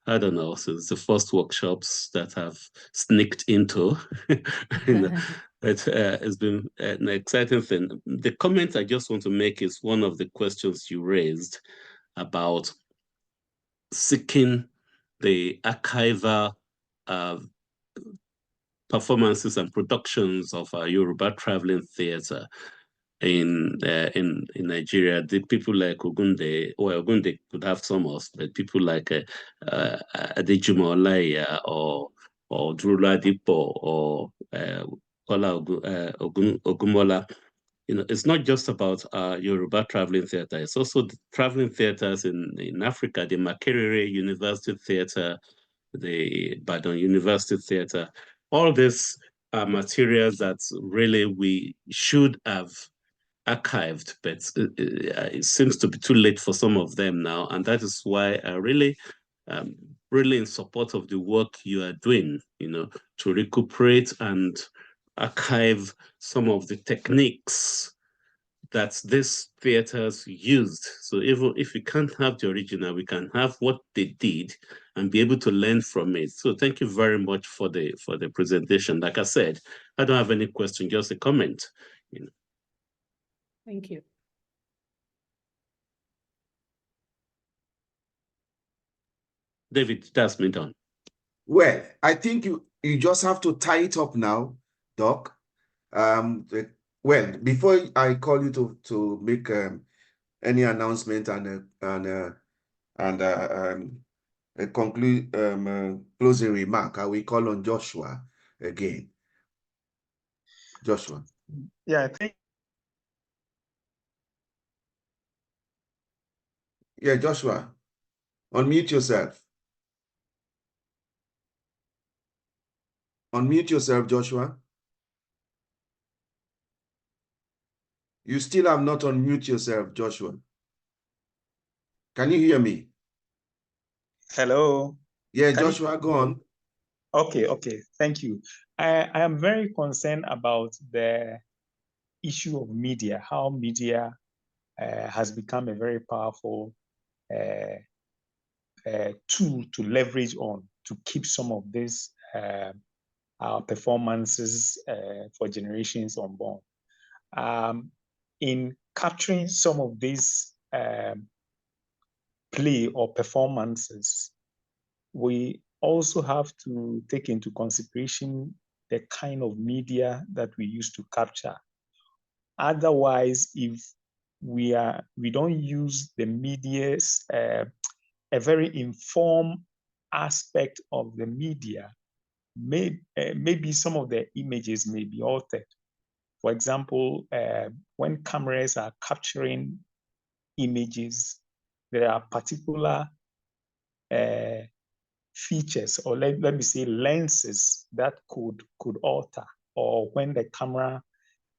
I don't know, since the first workshops that I've sneaked into. It's been an exciting thing. The comment I just want to make is one of the questions you raised about seeking the archival performances and productions of Yoruba traveling theatre in Nigeria. The people like Ogunde, well, Ogunde could have some of, but people like Adejumo Olaiya or Drula Dipo or Kola Ogumola. It's not just about Yoruba traveling theatre. It's also the traveling theatres in Africa, the Makerere University Theatre, the Badon University Theatre. All these are materials that really we should have archived, but it seems to be too late for some of them now. And that is why I really in support of the work you are doing, to recuperate and archive some of the techniques that these theaters used. So even if we can't have the original, we can have what they did and be able to learn from it. So thank you very much for the presentation. Like I said, I don't have any question, just a comment. Thank you. David, that's me done. Well, I think you just have to tie it up now, Doc. Well, before I call you to make any announcement and a closing remark, I will call on Joshua again. Joshua. Yeah, I think. Yeah, Joshua, unmute yourself. Unmute yourself, Joshua. You still have not unmute yourself, Joshua. Can you hear me? Hello. Yeah, Can you- Joshua, go on. Okay, thank you. I am very concerned about the issue of media, how media has become a very powerful tool to leverage on to keep some of these our performances for generations unborn. In capturing some of these play or performances, we also have to take into consideration the kind of media that we use to capture. Otherwise, if we don't use the media's a very informed aspect of the media, maybe some of the images may be altered. For example, when cameras are capturing images, there are particular features, or let me say lenses, that could alter, or when the camera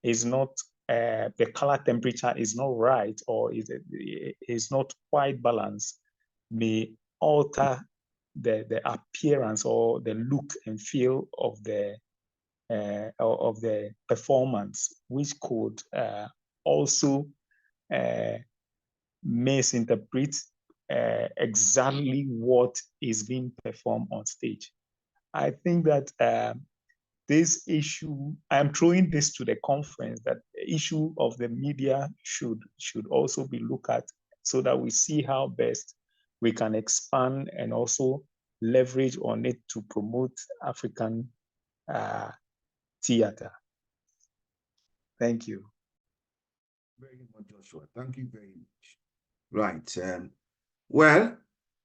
is not, the color temperature is not right, or is not quite balanced, may alter the appearance or the look and feel of the performance, which could also misinterpret exactly what is being performed on stage. I think that this issue, I'm throwing this to the conference, that the issue of the media should also be looked at, so that we see how best we can expand and also leverage on it to promote African theater. Thank you. Very much, Joshua. Thank you very much. Right. Well,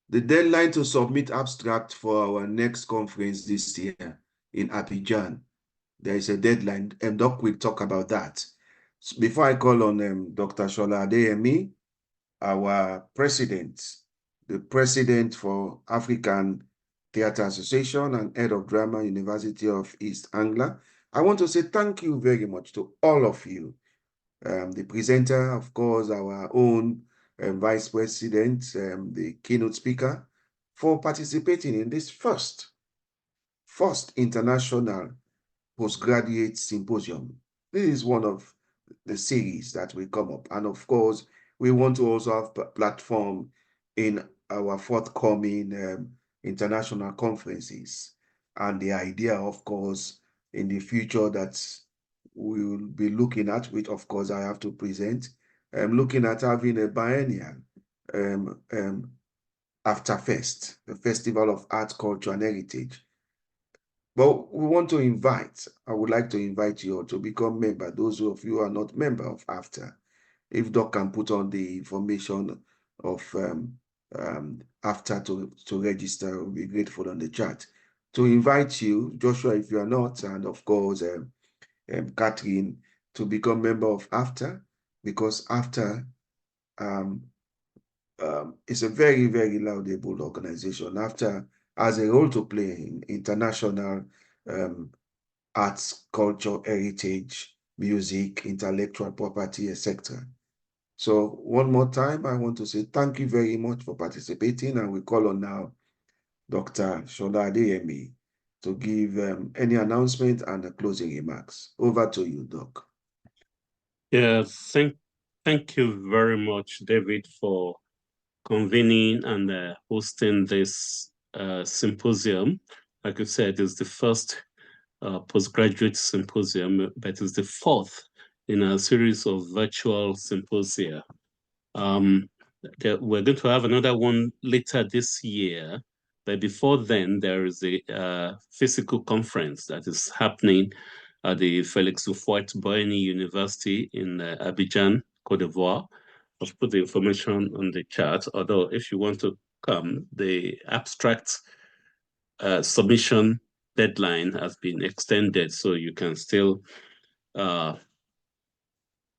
the deadline to submit abstract for our next conference this year in Abidjan, there is a deadline, and Doc will talk about that. So before I call on Dr. Shola Adeyemi, our president, the president for African Theatre Association and head of drama, University of East Anglia, I want to say thank you very much to all of you. The presenter, of course, our own vice president, the keynote speaker, for participating in this first international postgraduate symposium. This is one of the series that will come up. And of course, we want to also have a platform in our forthcoming international conferences. And the idea, of course, in the future that we will be looking at, which of course I have to present, looking at having a biennial AfTA Fest, the Festival of Art, Culture and Heritage. But we want to invite, I would like to invite you all to become member, those of you who are not member of AfTA. If Doc can put on the information of AfTA to register, we'll be grateful on the chat. To invite you, Joshua, if you are not, and of course, Catherine, to become member of AfTA, because AfTA is a very, very laudable organization. AfTA has a role to play in international arts, culture, heritage, music, intellectual property, etc. So one more time, I want to say thank you very much for participating, and we call on now Dr. Shola Adeyemi to give any announcement and the closing remarks. Over to you, Doc. Yeah, thank you very much, David, for convening and hosting this symposium. Like you said, it's the first postgraduate symposium, but it's the fourth in a series of virtual symposia. We're going to have another one later this year, but before then, there is a physical conference that is happening at the Félix Houphouët-Boigny University in Abidjan, Côte d'Ivoire. I've put the information on the chat, although if you want to come, the abstract submission deadline has been extended, so you can still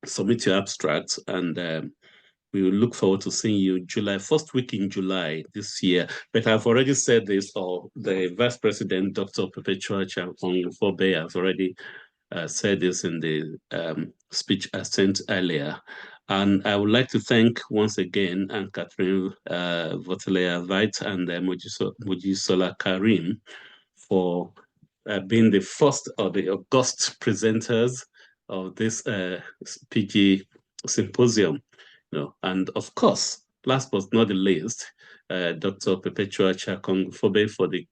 submit your abstracts, and we will look forward to seeing you first week in July this year. But I've already said this, or the Vice President, Dr. Perpetua Champong Fobe, has already said this in the speech I sent earlier. And I would like to thank once again Anne-Catherine Votelea-Veit and Mojisola Karim for being the first or the august presenters of this PG Symposium. And of course, last but not the least, Dr. Perpetua Chakong-Fobe for the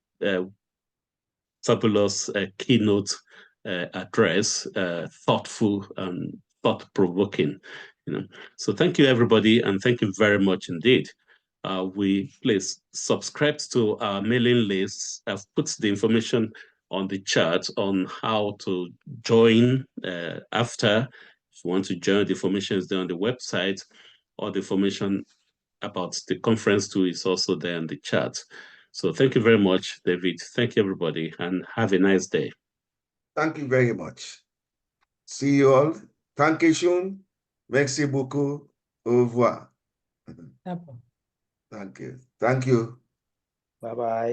fabulous keynote address, thoughtful and thought-provoking. So thank you, everybody, and thank you very much indeed. Please subscribe to our mailing list. I've put the information on the chat on how to join AfTA. If you want to join, the information is there on the website, or the information about the conference too is also there in the chat. So thank you very much, David. Thank you, everybody, and have a nice day. Thank you very much. See you all. Thank you, Shun. Merci beaucoup. Au revoir. Thank you. Thank you. Bye-bye.